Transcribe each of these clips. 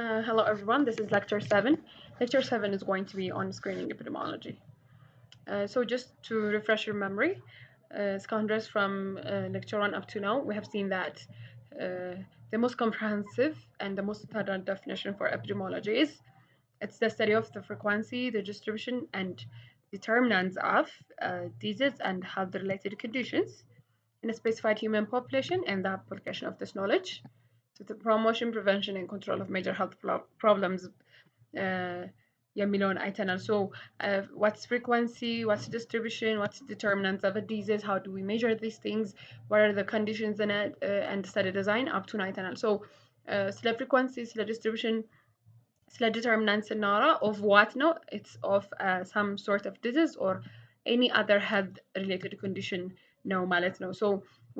Hello everyone, this is lecture 7. Lecture 7 is going to be on screening epidemiology. So just to refresh your memory, scholars from lecture 1 up to now, we have seen that the most comprehensive and the most standard definition for epidemiology is it's the study of the frequency, the distribution, and determinants of disease and health-related conditions in a specified human population and the application of this knowledge to the promotion, prevention, and control of major health problems የሚለውን አይተናል. So what's frequency, what's distribution, what's determinants of a disease, how do we measure these things, what are the conditions in it, and study design up to አይተናል. So ስለ frequency, ስለ distribution, ስለ determinants ስናወራ of what ነው? It's of some sort of disease or any other health related condition ነው ማለት ነው. So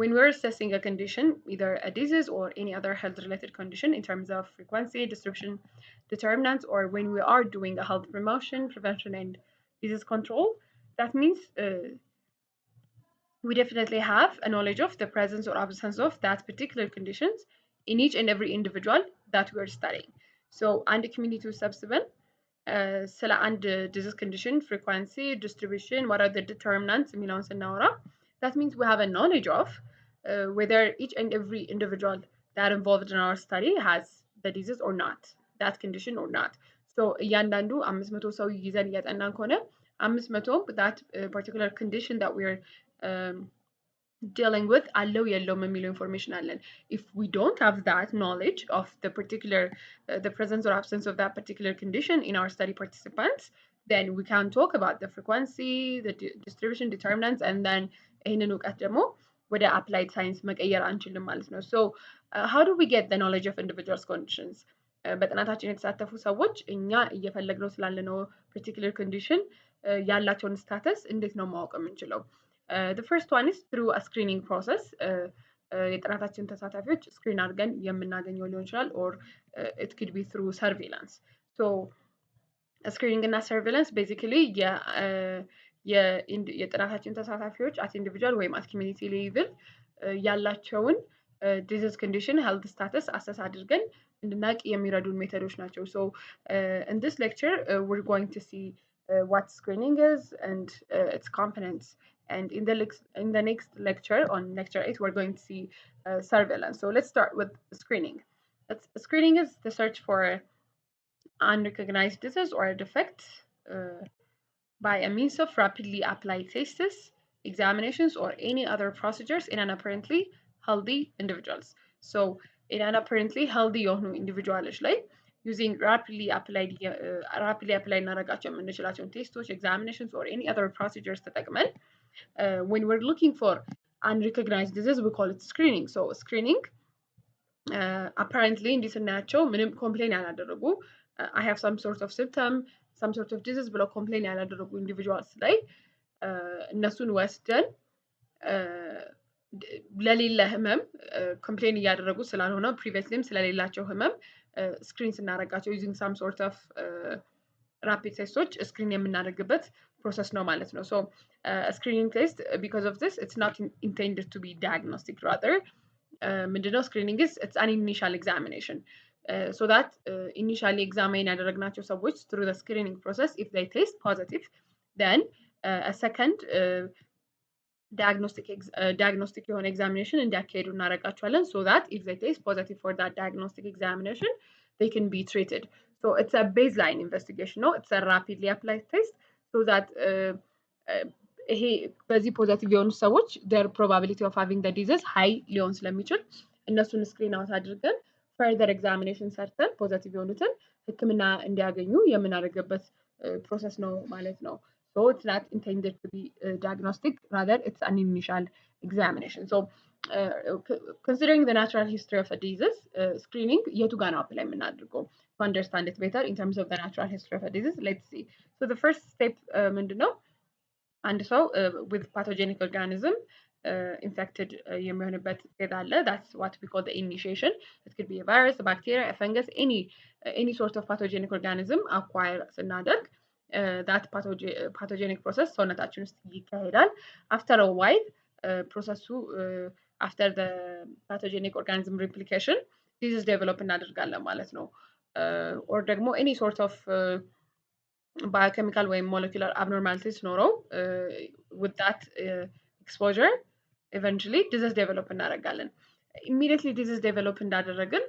when we're assessing a condition, either a disease or any other health related condition in terms of frequency, distribution, determinants, or when we are doing a health promotion, prevention, and disease control, that means we definitely have a knowledge of the presence or absence of that particular conditions in each and every individual that we're studying. So አንድ community ሰብስበን ስለ አንድ disease condition, frequency, distribution, what are the determinants የሚለውን ስናወራ that means we have a knowledge of whether each and every individual that involved in our study has the disease or not, that condition or not. So እያንዳንዱ 500 ሰው ይዘን እያጠናን ከሆነ 500 that particular condition that we're dealing with አለው የለውም የሚለው information አለን. If we don't have that knowledge of the particular the presence or absence of that particular condition in our study participants, then we can talk about the frequency, the distribution, determinants, and then ይህንን እውቀት ደግሞ ወደ applied science መቀየር አንችልም ማለት ነው. So how do we get the knowledge of individuals conditions? በጥናታችን የተሳተፉ ሰዎች እኛ እየፈለግነው ስላለነው particular condition ያላቸውን status እንዴት ነው ማወቅ የምንችለው? The first one is through a screening process. የጥናታችን ተሳታፊዎች ስክሪን አድርገን የምናገኘው ሊሆን ይችላል or it could be through surveillance. So screening እና surveillance basically የጥናታችን ተሳታፊዎች at individual ወይም at community level ያላቸውን disease condition, health status assess አድርገን እንድናቅ የሚረዱን ሜተዶች ናቸው. So in this lecture we're going to see what screening is and its components. And in the next lecture, on lecture 8, we're going to see surveillance. So let's start with screening. Screening is the search for unrecognized disease or a defect by a means of rapidly applied tests, examinations, or any other procedures in an apparently healthy individuals. So in an apparently healthy individuals like using rapidly applied እናደርጋቸው የምንችላቸውን ቴስቶች, examinations, or any other procedures ተጠቅመን when we're looking for unrecognized disease, we call it screening. So screening apparently እንዲህ ስናያቸው ምንም ኮምፕሌን ያላደረጉ I have some sort of symptom, some sort of disease ብለው ኮምፕሌን ያላደረጉ individuals ላይ እነሱን ወስደን ለሌለ ህመም ኮምፕሌን እያደረጉ ስላልሆነ previously ስለሌላቸው ህመም ስክሪን ስናደርጋቸው using some sort of rapid testoች ስክሪን የምናደርግበት process ነው ማለት ነው. So a screening test, because of this, it's not intended to be diagnostic. Rather, ምንድነው screening is it's an initial examination. So that initially examine ያደረግናቸው ሰዎች through the screening process, if they test positive, then a second diagnostic የሆነ examination እንዲያካሄዱ እናደርጋቸዋለን so that if they test positive for that diagnostic examination, they can be treated. So it's a baseline investigation, no? It's a rapidly applied test so that ይሄ በዚህ ፖዚቲቭ የሆኑ ሰዎች their probability of having the disease high ሊሆን ስለሚችል እነሱን ስክሪን አውት አድርገን further examination ሰርተን ፖዚቲቭ የሆኑትን ህክምና እንዲያገኙ የምናደርግበት ፕሮሰስ ነው ማለት ነው. So it's not intended to be diagnostic, rather it's an initial examination. So considering the natural history of a disease, screening የቱ ጋር ነው apply የምናደርገው to understand it better in terms of the natural history of a disease? Let's see. So the first step ምንድነው? አንድ ሰው with pathogenic organism infected የሚሆንበት ፌዝ አለ. That's what we call the initiation. It could be a virus, a bacteria, a fungus, any sort of pathogenic organism acquire ስናደርግ that pathogenic process ሰውነታችን ውስጥ ይካሄዳል. After a while ፕሮሰሱ after the pathogenic organism replication disease develop እናደርጋለን ማለት ነው. or ደግሞ any sort of biochemical ወይ molecular abnormalities ኖረው with that exposure eventually disease develop እናደርጋለን። immediately disease develop እንዳደረግን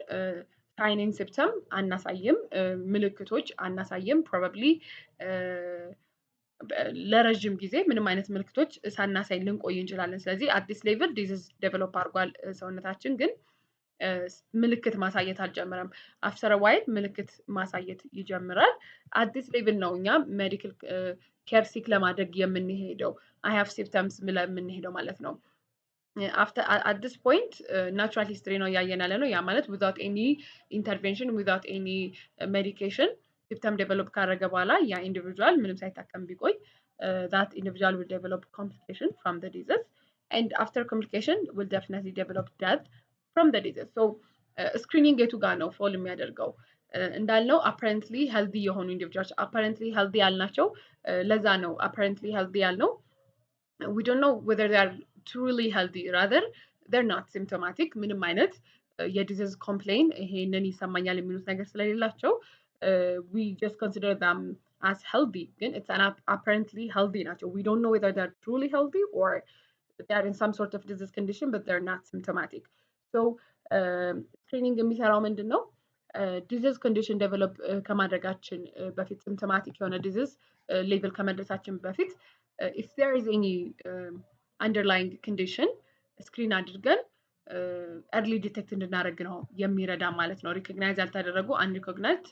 sign and symptom አናሳይም፣ ምልክቶች አናሳይም probably ለረጅም ጊዜ ምንም አይነት ምልክቶች ሳናሳይ ልንቆይ እንችላለን። ስለዚህ at this level disease develop አድርጓል ሰውነታችን ግን ምልክት ማሳየት አልጀመረም። አፍተር ዋይል ምልክት ማሳየት ይጀምራል። አዲስ ሌቭል ነው እኛ ሜዲካል ኬር ሲክ ለማድረግ የምንሄደው አይ ሃቭ ሲምፕተምስ ብለን የምንሄደው ማለት ነው። አፍተር አት ዲስ ፖይንት ናቹራል ሂስትሪ ነው እያየን ያለ ነው። ያ ማለት ዊዛውት ኤኒ ኢንተርቬንሽን ዊዛውት ኤኒ ሜዲኬሽን ሲምፕተም ዴቨሎፕ ካደረገ በኋላ ያ ኢንዲቪጁዋል ምንም ሳይታከም ቢቆይ that individual will develop complication from the disease and after complication will definitely develop death from the disease. so ስክሪኒንግ የቱ ጋር ነው ፎል የሚያደርገው እንዳልነው አፓረንትሊ ሄልዲ የሆኑ ኢንዲቪጁዋልስ አፓረንትሊ ሄልዲ ያልናቸው ለዛ ነው አፓረንትሊ ሄልዲ ያልነው we don't know whether they are truly healthy rather they're not symptomatic ምንም አይነት የዲዚዝ ኮምፕሌን ይሄንን ይሰማኛል የሚሉት ነገር ስለሌላቸው we just consider them as healthy ግን it's an apparently healthy ናቸው we don't know whether they're truly healthy or they are in some sort of disease condition but they're not symptomatic so ስክሪኒንግ የሚሰራው ምንድን ነው ዲዚዝ ኮንዲሽን ዴቨሎፕ ከማድረጋችን በፊት ሲምፕቶማቲክ የሆነ ዲዚዝ ሌቭል ከመድረሳችን በፊት if there is any underlying condition ስክሪን አድርገን early detect እንድናደርግ ነው የሚረዳ ማለት ነው። ሪኮግናይዝ ያልተደረጉ unrecognized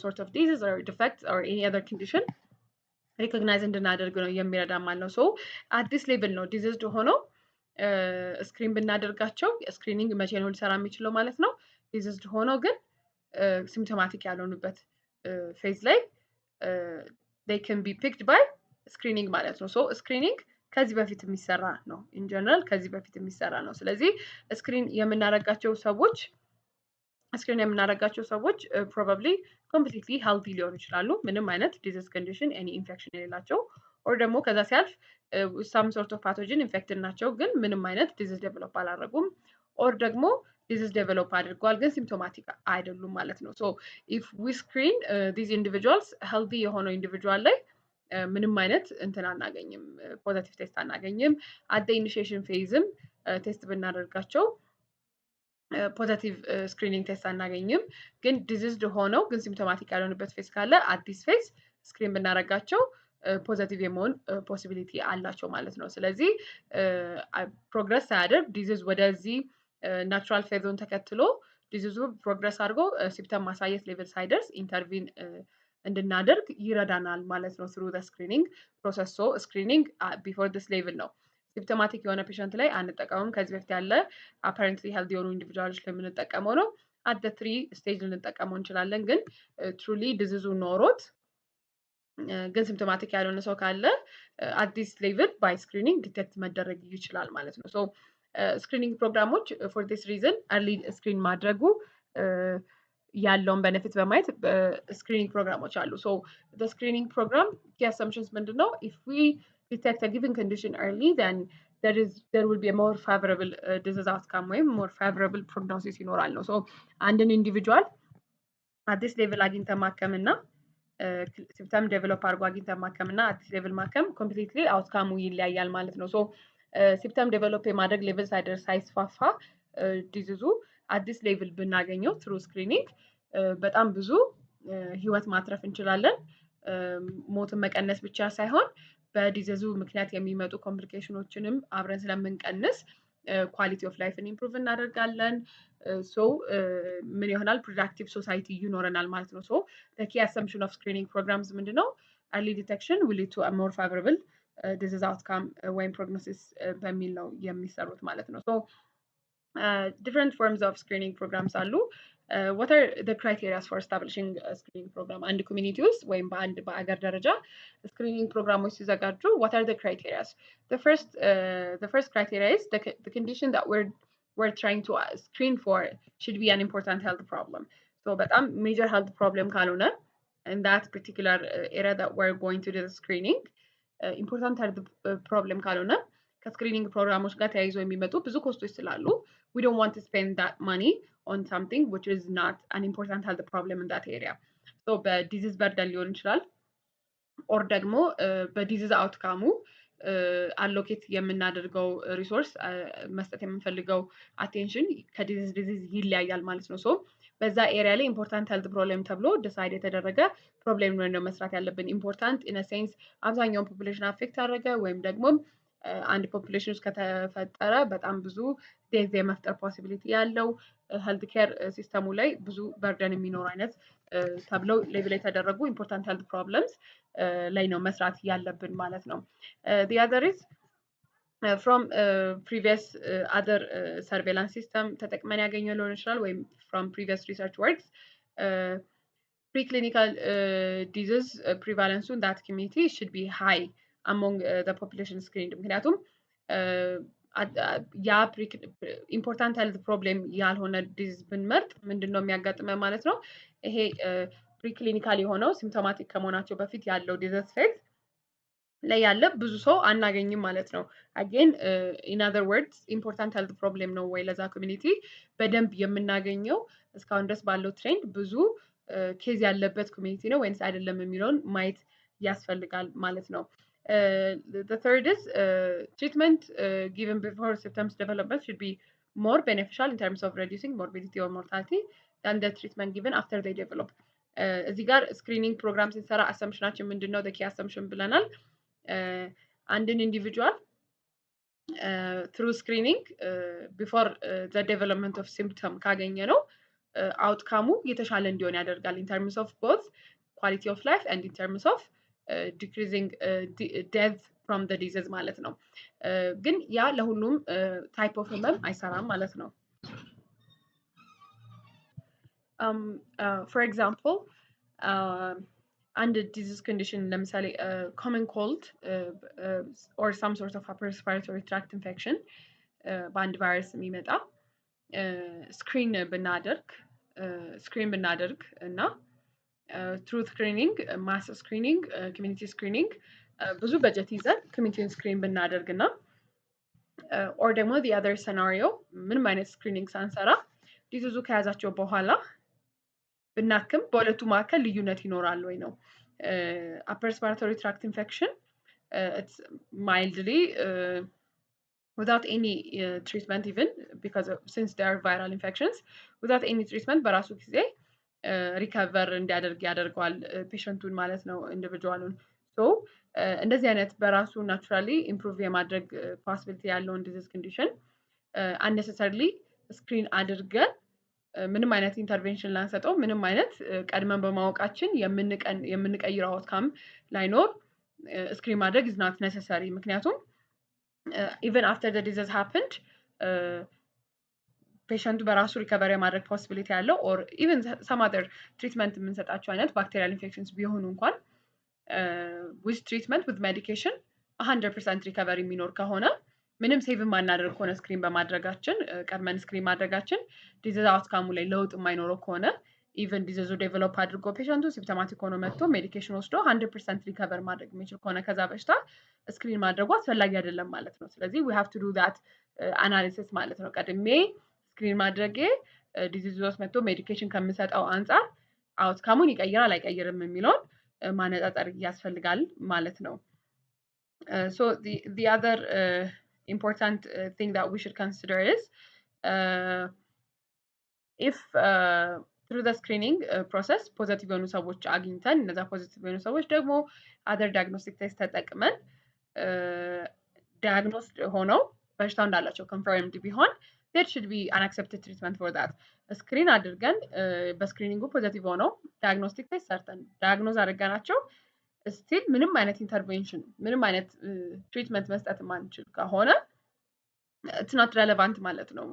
sort of disease or defects or any other condition ሪኮግናይዝ እንድናደርግ ነው የሚረዳ ማለት ነው። ሶ አዲስ ሌቭል ነው ዲዚዝድ ሆነው ስክሪን ብናደርጋቸው ስክሪኒንግ መቼ ነው ሊሰራ የሚችለው ማለት ነው። ዲዚዝድ ሆነው ግን ሲምፕቶማቲክ ያልሆኑበት ፌዝ ላይ they can be picked by ስክሪኒንግ ማለት ነው። ሶ ስክሪኒንግ ከዚህ በፊት የሚሰራ ነው። ኢን ጀነራል ከዚህ በፊት የሚሰራ ነው። ስለዚህ ስክሪን የምናደርጋቸው ሰዎች ፕሮባብሊ ኮምፕሊትሊ ሄልቲ ሊሆኑ ይችላሉ። ምንም አይነት ዲዚዝ ኮንዲሽን ኤኒ ኢንፌክሽን የሌላቸው ኦር ደግሞ ከዛ ሲያልፍ ሳም ሶርት ኦፍ ፓቶጂን ኢንፌክትድ ናቸው ግን ምንም አይነት ዲዚዝ ዴቨሎፕ አላደረጉም። ኦር ደግሞ ዲዚዝ ዴቨሎፕ አድርገዋል ግን ሲምፕቶማቲክ አይደሉም ማለት ነው። ሶ ኢፍ ዊ ስክሪን ዲዝ ኢንዲቪጁዋልስ ሄልቲ የሆነው ኢንዲቪጁዋል ላይ ምንም አይነት እንትን አናገኝም፣ ፖዘቲቭ ቴስት አናገኝም። አት ኢኒሺዬሽን ፌዝም ቴስት ብናደርጋቸው ፖዘቲቭ ስክሪኒንግ ቴስት አናገኝም። ግን ዲዚዝድ ሆነው ግን ሲምፕቶማቲክ ያልሆኑበት ፌዝ ካለ አዲስ ፌዝ ስክሪን ብናደርጋቸው ፖዘቲቭ የመሆን ፖሲቢሊቲ አላቸው ማለት ነው። ስለዚህ ፕሮግረስ ሳያደርግ ዲዚዝ ወደዚህ ናቹራል ፌዞን ተከትሎ ዲዚዙ ፕሮግረስ አድርጎ ሲምፕተም ማሳየት ሌቭል ሳይደርስ ኢንተርቪን እንድናደርግ ይረዳናል ማለት ነው ትሩ ስክሪኒንግ ፕሮሰስ። ሶ ስክሪኒንግ ቢፎር ዲስ ሌቭል ነው። ሲምፕቶማቲክ የሆነ ፔሸንት ላይ አንጠቀምም። ከዚህ በፊት ያለ አፓረንትሊ ሄልዲ የሆኑ ኢንዲቪጁዋሎች ላይ የምንጠቀመው ነው። አት ትሪ ስቴጅ ልንጠቀመው እንችላለን። ግን ትሩሊ ዲዚዙ ኖሮት ግን ሲምፕቶማቲክ ያልሆነ ሰው ካለ አዲስ ሌቭል ባይ ስክሪኒንግ ዲቴክት መደረግ ይችላል ማለት ነው። ሶ ስክሪኒንግ ፕሮግራሞች ፎር ዲስ ሪዝን አርሊ ስክሪን ማድረጉ ያለውን ቤኔፊት በማየት ስክሪኒንግ ፕሮግራሞች አሉ። ሶ ስክሪኒንግ ፕሮግራም ኪ አሰምፕሽንስ ምንድን ነው? ኢፍ ዊ ዲቴክት አ ጊቨን ኮንዲሽን early then there will be a more favorable disease outcome ወይም more favorable prognosis ይኖራል ነው። ሶ አንድን ኢንዲቪጁዋል አዲስ ሌቭል አግኝተን ማከምና ሲምፕተም ዴቨሎፕ አድርጎ አግኝተን ማከምና አዲስ ሌቭል ማከም ኮምፕሊትሊ አውትካሙ ይለያያል ማለት ነው። ሶ ሲምፕተም ዴቨሎፕ የማድረግ ሌቭል ሳይደርስ ሳይስፋፋ ዲዚዙ አዲስ ሌቭል ብናገኘው ትሩ ስክሪኒንግ በጣም ብዙ ህይወት ማትረፍ እንችላለን። ሞትን መቀነስ ብቻ ሳይሆን በዲዚዙ ምክንያት የሚመጡ ኮምፕሊኬሽኖችንም አብረን ስለምንቀንስ ኳሊቲ ኦፍ ላይፍን ኢምፕሩቭ እናደርጋለን። ሶ ምን ይሆናል ፕሮዳክቲቭ ሶሳይቲ ይኖረናል ማለት ነው። ሶ ኪ አሰምፕሽን ኦፍ ስክሪኒንግ ፕሮግራምስ ምንድን ነው? አርሊ ዲቴክሽን ዊል ሊድ ቱ አ ሞር ፋቨራብል ዲዚዝ አውትካም ወይም ፕሮግኖሲስ በሚል ነው የሚሰሩት ማለት ነው። ሶ different forms of screening programs አሉ። what are the criteria for establishing a screening program? አንድ ኮሚኒቲ ውስጥ ወይም በአገር ደረጃ ስክሪኒንግ ፕሮግራሞች ሲዘጋጁ what are the criteria? The first criteria is the condition that we're trying to screen for should be an important health problem. So በጣም major health problem ካልሆነ in that particular area that we're going to do the screening important health problem ካልሆነ ከስክሪኒንግ ፕሮግራሞች ጋር ተያይዞ የሚመጡ ብዙ ኮስቶች ስላሉ we don't want to spend that money on something which is not an important health problem in that area. So በዲዚዝ በርደን ሊሆን ይችላል ኦር ደግሞ በዲዚዝ አውትካሙ አሎኬት የምናደርገው ሪሶርስ መስጠት የምንፈልገው አቴንሽን ከዲዚዝ ዲዚዝ ይለያያል ማለት ነው። ሶ በዛ ኤሪያ ላይ ኢምፖርታንት ሄልት ፕሮብሌም ተብሎ ዲሳይድ የተደረገ ፕሮብሌም ነው መስራት ያለብን። ኢምፖርታንት ኢን ሴንስ አብዛኛውን ፖፑሌሽን አፌክት አደረገ ወይም ደግሞ አንድ ፖፑሌሽን ውስጥ ከተፈጠረ በጣም ብዙ ዴዝ የመፍጠር ፖሲቢሊቲ ያለው ሄልት ኬር ሲስተሙ ላይ ብዙ በርደን የሚኖር አይነት ተብለው ሌብል የተደረጉ ኢምፖርታንት ሄልት ፕሮብለምስ ላይ ነው መስራት ያለብን ማለት ነው። the other is from previous other surveillance system ተጠቅመን ያገኘው ሊሆን ይችላል ወይም from previous research works preclinical disease prevalence in that community should be high among the population screened ምክንያቱም ያ ኢምፖርታንት ሄልት ፕሮብሌም ያልሆነ ዲዚዝ ብንመርጥ ምንድነው የሚያጋጥመው ማለት ነው። ይሄ ፕሪክሊኒካል የሆነው ሲምፕቶማቲክ ከመሆናቸው በፊት ያለው ዲዚዝ ፌዝ ላይ ያለ ብዙ ሰው አናገኝም ማለት ነው። አጌን ኢን አዘር ወርድስ ኢምፖርታንት ሄልት ፕሮብሌም ነው ወይ ለዛ ኮሚኒቲ በደንብ የምናገኘው እስካሁን ድረስ ባለው ትሬንድ ብዙ ኬዝ ያለበት ኮሚኒቲ ነው ወይንስ አይደለም የሚለውን ማየት ያስፈልጋል ማለት ነው። The third is treatment given before symptoms development should be more beneficial in terms of reducing morbidity or mortality than the treatment given after they develop. እዚህ ጋር ስክሪኒንግ ፕሮግራም ስንሰራ አሰምሽናችን ምንድነው? the key assumption ብለናል። አንድን ኢንዲቪጁዋል through screening before the development of symptom ካገኘ ነው አውትካሙ የተሻለ እንዲሆን ያደርጋል in terms of both quality of life and in terms of decreasing death from the disease ማለት ነው። ግን ያ ለሁሉም ታይፕ ኦፍ ህመም አይሰራም ማለት ነው። for example under disease condition ለምሳሌ common cold or some sort of upper respiratory tract infection በአንድ ቫይረስ የሚመጣ ስክሪን ብናደርግ እና through screening mass screening community screening ብዙ በጀት ይዘን community screen ብናደርግና or ደግሞ the other scenario ምንም አይነት ስክሪኒንግ ሳንሰራ ዲዚዙ ከያዛቸው በኋላ ብናክም በሁለቱ መካከል ልዩነት ይኖራል ወይ ነው። upper respiratory tract infection it's mildly without any treatment even because since they are viral infections without any treatment በራሱ ጊዜ ሪከቨር እንዲያደርግ ያደርገዋል ፔሸንቱን ማለት ነው ኢንዲቪጁዋሉን። ሶ እንደዚህ አይነት በራሱ ናቹራሊ ኢምፕሩቭ የማድረግ ፖሲቢሊቲ ያለውን ዲዚዝ ኮንዲሽን አንኔሰሰርሊ ስክሪን አድርገን ምንም አይነት ኢንተርቬንሽን ላንሰጠው ምንም አይነት ቀድመን በማወቃችን የምንቀይረው አውትካም ላይኖር ስክሪን ማድረግ is not necessary ምክንያቱም even after the disease happened ፔሸንቱ በራሱ ሪከቨር የማድረግ ፖሲቢሊቲ ያለው ኦር ኢቨን some other ትሪትመንት የምንሰጣቸው አይነት ባክቴሪያል ኢንፌክሽንስ ቢሆኑ እንኳን with treatment with medication 100% ሪከቨሪ የሚኖር ከሆነ ምንም ሴቭ የማናደርግ ከሆነ ስክሪን በማድረጋችን ቀድመን ስክሪን ማድረጋችን ዲዚዝ አውትካሙ ላይ ለውጥ የማይኖረው ከሆነ ኢቨን ዲዚዙ ዴቨሎፕ አድርጎ ፔሸንቱ ሲምፕቶማቲክ ሆኖ መጥቶ ሜዲኬሽን ወስዶ 100% ሪከቨር ማድረግ የሚችል ከሆነ ከዛ በሽታ ስክሪን ማድረጉ አስፈላጊ አይደለም ማለት ነው። ስለዚህ we have to do that analysis ማለት ነው። ቀድሜ ስክሪን ማድረጌ ዲዚዝ ውስጥ መጥቶ ሜዲኬሽን ከምሰጠው አንጻር አውትካሙን ይቀይራል አይቀይርም የሚለውን ማነጻጸር ያስፈልጋል ማለት ነው። So the other important thing that we should consider is if through the screening process ፖዘቲቭ የሆኑ ሰዎች አግኝተን እነዛ ፖዘቲቭ የሆኑ ሰዎች ደግሞ other diagnostic test ተጠቅመን diagnosed ሆነው በሽታው እንዳላቸው confirmed ቢሆን there should be an accepted treatment for that. ስክሪን አድርገን በስክሪኒንጉ ፖዘቲቭ ሆነው ዳያግኖስቲክ ቴስት ሰርተን ዳያግኖዝ አድርገናቸው ስቲል ምንም አይነት ኢንተርቬንሽን ምንም አይነት ትሪትመንት መስጠት ማንችል ከሆነ it's not relevant ማለት ነው።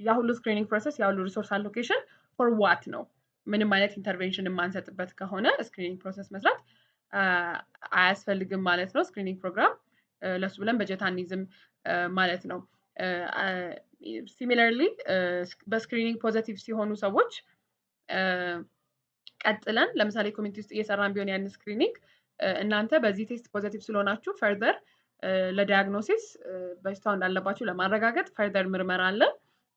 ያ ሁሉ ስክሪኒንግ ፕሮሰስ ያ ሁሉ ሪሶርስ አሎኬሽን for what ነው? ምንም አይነት ኢንተርቬንሽን የማንሰጥበት ከሆነ ስክሪኒንግ ፕሮሰስ መስራት አያስፈልግም ማለት ነው። ስክሪኒንግ ፕሮግራም ለሱ ብለን በጀት አንይዝም ማለት ነው። ሲሚላርሊ በስክሪኒንግ ፖዘቲቭ ሲሆኑ ሰዎች ቀጥለን ለምሳሌ ኮሚኒቲ ውስጥ እየሰራን ቢሆን ያን ስክሪኒንግ እናንተ በዚህ ቴስት ፖዘቲቭ ስለሆናችሁ ፈርዘር ለዲያግኖሲስ በሽታው እንዳለባችሁ ለማረጋገጥ ፈርደር ምርመራ አለ።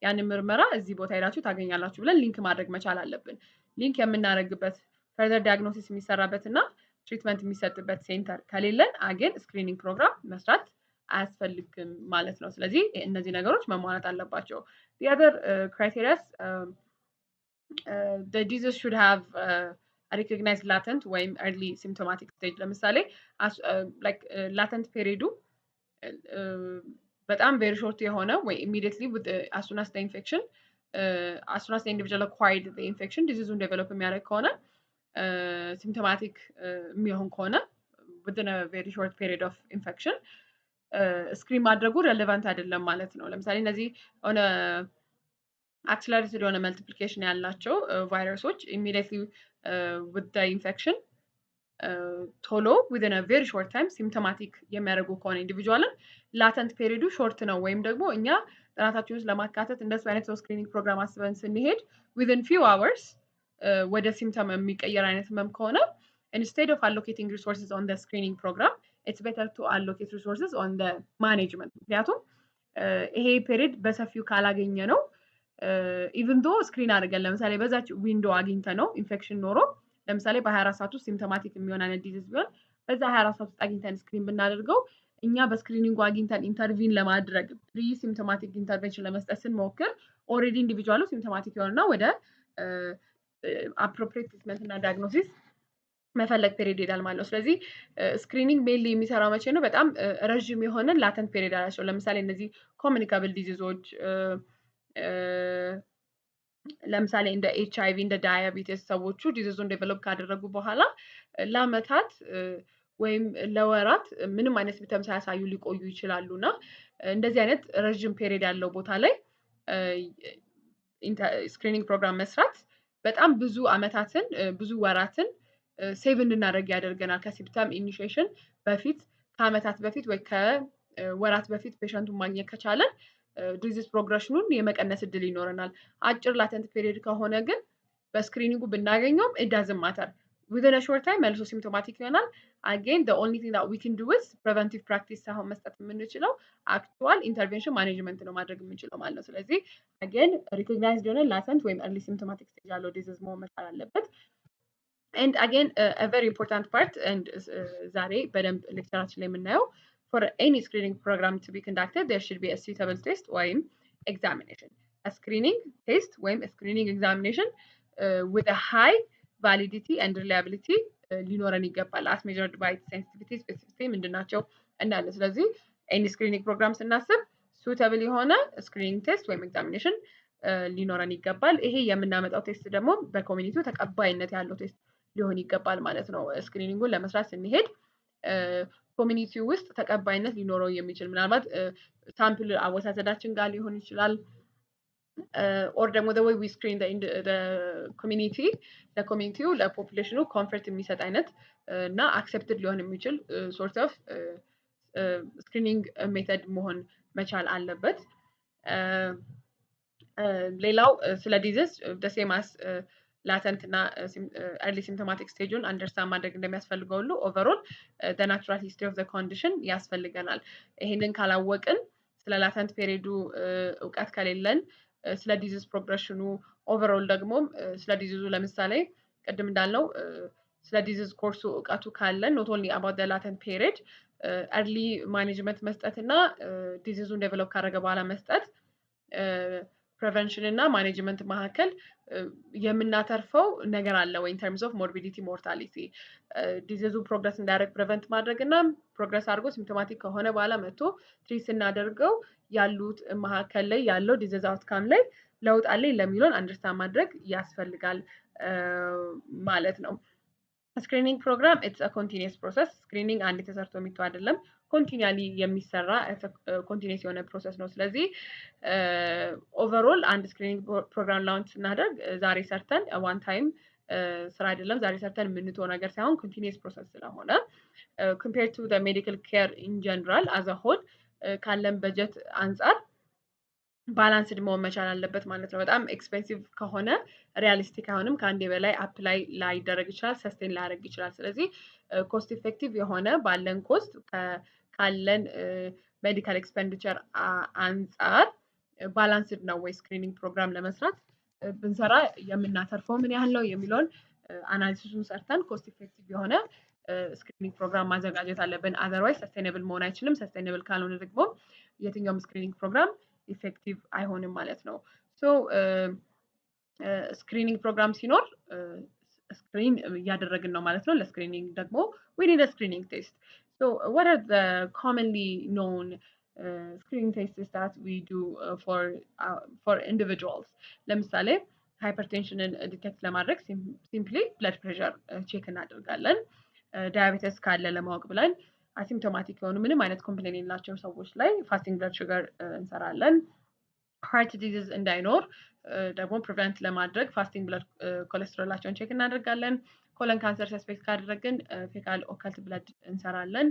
ያንን ምርመራ እዚህ ቦታ ሄዳችሁ ታገኛላችሁ ብለን ሊንክ ማድረግ መቻል አለብን። ሊንክ የምናደርግበት ፈርደር ዲያግኖሲስ የሚሰራበት እና ትሪትመንት የሚሰጥበት ሴንተር ከሌለን አጌን ስክሪኒንግ ፕሮግራም መስራት አያስፈልግም ማለት ነው። ስለዚህ እነዚህ ነገሮች መሟላት አለባቸው። the other criteria the disease should have a recognized latent ወይም early symptomatic stage ለምሳሌ latent period በጣም very short የሆነ ወይ immediately with as soon as the infection as soon as the individual acquired the infection diseaseን develop የሚያደርግ ከሆነ symptomatic የሚሆን ከሆነ within a very short period of infection ስክሪን ማድረጉ ሬሌቫንት አይደለም ማለት ነው። ለምሳሌ እነዚህ ሆነ accelerated የሆነ መልቲፕሊኬሽን ያላቸው ቫይረሶች immediately with the infection ቶሎ within a very short time symptomatic የሚያደርጉ ከሆነ ኢንዲቪጁዋልን ላተንት ፔሪዱ ሾርት ነው ወይም ደግሞ እኛ ጥናታችን ውስጥ ለማካተት እንደሱ አይነት ሰው ስክሪኒንግ ፕሮግራም አስበን ስንሄድ within few hours ወደ ሲምፕተም የሚቀየር አይነት ህመም ከሆነ instead of allocating resources on the screening program it's better to allocate resources on the management ምክንያቱም ይሄ ፔሪድ በሰፊው ካላገኘ ነው ኢቭን ዶ ስክሪን አድርገን ለምሳሌ በዛች ዊንዶ አግኝተ ነው ኢንፌክሽን ኖሮ ለምሳሌ በ24 ሰዓት ውስጥ ሲምፕቶማቲክ የሚሆን አይነት ዲዚዝ ቢሆን በዛ 24 ሰዓት ውስጥ አግኝተን ስክሪን ብናደርገው እኛ በስክሪኒንጉ አግኝተን ኢንተርቪን ለማድረግ ፕሪ ሲምፕቶማቲክ ኢንተርቬንሽን ለመስጠት ስንሞክር ኦልሬዲ ኢንዲቪጁዋሉ ሲምፕቶማቲክ የሆነና ወደ አፕሮፕሪየት ትሪትመንት እና ዳያግኖሲስ መፈለግ ፔሪድ ይሄዳል ማለት ነው። ስለዚህ ስክሪኒንግ ሜንሊ የሚሰራው መቼ ነው? በጣም ረዥም የሆነ ላተንት ፔሪድ አላቸው። ለምሳሌ እነዚህ ኮሚኒካብል ዲዚዞች ለምሳሌ እንደ ኤችአይቪ እንደ ዳያቢቲስ ሰዎቹ ዲዚዙን ዴቨሎፕ ካደረጉ በኋላ ለአመታት ወይም ለወራት ምንም አይነት ሲምፕተም ሳያሳዩ ሊቆዩ ይችላሉ እና እንደዚህ አይነት ረዥም ፔሪድ ያለው ቦታ ላይ ስክሪኒንግ ፕሮግራም መስራት በጣም ብዙ አመታትን ብዙ ወራትን ሴቭ እንድናደርግ ያደርገናል። ከሲምፕተም ኢኒሺዬሽን በፊት ከአመታት በፊት ወይ ከወራት በፊት ፔሸንቱን ማግኘት ከቻለን ዲዚዝ ፕሮግሬሽኑን የመቀነስ እድል ይኖረናል። አጭር ላተንት ፔሪድ ከሆነ ግን በስክሪኒንጉ ብናገኘውም it doesn't matter within a short time መልሶ ሲምፕቶማቲክ ይሆናል። again the only thing that we can do is preventive practice ሳይሆን መስጠት የምንችለው actual intervention management ነው ማድረግ የምንችለው ማለት ነው። ስለዚህ again recognized የሆነ latent ወይም early symptomatic stage ያለው ዲዚዝ መሆን መቻል አለበት። and again a very important part and ዛሬ በደንብ ሌክቸራችን ላይ የምናየው for any screening program to be conducted there should be a suitable test ወይም examination a screening test ወይም a screening examination with a high validity and reliability ሊኖረን ይገባል as measured by sensitivity specificity ምንድናቸው እናለ። ስለዚህ any screening program ስናስብ suitable የሆነ screening test ወይም examination ሊኖረን ይገባል። ይሄ የምናመጣው ቴስት ደግሞ በኮሚኒቲው ተቀባይነት ያለው ቴስት ሊሆን ይገባል ማለት ነው። ስክሪኒንጉን ለመስራት ስንሄድ ኮሚኒቲ ውስጥ ተቀባይነት ሊኖረው የሚችል ምናልባት ሳምፕል አወሳሰዳችን ጋር ሊሆን ይችላል or ደግሞ the way we screen the community ለኮሚኒቲው ለፖፑሌሽኑ ኮምፈርት የሚሰጥ አይነት እና አክሴፕትድ ሊሆን የሚችል ሶርት ኦፍ ስክሪኒንግ ሜተድ መሆን መቻል አለበት። ሌላው ስለ ዲዚዝ the same as ላተንት እና ኤርሊ ሲምፕቶማቲክ ስቴጁን አንደርስታንድ ማድረግ እንደሚያስፈልገው ሁሉ ኦቨርኦል the natural history of the condition ያስፈልገናል። ይሄንን ካላወቅን ስለ ላተንት ፔሪዱ እውቀት ከሌለን ስለ ዲዚዝ ፕሮግሬሽኑ ኦቨርኦል ደግሞ ስለ ዲዚዙ ለምሳሌ ቅድም እንዳልነው ስለ ዲዚዝ ኮርሱ እውቀቱ ካለን not only about the latent period early management መስጠት እና ዲዚዙን ዴቨሎፕ ካደረገ በኋላ መስጠት ፕሪቨንሽን እና ማኔጅመንት መካከል የምናተርፈው ነገር አለ ወይ in terms of morbidity mortality ዲዚዙ ፕሮግረስ እንዳያደርግ ፕሪቨንት ማድረግ እና ፕሮግረስ አድርጎ ሲምፕቶማቲክ ከሆነ በኋላ መጥቶ ትሪት ስናደርገው ያሉት መካከል ላይ ያለው ዲዚዝ አውትካም ላይ ለውጥ አለ ለሚለውን አንደርስታንድ ማድረግ ያስፈልጋል ማለት ነው። ስክሪኒንግ ፕሮግራም it's a continuous process ስክሪኒንግ አንድ ተሰርቶ የሚተው አይደለም ኮንቲኒያሊ የሚሰራ ኮንቲኒየስ የሆነ ፕሮሰስ ነው። ስለዚህ ኦቨርኦል አንድ ስክሪኒንግ ፕሮግራም ላውንች ስናደርግ ዛሬ ሰርተን ዋን ታይም ስራ አይደለም ዛሬ ሰርተን የምንተው ነገር ሳይሆን ኮንቲኒየስ ፕሮሰስ ስለሆነ compared to the medical care in general as a whole ካለን በጀት አንፃር ባላንስድ መሆን መቻል አለበት ማለት ነው። በጣም ኤክስፔንሲቭ ከሆነ ሪያሊስቲክ አይሆንም ከአንዴ በላይ አፕላይ ላይደረግ ይችላል ሰስቴን ላያደርግ ይችላል። ስለዚህ ኮስት ኢፌክቲቭ የሆነ ባለን ኮስት ካለን ሜዲካል ኤክስፔንዲቸር አንጻር ባላንስድ ነው ወይ ስክሪኒንግ ፕሮግራም ለመስራት ብንሰራ የምናተርፈው ምን ያህል ነው የሚለውን አናሊሲሱን ሰርተን ኮስት ኢፌክቲቭ የሆነ ስክሪኒንግ ፕሮግራም ማዘጋጀት አለብን። አዘርዋይዝ ሰስቴይነብል መሆን አይችልም። ሰስቴይነብል ካልሆነ ደግሞ የትኛውም ስክሪኒንግ ፕሮግራም ኢፌክቲቭ አይሆንም ማለት ነው። ሶ ስክሪኒንግ ፕሮግራም ሲኖር ስክሪን እያደረግን ነው ማለት ነው። ለስክሪኒንግ ደግሞ we need a screening test. So what are the commonly known screening tests that we do for individuals? ለምሳሌ ሃይፐርቴንሽንን ዲቴክት ለማድረግ ሲምፕሊ ብለድ ፕሬሸር ቼክ እናደርጋለን። ዳያቤተስ ካለ ለማወቅ ብለን አሲምፕቶማቲክ የሆኑ ምንም አይነት ኮምፕሌን የሌላቸው ሰዎች ላይ ፋስቲንግ ብለድ ሹገር እንሰራለን። ሃርት ዲዚዝ እንዳይኖር ደግሞ ፕሪቨንት ለማድረግ ፋስቲንግ ብለድ ኮሌስትሮላቸውን ቼክ እናደርጋለን። ኮለን ካንሰር ሰስፔክት ካደረግን ፌካል ኦካልት ብለድ እንሰራለን።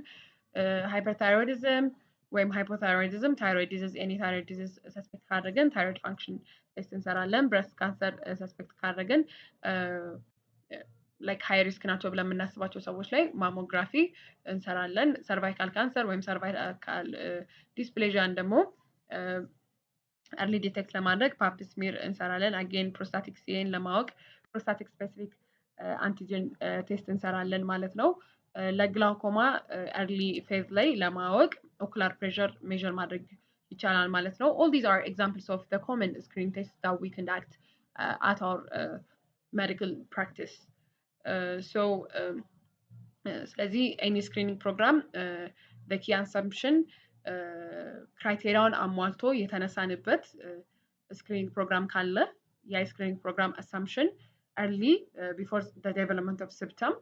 ሃይፐርታይሮይዲዝም ወይም ሃይፖታይሮይዲዝም፣ ታይሮይድ ዲዚዝ፣ ኤኒ ታይሮይድ ዲዚዝ ሰስፔክት ካደረግን ታይሮይድ ፋንክሽን ቴስት እንሰራለን። ብረስት ካንሰር ሰስፔክት ካደረግን ላይክ ሃይ ሪስክ ናቸው ብለን የምናስባቸው ሰዎች ላይ ማሞግራፊ እንሰራለን። ሰርቫይካል ካንሰር ወይም ሰርቫይካል ዲስፕሌዥያን ደግሞ early detect ለማድረግ ፓፕ ስሚር እንሰራለን። አጌን ፕሮስታቲክ ሲኤን ለማወቅ ፕሮስታቲክ ስፔሲፊክ አንቲጀን ቴስት እንሰራለን ማለት ነው። ለግላውኮማ early ፌዝ ላይ ለማወቅ ኦኩላር ፕሬሸር ሜዥር ማድረግ ይቻላል ማለት ነው። all these are examples of the common screening tests that we conduct at our medical practice. So ስለዚህ any screening program the key assumption ክራይቴሪያውን አሟልቶ የተነሳንበት ስክሪኒንግ ፕሮግራም ካለ ያ ስክሪኒንግ ፕሮግራም አሳምፕሽን early before the development of symptom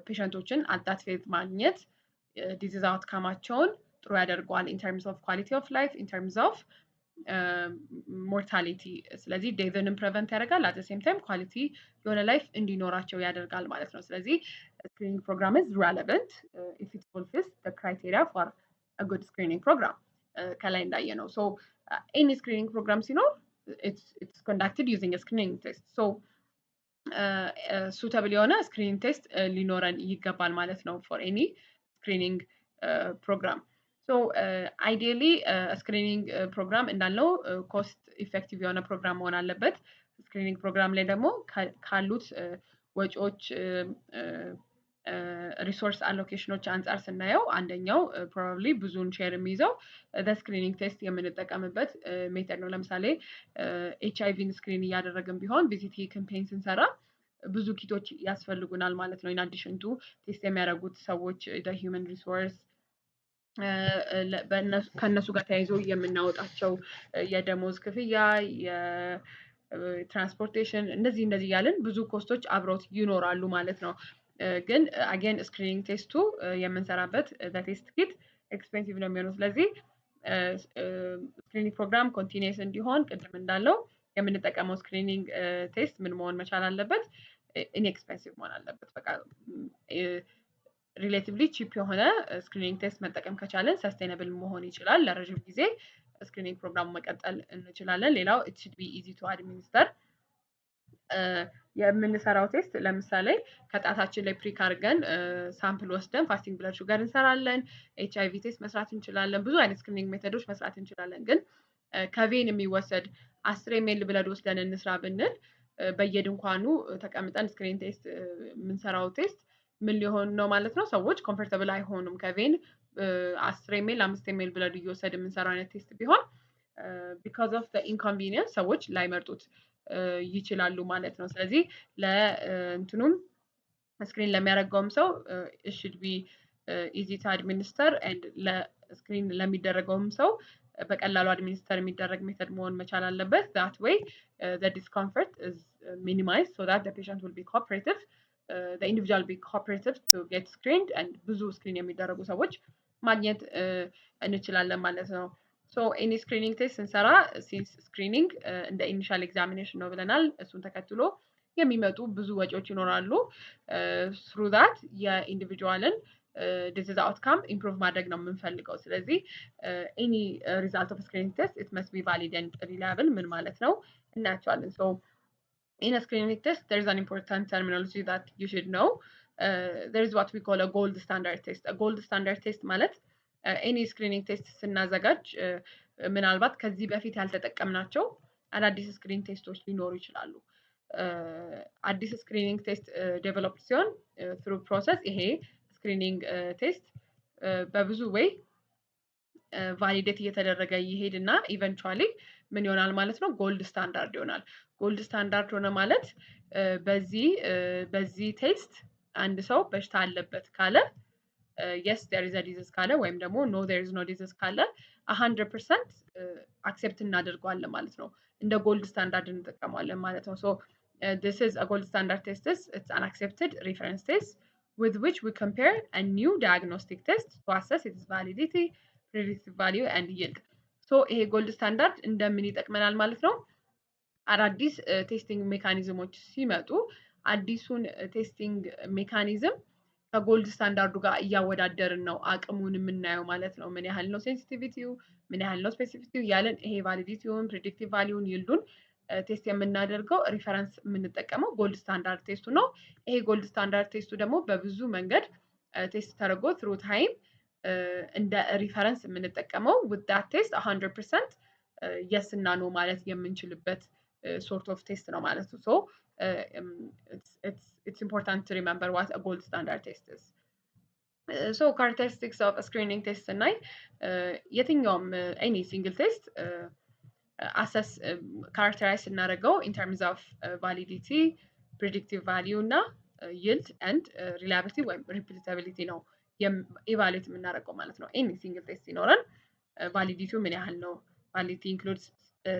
ፔሸንቶችን at that phase ማግኘት ዲዚዝ አውትካማቸውን ጥሩ ያደርገዋል in terms of quality of life, in terms of ሞርታሊቲ። ስለዚህ ዴዝንም ፕሪቨንት ያደርጋል at the same time ኳሊቲ የሆነ ላይፍ እንዲኖራቸው ያደርጋል ማለት ነው። ስለዚህ ስክሪኒንግ ፕሮግራም is relevant if it fulfills the criteria for a good screening program ከላይ እንዳየ ነው። so any screening program ሲኖር it's conducted using a screening test. so suitable የሆነ screening test ሊኖረን ይገባል ማለት ነው for any screening program. so ideally screening program እንዳልነው cost effective የሆነ ፕሮግራም መሆን አለበት። ስክሪኒንግ ፕሮግራም ላይ ደግሞ ካሉት ወጪዎች ሪሶርስ አሎኬሽኖች አንጻር ስናየው አንደኛው ፕሮባብሊ ብዙውን ሼር የሚይዘው ስክሪኒንግ ቴስት የምንጠቀምበት ሜተድ ነው። ለምሳሌ ኤችአይቪን ስክሪን እያደረግን ቢሆን ቪዚቲ ካምፔን ስንሰራ ብዙ ኪቶች ያስፈልጉናል ማለት ነው። ኢን አዲሽን ቱ ቴስት የሚያደርጉት ሰዎች ሂውመን ሪሶርስ ከእነሱ ጋር ተያይዞ የምናወጣቸው የደሞዝ ክፍያ፣ የትራንስፖርቴሽን እንደዚህ እያልን ብዙ ኮስቶች አብረውት ይኖራሉ ማለት ነው። ግን አጌን ስክሪኒንግ ቴስቱ የምንሰራበት ቴስት ኪት ኤክስፔንሲቭ ነው የሚሆነው። ስለዚህ ስክሪኒንግ ፕሮግራም ኮንቲኒየስ እንዲሆን ቅድም እንዳለው የምንጠቀመው ስክሪኒንግ ቴስት ምን መሆን መቻል አለበት? ኢንኤክስፔንሲቭ መሆን አለበት። በቃ ሪሌቲቭሊ ቺፕ የሆነ ስክሪኒንግ ቴስት መጠቀም ከቻለን ሰስቴይነብል መሆን ይችላል። ለረጅም ጊዜ ስክሪኒንግ ፕሮግራም መቀጠል እንችላለን። ሌላው ኢት ሹድ ቢ ኢዚ ቱ አድሚኒስተር። የምንሰራው ቴስት ለምሳሌ ከጣታችን ላይ ፕሪክ አድርገን ሳምፕል ወስደን ፋስቲንግ ብለድ ሹገር እንሰራለን። ኤችአይቪ ቴስት መስራት እንችላለን። ብዙ አይነት ስክሪኒንግ ሜተዶች መስራት እንችላለን። ግን ከቬን የሚወሰድ 10 ኤምኤል ብለድ ወስደን እንስራ ብንል በየድንኳኑ ተቀምጠን ስክሪን ቴስት የምንሰራው ቴስት ምን ሊሆን ነው ማለት ነው? ሰዎች ኮምፎርታብል አይሆኑም። ከቬን 10 ኤምኤል 5 ኤምኤል ብለድ እየወሰድ የምንሰራው አይነት ቴስት ቢሆን ቢካዝ ኦፍ ዘ ኢንኮንቪኒየንስ ሰዎች ላይመርጡት ይችላሉ ማለት ነው። ስለዚህ ለእንትኑም ስክሪን ለሚያደርገውም ሰው it should be easy to administer and ለስክሪን ለሚደረገውም ሰው በቀላሉ አድሚኒስተር የሚደረግ ሜተድ መሆን መቻል አለበት። that way the discomfort is minimized so that the patient will be cooperative, the individual will be cooperative to get screened and ብዙ ስክሪን የሚደረጉ ሰዎች ማግኘት እንችላለን ማለት ነው። so any screening test ስንሰራ since screening እንደ ኢኒሻል ኤግዛሚኔሽን ነው ብለናል። እሱን ተከትሎ የሚመጡ ብዙ ወጪዎች ይኖራሉ። through that የኢንዲቪጁዋልን ዲዚዝ አውትካም ኢምፕሩቭ ማድረግ ነው የምንፈልገው። ስለዚህ any result of screening test it must be valid and reliable ምን ማለት ነው እናያቸዋለን። so in a screening test there is an important terminology that you should know. There is what we call a gold standard test. A gold standard test ማለት ኤኒ ስክሪኒንግ ቴስት ስናዘጋጅ ምናልባት ከዚህ በፊት ያልተጠቀምናቸው አዳዲስ ስክሪኒንግ ቴስቶች ሊኖሩ ይችላሉ። አዲስ ስክሪኒንግ ቴስት ዴቨሎፕ ሲሆን ትሩ ፕሮሰስ ይሄ ስክሪኒንግ ቴስት በብዙ ወይ ቫሊዴት እየተደረገ ይሄድና ኢቨንቹዋሊ ምን ይሆናል ማለት ነው? ጎልድ ስታንዳርድ ይሆናል። ጎልድ ስታንዳርድ ሆነ ማለት በዚህ ቴስት አንድ ሰው በሽታ አለበት ካለ የስ ዴር ኢዝ አ ዲዚዝ ካለ ወይም ደግሞ ኖ ዴር ኢዝ ኖ ዲዚዝ ካለ 100% አክሴፕት እናደርገዋለን ማለት ነው። እንደ ጎልድ ስታንዳርድ እንጠቀመዋለን ማለት ነው። ሶ this is a gold standard test. It's an accepted reference test with which we compare a new diagnostic test to assess its validity, predictive value and yield. So ይሄ ጎልድ ስታንዳርድ እንደምን ይጠቅመናል ማለት ነው? አዳዲስ ቴስቲንግ ሜካኒዝሞች ሲመጡ አዲሱን ቴስቲንግ ሜካኒዝም ከጎልድ ስታንዳርዱ ጋር እያወዳደርን ነው አቅሙን የምናየው ማለት ነው። ምን ያህል ነው ሴንሲቲቪቲው፣ ምን ያህል ነው ስፔሲፊሲቲው እያለን ይሄ ቫሊዲቲውን፣ ፕሬዲክቲቭ ቫሊዩን፣ ይልዱን ቴስት የምናደርገው ሪፈረንስ የምንጠቀመው ጎልድ ስታንዳርድ ቴስቱ ነው። ይሄ ጎልድ ስታንዳርድ ቴስቱ ደግሞ በብዙ መንገድ ቴስት ተደርጎ ትሩ ታይም እንደ ሪፈረንስ የምንጠቀመው with that test 100% የስ እና ኖ ማለት የምንችልበት ሶርት ኦፍ ቴስት ነው ማለት ነው። ሶ it's important to remember what a gold standard test is. So characteristics of a screening test ስናይ የትኛውም any single test አሰስ ካራክተራይዝ ስናደርገው in terms of validity, predictive value እና yield and reliability ወይም repeatability ነው ኢቫሉዌት የምናደርገው ማለት ነው። ኤኒ ሲንግል ቴስት ሲኖረን ቫሊዲቲው ምን ያህል ነው? validity includes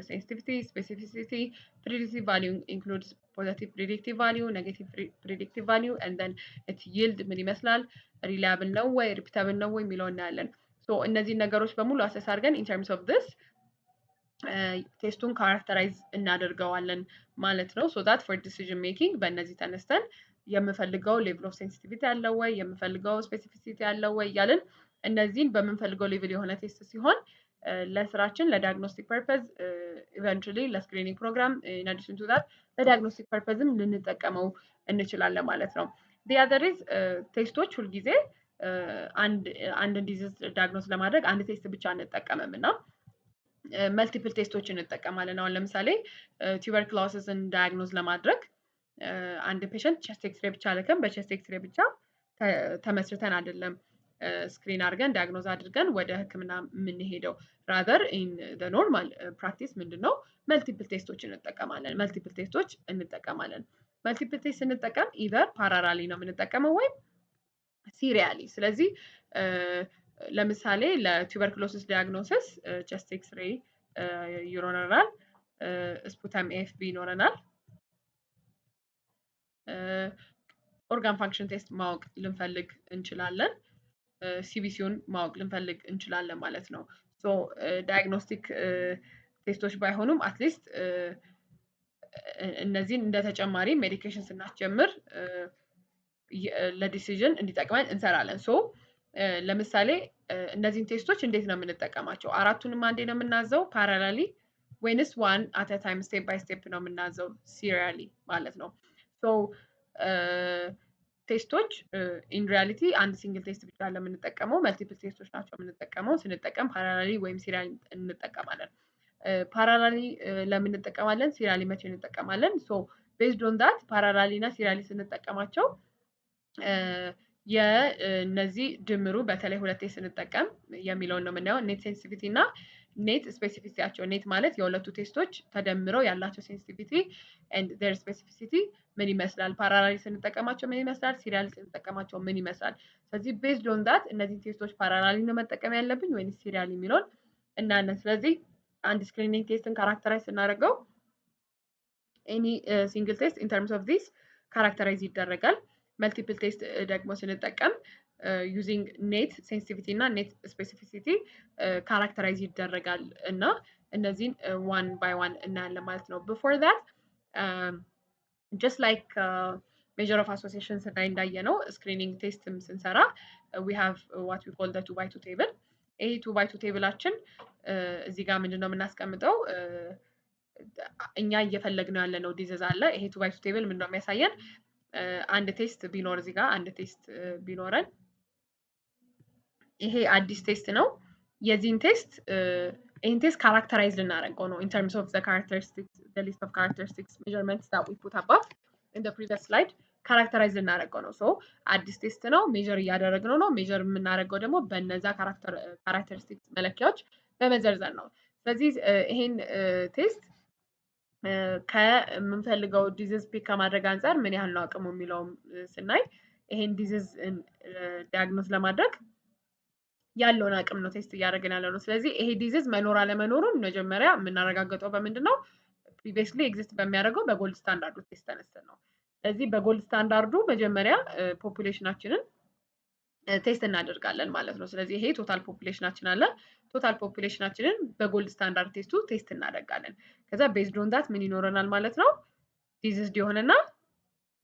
sensitivity, specificity, predictive value includes positive predictive value, negative predictive value, and then its yield ምን ይመስላል? reliable ነው ወይ repeatable ነው ወይ የሚለው እናያለን። ሶ እነዚህ ነገሮች በሙሉ አሰስ አድርገን in terms of this ቴስቱን ካራክተራይዝ እናደርገዋለን ማለት ነው። ሶ ዳት ፎር ዲሲዥን ሜኪንግ በእነዚህ ተነስተን የምፈልገው ሌቭል ኦፍ ሴንሲቲቪቲ አለው ወይ፣ የምፈልገው ስፔሲፊሲቲ አለው ወይ እያልን እነዚህን በምንፈልገው ሌቭል የሆነ ቴስት ሲሆን ለስራችን ለዲያግኖስቲክ ፐርፐዝ ኢቨንቹሊ ለስክሪኒንግ ፕሮግራም ኢን አዲሽን ቱ ዳት ለዲያግኖስቲክ ፐርፐዝም ልንጠቀመው እንችላለን ማለት ነው። ዲ አዘር ኢዝ ቴስቶች ሁልጊዜ አንድ ዲዚዝ ዲያግኖስ ለማድረግ አንድ ቴስት ብቻ አንጠቀምም እና መልቲፕል ቴስቶች እንጠቀማለን። አሁን ለምሳሌ ቱበርክሎሲስን ዳያግኖዝ ለማድረግ አንድ ፔሸንት ቸስት ኤክስሬ ብቻ ልከን በቸስት ኤክስሬ ብቻ ተመስርተን አይደለም ስክሪን አድርገን ዳያግኖዝ አድርገን ወደ ሕክምና የምንሄደው። ራዘር ኢን ዘ ኖርማል ፕራክቲስ ምንድነው መልቲፕል ቴስቶች እንጠቀማለን። መልቲፕል ቴስት ስንጠቀም ኢዘር ፓራራሊ ነው የምንጠቀመው ወይም ሲሪያሊ። ስለዚህ ለምሳሌ ለቱበርክሎሲስ ዲያግኖሲስ ቸስት ኤክስሬ ይኖረናል፣ ስፑተም ኤኤፍቢ ይኖረናል፣ ኦርጋን ፋንክሽን ቴስት ማወቅ ልንፈልግ እንችላለን፣ ሲቢሲውን ማወቅ ልንፈልግ እንችላለን ማለት ነው። ሶ ዳያግኖስቲክ ቴስቶች ባይሆኑም አትሊስት እነዚህን እንደ ተጨማሪ ሜዲኬሽን ስናስጀምር ለዲሲዥን እንዲጠቅመን እንሰራለን። ሶ ለምሳሌ እነዚህን ቴስቶች እንዴት ነው የምንጠቀማቸው? አራቱንም አንዴ ነው የምናዘው ፓራላሊ ወይንስ ዋን አት አ ታይም ስቴፕ ባይ ስቴፕ ነው የምናዘው ሲሪያሊ ማለት ነው? ሶ ቴስቶች ኢን ሪያሊቲ አንድ ሲንግል ቴስት ብቻ ለምንጠቀመው መልቲፕል ቴስቶች ናቸው የምንጠቀመው። ስንጠቀም ፓራላሊ ወይም ሲሪያሊ እንጠቀማለን። ፓራላሊ ለምን እንጠቀማለን? ሲሪያሊ መቼ እንጠቀማለን? ሶ ቤዝድ ኦን ዳት ፓራላሊ እና ሲሪያሊ ስንጠቀማቸው የእነዚህ ድምሩ በተለይ ሁለቴ ስንጠቀም የሚለውን ነው የምናየው። ኔት ሴንሲቲቪቲ እና ኔት ስፔሲፊሲቲያቸው። ኔት ማለት የሁለቱ ቴስቶች ተደምረው ያላቸው ሴንሲቲቪቲ ኤንድ ዜር ስፔሲፊሲቲ ምን ይመስላል፣ ፓራላሊ ስንጠቀማቸው ምን ይመስላል፣ ሲሪያሊ ስንጠቀማቸው ምን ይመስላል። ስለዚህ ቤዝድ ኦን ዳት እነዚህ ቴስቶች ፓራላሊ ነው መጠቀም ያለብኝ ወይስ ሲሪያሊ የሚለውን እናያለን። ስለዚህ አንድ ስክሪኒንግ ቴስትን ካራክተራይዝ ስናደርገው ኤኒ ሲንግል ቴስት ኢን ተርምስ ኦፍ ዚስ ካራክተራይዝ ይደረጋል። መልቲፕል ቴስት ደግሞ ስንጠቀም ዩዚንግ ኔት ሴንሲቲቪቲ እና ኔት ስፔሲፊሲቲ ካራክተራይዝ ይደረጋል እና እነዚህን ዋን ባይ ዋን እናያለን ማለት ነው። ቢፎር ዛት ጀስት ላይክ ሜዥር ኦፍ አሶሲዬሽን ስናይ እንዳየ ነው ስክሪኒንግ ቴስትም ስንሰራ ዊ ሃቭ ዋት ዊ ኮል ዘ 2x2 ቴብል። ይሄ 2x2 ቴብላችን እዚህ ጋር ምንድን ነው የምናስቀምጠው? እኛ እየፈለግነው ያለነው ዲዚዝ አለ። ይሄ 2x2 ቴብል ምንድን ነው የሚያሳየን? አንድ ቴስት ቢኖር እዚህ ጋር አንድ ቴስት ቢኖረን ይሄ አዲስ ቴስት ነው። የዚህን ቴስት ይህን ቴስት ካራክተራይዝ ልናደርገው ነው in terms of the characteristics, the list of characteristics measurements that we put above in the previous slide ካራክተራይዝ ልናደርገው ነው። ሶ አዲስ ቴስት ነው፣ ሜጀር እያደረግነው ነው። ሜጀር የምናደርገው ደግሞ በነዛ ካራክተሪስቲክስ መለኪያዎች በመዘርዘር ነው። ስለዚህ ይሄን ቴስት ከምንፈልገው ዲዚዝ ፒክ ከማድረግ አንጻር ምን ያህል ነው አቅሙ የሚለውም ስናይ ይሄን ዲዚዝ ዲያግኖስ ለማድረግ ያለውን አቅም ነው ቴስት እያደረግን ያለው ነው። ስለዚህ ይሄ ዲዚዝ መኖር አለመኖሩን መጀመሪያ የምናረጋግጠው በምንድን ነው? ፕሪቪየስሊ ኤግዚስት በሚያደርገው በጎልድ ስታንዳርዱ ቴስት ተነስተን ነው። ስለዚህ በጎልድ ስታንዳርዱ መጀመሪያ ፖፑሌሽናችንን ቴስት እናደርጋለን ማለት ነው። ስለዚህ ይሄ ቶታል ፖፑሌሽናችን አለ። ቶታል ፖፑሌሽናችንን በጎልድ ስታንዳርድ ቴስቱ ቴስት እናደርጋለን። ከዛ ቤዝድ ኦን ዳት ምን ይኖረናል ማለት ነው? ዲዚዝድ የሆነና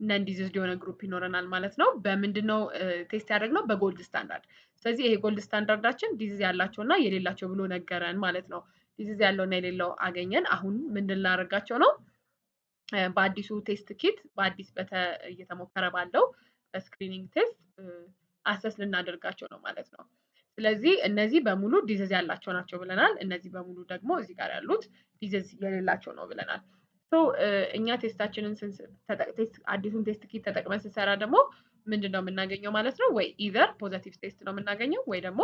ነን ዲዚዝድ የሆነ ግሩፕ ይኖረናል ማለት ነው። በምንድን ነው ቴስት ያደረግነው? በጎልድ ስታንዳርድ። ስለዚህ ይሄ ጎልድ ስታንዳርዳችን ዲዚዝ ያላቸውና የሌላቸው ብሎ ነገረን ማለት ነው። ዲዚዝ ያለውና የሌለው አገኘን። አሁን ምንድን ላደርጋቸው ነው? በአዲሱ ቴስት ኪት በአዲስ እየተሞከረ ባለው ስክሪኒንግ ቴስት አሰስ ልናደርጋቸው ነው ማለት ነው። ስለዚህ እነዚህ በሙሉ ዲዚዝ ያላቸው ናቸው ብለናል። እነዚህ በሙሉ ደግሞ እዚህ ጋር ያሉት ዲዚዝ የሌላቸው ነው ብለናል። ሶ እኛ ቴስታችንን አዲሱን ቴስት ኪት ተጠቅመን ስንሰራ ደግሞ ምንድን ነው የምናገኘው ማለት ነው? ወይ ኢዘር ፖዘቲቭ ቴስት ነው የምናገኘው ወይ ደግሞ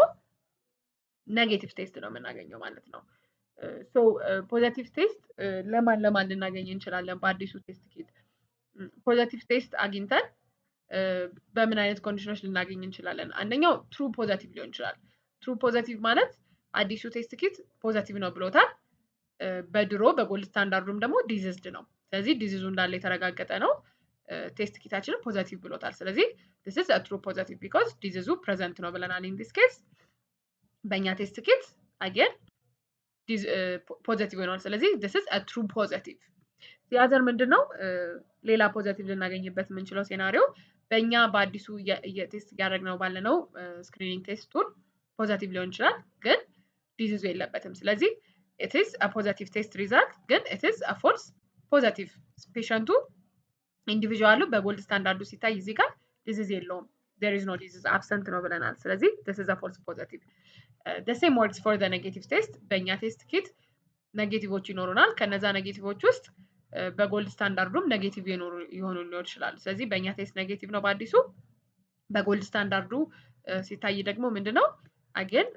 ኔጌቲቭ ቴስት ነው የምናገኘው ማለት ነው። ሶ ፖዘቲቭ ቴስት ለማን ለማን ልናገኝ እንችላለን? በአዲሱ ቴስት ኪት ፖዘቲቭ ቴስት አግኝተን በምን አይነት ኮንዲሽኖች ልናገኝ እንችላለን? አንደኛው ትሩ ፖዘቲቭ ሊሆን ይችላል። ትሩ ፖዘቲቭ ማለት አዲሱ ቴስት ኪት ፖዘቲቭ ነው ብሎታል። በድሮ በጎልድ ስታንዳርዱም ደግሞ ዲዚዝድ ነው። ስለዚህ ዲዚዙ እንዳለ የተረጋገጠ ነው። ቴስት ኪታችንን ፖዘቲቭ ብሎታል። ስለዚህ this is a true positive because ዲዚዙ ፕሬዘንት ነው ብለናል። in this case በእኛ ቴስት ኪት አገን ፖዘቲቭ ሆኗል። ስለዚህ this is a true positive። የአዘር ምንድን ነው ሌላ ፖዘቲቭ ልናገኝበት የምንችለው ሴናሪዮ በእኛ በአዲሱ ቴስት እያደረግነው ባለነው ስክሪኒንግ ቴስት ቱል ፖዘቲቭ ሊሆን ይችላል፣ ግን ዲዚዙ የለበትም። ስለዚህ it is a positive test result ግን it is a false positive። ፔሸንቱ ኢንዲቪጁዋሉ በጎልድ ስታንዳርዱ ሲታይ እዚህ ጋር ዲዚዝ የለውም፣ there is no disease absent ነው ብለናል። ስለዚህ this is a false positive። the same works for the negative test። በእኛ ቴስት ኪት ኔጌቲቮች ይኖሩናል። ከነዛ ኔጌቲቮች ውስጥ በጎልድ ስታንዳርዱም ኔጌቲቭ የሆኑ ሊሆን ይችላሉ። ስለዚህ በእኛ ቴስት ኔጌቲቭ ነው በአዲሱ፣ በጎልድ ስታንዳርዱ ሲታይ ደግሞ ምንድነው አገን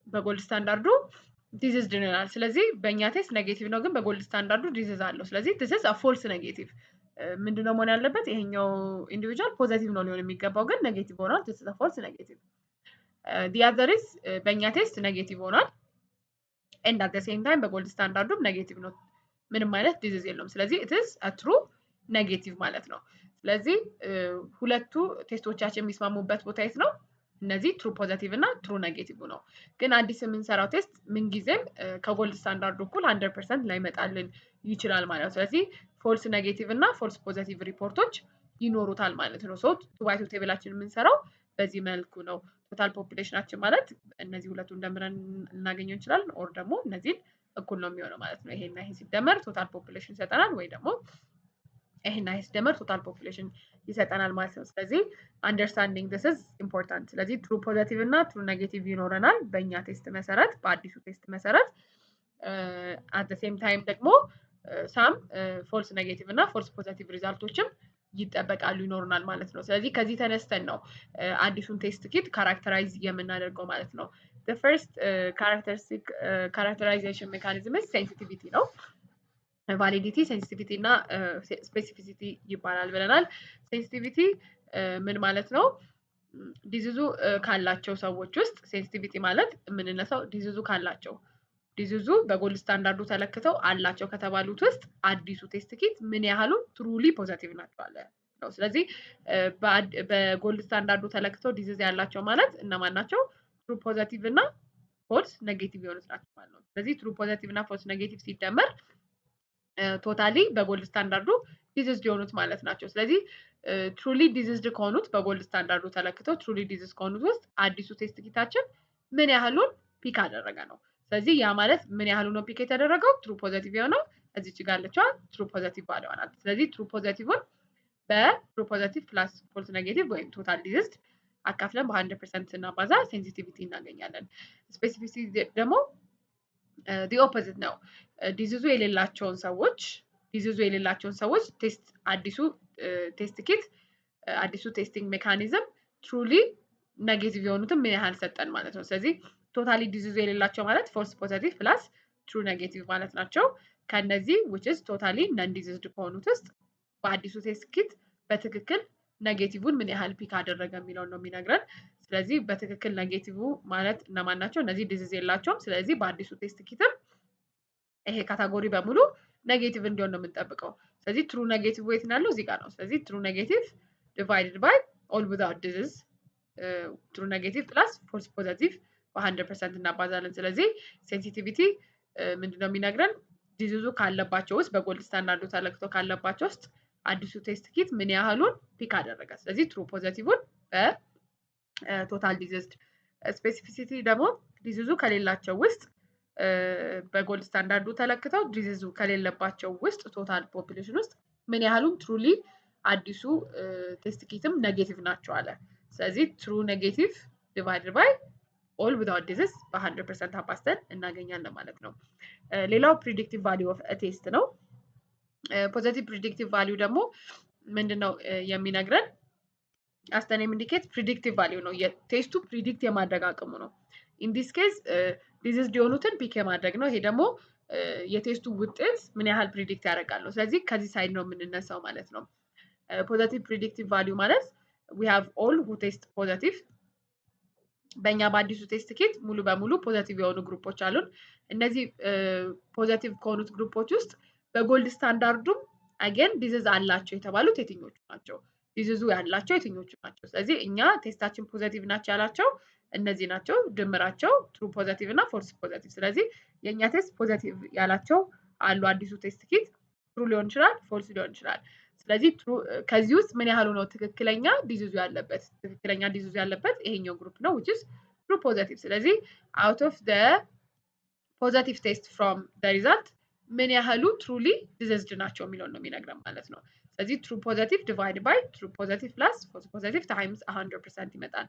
በጎልድ ስታንዳርዱ ዲዚዝድ ይሆናል። ስለዚህ በእኛ ቴስት ኔጌቲቭ ነው፣ ግን በጎልድ ስታንዳርዱ ዲዚዝ አለው። ስለዚህ this is a false negative። ምንድነው መሆን ያለበት? ይሄኛው ኢንዲቪጁዋል ፖዘቲቭ ነው ሊሆን የሚገባው፣ ግን ኔጌቲቭ ሆኗል። this is a false negative። the other is በእኛ ቴስት ኔጌቲቭ ሆኗል and at the same time በጎልድ ስታንዳርዱም ኔጌቲቭ ነው፣ ምንም አይነት ዲዚዝ የለውም። ስለዚህ it is a true negative ማለት ነው። ስለዚህ ሁለቱ ቴስቶቻችን የሚስማሙበት ቦታ የት ነው? እነዚህ ትሩ ፖዘቲቭ እና ትሩ ኔጌቲቭ ነው። ግን አዲስ የምንሰራው ቴስት ምንጊዜም ከጎልድ ስታንዳርዱ እኩል 100% ላይመጣልን ይችላል ማለት ነው። ስለዚህ ፎልስ ኔጌቲቭ እና ፎልስ ፖዘቲቭ ሪፖርቶች ይኖሩታል ማለት ነው። ሶ ቱ ባይ ቱ ቴብላችን የምንሰራው በዚህ መልኩ ነው። ቶታል ፖፑሌሽናችን ማለት እነዚህ ሁለቱን ደምረን ልናገኘው እንችላለን፣ ኦር ደግሞ እነዚህን እኩል ነው የሚሆነው ማለት ነው። ይሄና ይሄ ሲደመር ቶታል ፖፑሌሽን ይሰጠናል፣ ወይ ደግሞ ይሄና ይሄ ሲደመር ቶታል ፖፑሌሽን ይሰጠናል ማለት ነው። ስለዚህ አንደርስታንዲንግ this is important። ስለዚህ ትሩ ፖዘቲቭ እና ትሩ ኔጌቲቭ ይኖረናል በእኛ ቴስት መሰረት፣ በአዲሱ ቴስት መሰረት። at the same time ደግሞ ሳም ፎልስ ኔጌቲቭ እና ፎልስ ፖዘቲቭ ሪዛልቶችም ይጠበቃሉ ይኖሩናል ማለት ነው። ስለዚህ ከዚህ ተነስተን ነው አዲሱን ቴስት ኪት ካራክተራይዝ የምናደርገው ማለት ነው። the first characterization mechanism is sensitivity ነው። ቫሊዲቲ፣ ሴንሲቲቪቲ እና ስፔሲፊሲቲ ይባላል ብለናል። ሴንሲቲቪቲ ምን ማለት ነው? ዲዚዙ ካላቸው ሰዎች ውስጥ ሴንሲቲቪቲ ማለት የምንነሳው ዲዚዙ ካላቸው ዲዚዙ በጎልድ ስታንዳርዱ ተለክተው አላቸው ከተባሉት ውስጥ አዲሱ ቴስት ኪት ምን ያህሉ ትሩሊ ፖዘቲቭ ናቸው አለ ነው። ስለዚህ በጎልድ ስታንዳርዱ ተለክተው ዲዚዝ ያላቸው ማለት እነማን ናቸው? ትሩ ፖዘቲቭ እና ፎልስ ኔጌቲቭ የሆኑት ናቸው ማለት ነው። ስለዚህ ትሩ ፖዘቲቭ እና ፎልስ ኔጌቲቭ ሲደመር ቶታሊ በጎልድ ስታንዳርዱ ዲዚዝድ የሆኑት ማለት ናቸው። ስለዚህ ትሩሊ ዲዚዝድ ከሆኑት በጎልድ ስታንዳርዱ ተለክተው ትሩሊ ዲዚዝ ከሆኑት ውስጥ አዲሱ ቴስት ኪታችን ምን ያህሉን ፒክ አደረገ ነው። ስለዚህ ያ ማለት ምን ያህሉ ነው ፒክ የተደረገው? ትሩ ፖዘቲቭ የሆነው እዚች ጋር አለችዋ ትሩ ፖዘቲቭ ባለዋ ናት። ስለዚህ ትሩ ፖዘቲቭን በትሩ ፖዘቲቭ ፕላስ ፎልስ ኔጌቲቭ ወይም ቶታል ዲዚዝድ አካፍለን በ100% እናባዛ ሴንሲቲቪቲ እናገኛለን። ስፔሲፊሲቲ ደግሞ the opposite ነው። ዲዚዙ የሌላቸውን ሰዎች ቴስት አዲሱ ቴስት ኪት አዲሱ ቴስቲንግ ሜካኒዝም ትሩሊ ኔጌቲቭ የሆኑትን ምን ያህል ሰጠን ማለት ነው። ስለዚህ ቶታሊ ዲዚዙ የሌላቸው ማለት ፎልስ ፖዘቲቭ ፕላስ ትሩ ኔጌቲቭ ማለት ናቸው። ከነዚህ which is ቶታሊ ነን ዲዚዝድ ከሆኑት ውስጥ በአዲሱ ቴስት ኪት በትክክል ኔጌቲቭን ምን ያህል ፒክ አደረገ የሚለውን ነው የሚነግረን። ስለዚህ በትክክል ኔጌቲቭ ማለት እነማን ናቸው? እነዚህ ዲዚዝ የላቸውም። ስለዚህ በአዲሱ ቴስት ኪትም ይሄ ካታጎሪ በሙሉ ኔጌቲቭ እንዲሆን ነው የምንጠብቀው። ስለዚህ ትሩ ኔጌቲቭ ዌት ያለው እዚህ ጋር ነው። ስለዚህ ትሩ ኔጌቲቭ ዲቫይድድ ባይ ኦል ዊዛውት ዲዚዝ ትሩ ኔጌቲቭ ፕላስ ፎልስ ፖዘቲቭ በ100% እናባዛለን። ስለዚህ ሴንሲቲቪቲ ምንድነው የሚነግረን? ዲዚዙ ካለባቸው ውስጥ በጎልድ ስታንዳርዱ ተለክቶ ካለባቸው ውስጥ አዲሱ ቴስት ኪት ምን ያህሉን ፒክ አደረገ። ስለዚህ ትሩ ፖዘቲቭን በቶታል ዲዚዝድ። ስፔሲፊሲቲ ደግሞ ዲዚዙ ከሌላቸው ውስጥ በጎልድ ስታንዳርዱ ተለክተው ዲዚዙ ከሌለባቸው ውስጥ ቶታል ፖፑሌሽን ውስጥ ምን ያህሉን ትሩሊ አዲሱ ቴስት ኪትም ኔጌቲቭ ናቸው አለ። ስለዚህ ትሩ ኔጌቲቭ ዲቫይድድ ባይ ኦል ዊዛውት ዲዚዝ በ100% አባዝተን እናገኛለን ማለት ነው። ሌላው ፕሪዲክቲቭ ቫሊዩ ኦፍ ቴስት ነው። ፖዘቲቭ ፕሪዲክቲቭ ቫሊዩ ደግሞ ምንድነው የሚነግረን? as the name indicates ፕሪዲክቲቭ ቫሊዩ ነው። የቴስቱ ፕሪዲክት የማድረግ አቅሙ ነው። ኢን ዲስ ኬዝ ዲዚዝ የሆኑትን ፒክ የማድረግ ነው። ይሄ ደግሞ የቴስቱ ውጤት ምን ያህል ፕሪዲክት ያደርጋሉ። ስለዚህ ከዚህ ሳይድ ነው የምንነሳው ማለት ነው። ፖዘቲቭ ፕሪዲክቲቭ ቫሊዩ ማለት we have all who test positive በእኛ በአዲሱ ቴስት ኪት ሙሉ በሙሉ ፖዘቲቭ የሆኑ ግሩፖች አሉን። እነዚህ ፖዘቲቭ ከሆኑት ግሩፖች ውስጥ በጎልድ ስታንዳርዱም አገን ዲዚዝ አላቸው የተባሉት የትኞቹ ናቸው? ዲዚዙ ያላቸው የትኞቹ ናቸው? ስለዚህ እኛ ቴስታችን ፖዘቲቭ ናቸው ያላቸው እነዚህ ናቸው። ድምራቸው ትሩ ፖዘቲቭ እና ፎልስ ፖዘቲቭ። ስለዚህ የእኛ ቴስት ፖዘቲቭ ያላቸው አሉ። አዲሱ ቴስት ኪት ትሩ ሊሆን ይችላል፣ ፎልስ ሊሆን ይችላል። ስለዚህ ከዚህ ውስጥ ምን ያህሉ ነው ትክክለኛ ዲዚዙ ያለበት? ትክክለኛ ዲዚዙ ያለበት ይሄኛው ግሩፕ ነው which is true positive። ስለዚህ out of the positive test from the result ምን ያህሉ ትሩሊ ዲዚዝድ ናቸው የሚለውን ነው የሚነግረን ማለት ነው። ስለዚህ ትሩ ፖዘቲቭ ዲቫይድ ባይ ትሩ ፖዘቲቭ ፕላስ ፎልስ ፖዘቲቭ ታይምስ 100% ይመጣል።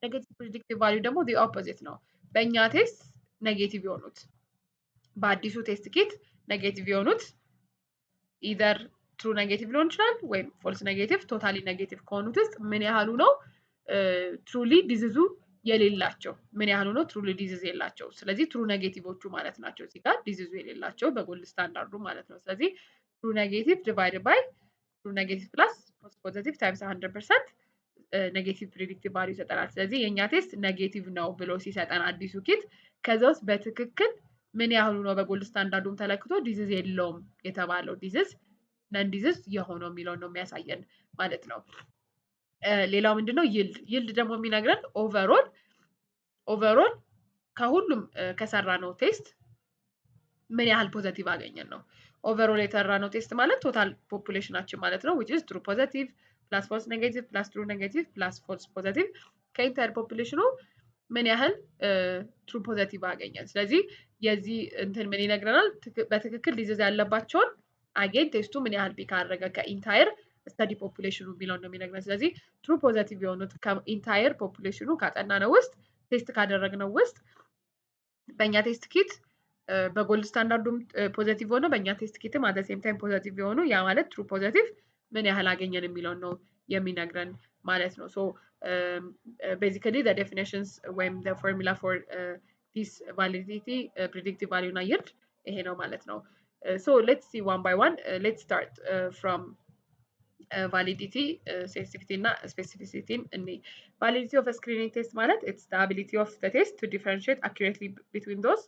ኔጌቲቭ ፕሪዲክቲቭ ቫልዩ ደግሞ the opposite ነው። በእኛ ቴስት ኔጌቲቭ የሆኑት በአዲሱ ቴስት ኪት ኔጌቲቭ የሆኑት either ትሩ ኔጌቲቭ ሊሆን ይችላል ወይም ፎልስ ኔጌቲቭ። ቶታሊ ኔጌቲቭ ከሆኑት ውስጥ ምን ያህሉ ነው ትሩሊ ዲዚዙ የሌላቸው? ምን ያህሉ ነው ትሩሊ ዲዚዝ የላቸው? ስለዚህ ትሩ ኔጌቲቮቹ ማለት ናቸው እዚህ ጋር ዲዚዙ የሌላቸው በጎልድ ስታንዳርዱ ማለት ነው። ስለዚህ ትሩ ኔጌቲቭ ዲቫይድ ባይ ትሩ ኔጌቲቭ ፕላስ ፎልስ ፖዘቲቭ ታይምስ 100% ኔጌቲቭ ፕሪዲክቲቭ ቫልዩ ይሰጠናል። ስለዚህ የእኛ ቴስት ኔጌቲቭ ነው ብሎ ሲሰጠን አዲሱ ኪት ከዛ ውስጥ በትክክል ምን ያህሉ ነው በጎልድ ስታንዳርዱም ተለክቶ ዲዚዝ የለውም የተባለው ዲዚዝ ነን ዲዚዝ የሆነው የሚለውን ነው የሚያሳየን ማለት ነው። ሌላው ምንድነው? ይልድ ደግሞ የሚነግረን ኦቨርኦል ከሁሉም ከሰራ ነው ቴስት ምን ያህል ፖዘቲቭ አገኘን ነው። ኦቨርኦል የተሰራ ነው ቴስት ማለት ቶታል ፖፑሌሽናችን ማለት ነው which is true positive plus false negative plus true negative plus false positive ከኢንታየር ፖፑሌሽኑ ምን ያህል ትሩ ፖዘቲቭ አገኘን። ስለዚህ የዚህ እንትን ምን ይነግረናል? በትክክል ዲዚዝ ያለባቸውን አጌን ቴስቱ ምን ያህል ፒክ አደረገ ከኢንታየር ስተዲ ፖፑሌሽኑ የሚለውን ነው የሚነግረን። ስለዚህ ትሩ ፖዘቲቭ የሆኑት ከኢንታየር ፖፑሌሽኑ ካጠናነው ውስጥ ቴስት ካደረግነው ውስጥ በእኛ ቴስት ኪት በጎልድ ስታንዳርዱም ፖዘቲቭ ሆኖ በእኛ ቴስት ኪትም አት ሴም ታይም ፖዘቲቭ የሆኑ ያ ማለት ትሩ ፖዘቲቭ ምን ያህል አገኘን የሚለውን ነው የሚነግረን ማለት ነው። ሶ ቤዚካሊ the definitions ወይም the formula for this validity predictive value እና yield ይሄ ነው ማለት ነው። So let's see one by one. Let's start from validity, sensitivity እና specificity. Validity of a screening test ማለት it's the ability of the test to differentiate accurately between those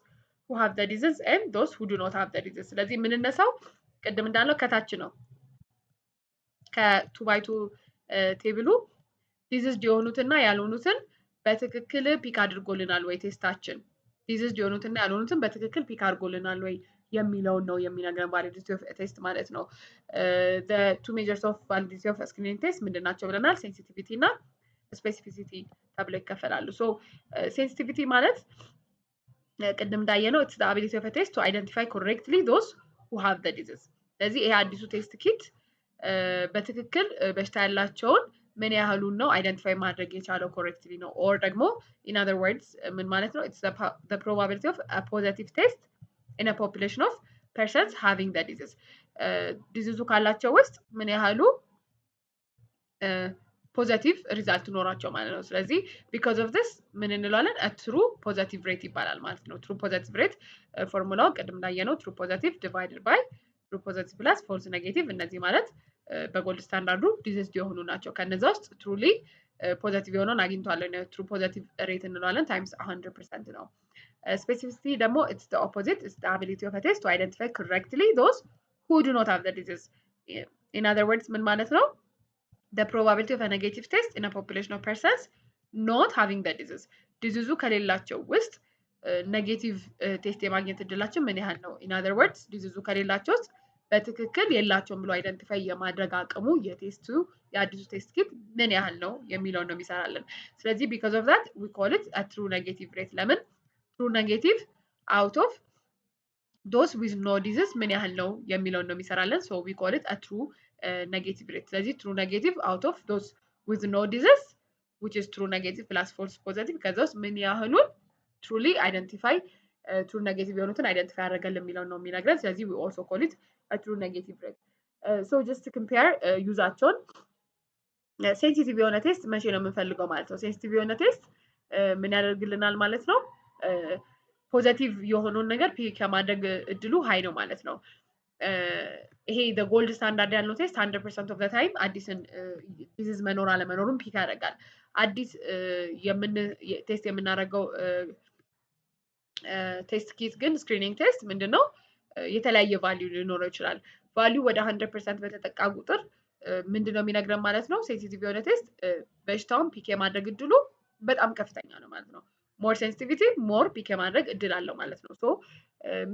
who have the disease and those who do not have the disease. ስለዚህ የምንነሳው ቅድም እንዳለው ከታች ነው። ከ2 by 2 ቴብሉ ዲዚዝ የሆኑትና ያልሆኑትን በትክክል ፒክ አድርጎልናል ወይ ቴስታችን? ዲዚዝ የሆኑትና ያልሆኑትን በትክክል ፒክ አድርጎልናል ወይ የሚለውን ነው የሚነግረን validity of a test ማለት ነው። the two measures of validity of a screening test ምንድን ናቸው ብለናል? ሴንሲቲቪቲ እና ስፔሲፊሲቲ ተብለው ይከፈላሉ። ሶ ሴንሲቲቪቲ ማለት ቅድም እንዳየነው it's the ability of a test to identify correctly those who have the disease። ስለዚህ ይሄ አዲሱ ቴስት ኪት በትክክል በሽታ ያላቸውን ምን ያህሉን ነው አይደንቲፋይ ማድረግ የቻለው ኮሬክትሊ ነው። ኦር ደግሞ ኢን አዘር ወርድስ ምን ማለት ነው? ኢትስ the probability of a positive test in a population of persons having the disease ዲዚዙ ካላቸው ውስጥ ምን ያህሉ ፖዘቲቭ ሪዛልት ኖራቸው ማለት ነው። ስለዚህ ቢኮዝ ኦፍ ዲስ ምን እንለዋለን? ትሩ ፖዘቲቭ ሬት ይባላል ማለት ነው። ትሩ ፖዘቲቭ ሬት ፎርሙላው ቅድም እንዳየነው ትሩ ፖዘቲቭ ዲቫይድድ ባይ ትሩ ፖዘቲቭ ፕላስ ፎልስ ኔጌቲቭ። እነዚህ ማለት በጎልድ ስታንዳርዱ ዲዚዝድ የሆኑ ናቸው። ከነዛ ውስጥ ትሩሊ ፖዘቲቭ የሆነውን አግኝቷለን። ትሩ ፖዘቲቭ ሬት እንለዋለን ታይምስ 100% ነው። ስፔሲፊሲቲ ደግሞ ኢትስ ዘ ኦፖዚት ኢትስ ዘ አቢሊቲ ኦፍ አ ቴስት ቱ አይደንቲፋይ ኮሬክትሊ ዞዝ ሁ ዱ ኖት ሃቭ ዘ ዲዚዝ። ኢን አዘር ወርድስ ምን ማለት ነው? the probability of a negative test in a population of persons not having the disease ዲዚዙ ከሌላቸው ውስጥ ኔጌቲቭ ቴስት የማግኘት እድላችን ምን ያህል ነው? ኢን አዘር ወርድስ ዲዚዙ ከሌላቸው ውስጥ በትክክል የላቸውም ብሎ አይደንቲፋይ የማድረግ አቅሙ የቴስቱ የአዲሱ ቴስት ኪት ምን ያህል ነው የሚለውን ነው የሚሰራልን። ስለዚህ ቢኮዝ ኦፍ ዛት ዊ ኮል ኢት አ ትሩ ኔጌቲቭ ሬት። ለምን ትሩ ኔጌቲቭ አውት ኦፍ ዶስ ዊዝ ኖ ዲዚዝ ምን ያህል ነው የሚለውን ነው የሚሰራልን። ሶ ዊ ኮል ኢት አ ትሩ ኔጌቲቭ ሬት። ስለዚህ ትሩ ኔጌቲቭ አውት ኦፍ ዶስ ዊዝ ኖ ዲዚዝ which is true negative plus false positive ከዛ ውስጥ ምን ያህሉን ትሩሊ አይደንቲፋይ ትሩ ኔጌቲቭ የሆኑትን አይደንቲፋይ ያደርጋል የሚለውን ነው የሚነግረን። ስለዚህ we also call it a true negative rate. So just to compare ዩዛቸውን ሴንሲቲቭ የሆነ ቴስት መቼ ነው የምንፈልገው ማለት ነው። ሴንሲቲቭ የሆነ ቴስት ምን ያደርግልናል ማለት ነው? ፖዘቲቭ የሆነውን ነገር ፒክ ከማድረግ እድሉ ሀይ ነው ማለት ነው። ይሄ ጎልድ ስታንዳርድ ያለው ቴስት 100% ኦፍ ዘ ታይም አዲስን ዲዚዝ መኖር አለመኖሩን ፒክ ያደርጋል። አዲስ ቴስት የምናደርገው ቴስት ኪት ግን ስክሪኒንግ ቴስት ምንድን ነው? የተለያየ ቫሊዩ ሊኖረው ይችላል። ቫሊዩ ወደ 100% በተጠቃ ቁጥር ምንድን ነው የሚነግረን ማለት ነው? ሴንሲቲቭ የሆነ ቴስት በሽታውን ፒክ የማድረግ እድሉ በጣም ከፍተኛ ነው ማለት ነው። ሞር ሴንሲቲቪቲ ሞር ፒክ የማድረግ እድል አለው ማለት ነው። ሶ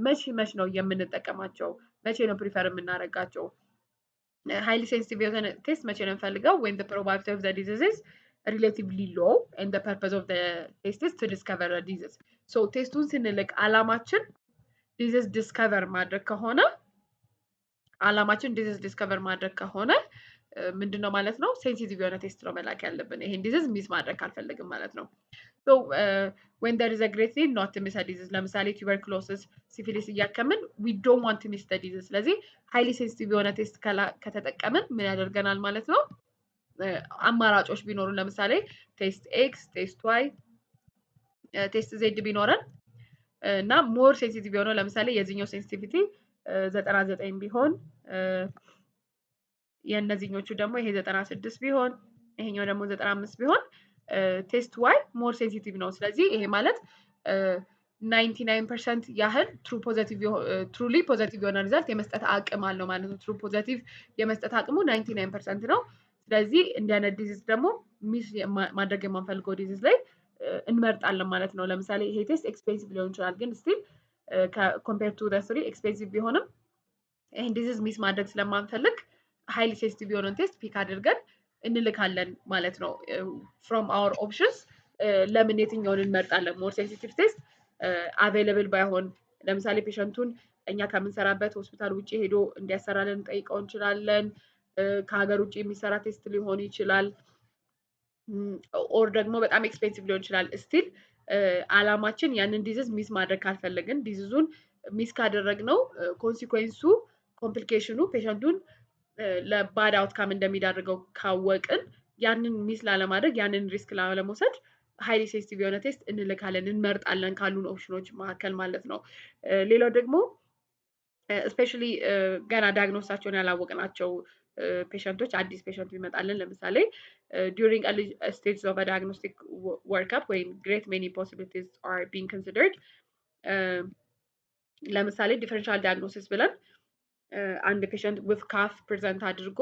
መች ነው የምንጠቀማቸው? መቼ ነው ፕሪፈር የምናደርጋቸው? ሃይሊ ሴንሲቲቭ የሆነ ቴስት መቼ ነው የምፈልገው? when the probability of the disease is relatively low and the purpose of the test is to discover a disease. so ቴስቱን ስንልክ አላማችን ዲዚዝ ዲስከቨር ማድረግ ከሆነ ምንድነው ማለት ነው? ሴንሲቲቭ የሆነ ቴስት ነው መላክ ያለብን። ይሄን ዲዚዝ ሚስ ማድረግ ካልፈለግን ማለት ነው። so when there is a great need not to miss a disease ለምሳሌ ቱበርክሎሲስ ሲፊሊስ እያከምን we don't want to miss the disease። ስለዚህ ሃይሊ ሴንሲቲቭ የሆነ ቴስት ከተጠቀምን ምን ያደርገናል ማለት ነው? አማራጮች ቢኖሩ ለምሳሌ ቴስት ኤክስ፣ ቴስት ዋይ፣ ቴስት ዜድ ቢኖረን እና ሞር ሴንሲቲቭ የሆነው ለምሳሌ የዚህኛው ሴንሲቲቪቲ 99 ቢሆን የእነዚህኞቹ ደግሞ ይሄ 96 ቢሆን ይሄኛው ደግሞ 95 ቢሆን ቴስት ዋይ ሞር ሴንሲቲቭ ነው። ስለዚህ ይሄ ማለት 99% ያህል ትሩሊ ፖዘቲቭ የሆነ ሪዛልት የመስጠት አቅም አለው ማለት ነው። ትሩ ፖዘቲቭ የመስጠት አቅሙ 99% ነው። ስለዚህ እንዲህ አይነት ዲዚዝ ደግሞ ሚስ ማድረግ የማንፈልገው ዲዚዝ ላይ እንመርጣለን ማለት ነው። ለምሳሌ ይሄ ቴስት ኤክስፔንሲቭ ሊሆን ይችላል፣ ግን ስቲል ኮምፔር ቱ ዘ 3 ኤክስፔንሲቭ ቢሆንም ይሄን ዲዚዝ ሚስ ማድረግ ስለማንፈልግ ሃይሊ ሴንሲቲቭ የሆነን ቴስት ፒክ አድርገን እንልካለን ማለት ነው። ፍሮም አወር ኦፕሽንስ ለምን የትኛውን እንመርጣለን? ሞር ሴንሲቲቭ ቴስት አቬይለብል ባይሆን ለምሳሌ ፔሸንቱን እኛ ከምንሰራበት ሆስፒታል ውጭ ሄዶ እንዲያሰራልን እንጠይቀው እንችላለን። ከሀገር ውጭ የሚሰራ ቴስት ሊሆን ይችላል። ኦር ደግሞ በጣም ኤክስፔንሲቭ ሊሆን ይችላል። ስቲል አላማችን ያንን ዲዚዝ ሚስ ማድረግ ካልፈለግን ዲዚዙን ሚስ ካደረግነው ኮንሲኩዌንሱ ኮምፕሊኬሽኑ ፔሸንቱን ለባድ አውትካም እንደሚዳርገው ካወቅን ያንን ሚስ ላለማድረግ ያንን ሪስክ ላለመውሰድ ሃይሊ ሴንሲቲቭ የሆነ ቴስት እንልካለን እንመርጣለን ካሉን ኦፕሽኖች መካከል ማለት ነው። ሌላው ደግሞ ስፔሻሊ ገና ዳያግኖሳቸውን ያላወቅናቸው ፔሸንቶች አዲስ ፔሸንት ቢመጣልን ለምሳሌ during early stages of a diagnostic workup when great many possibilities are being considered ለምሳሌ ዲፈረንሻል ዳያግኖሲስ ብለን አንድ ፔሸንት with ካፍ ፕሬዘንት አድርጎ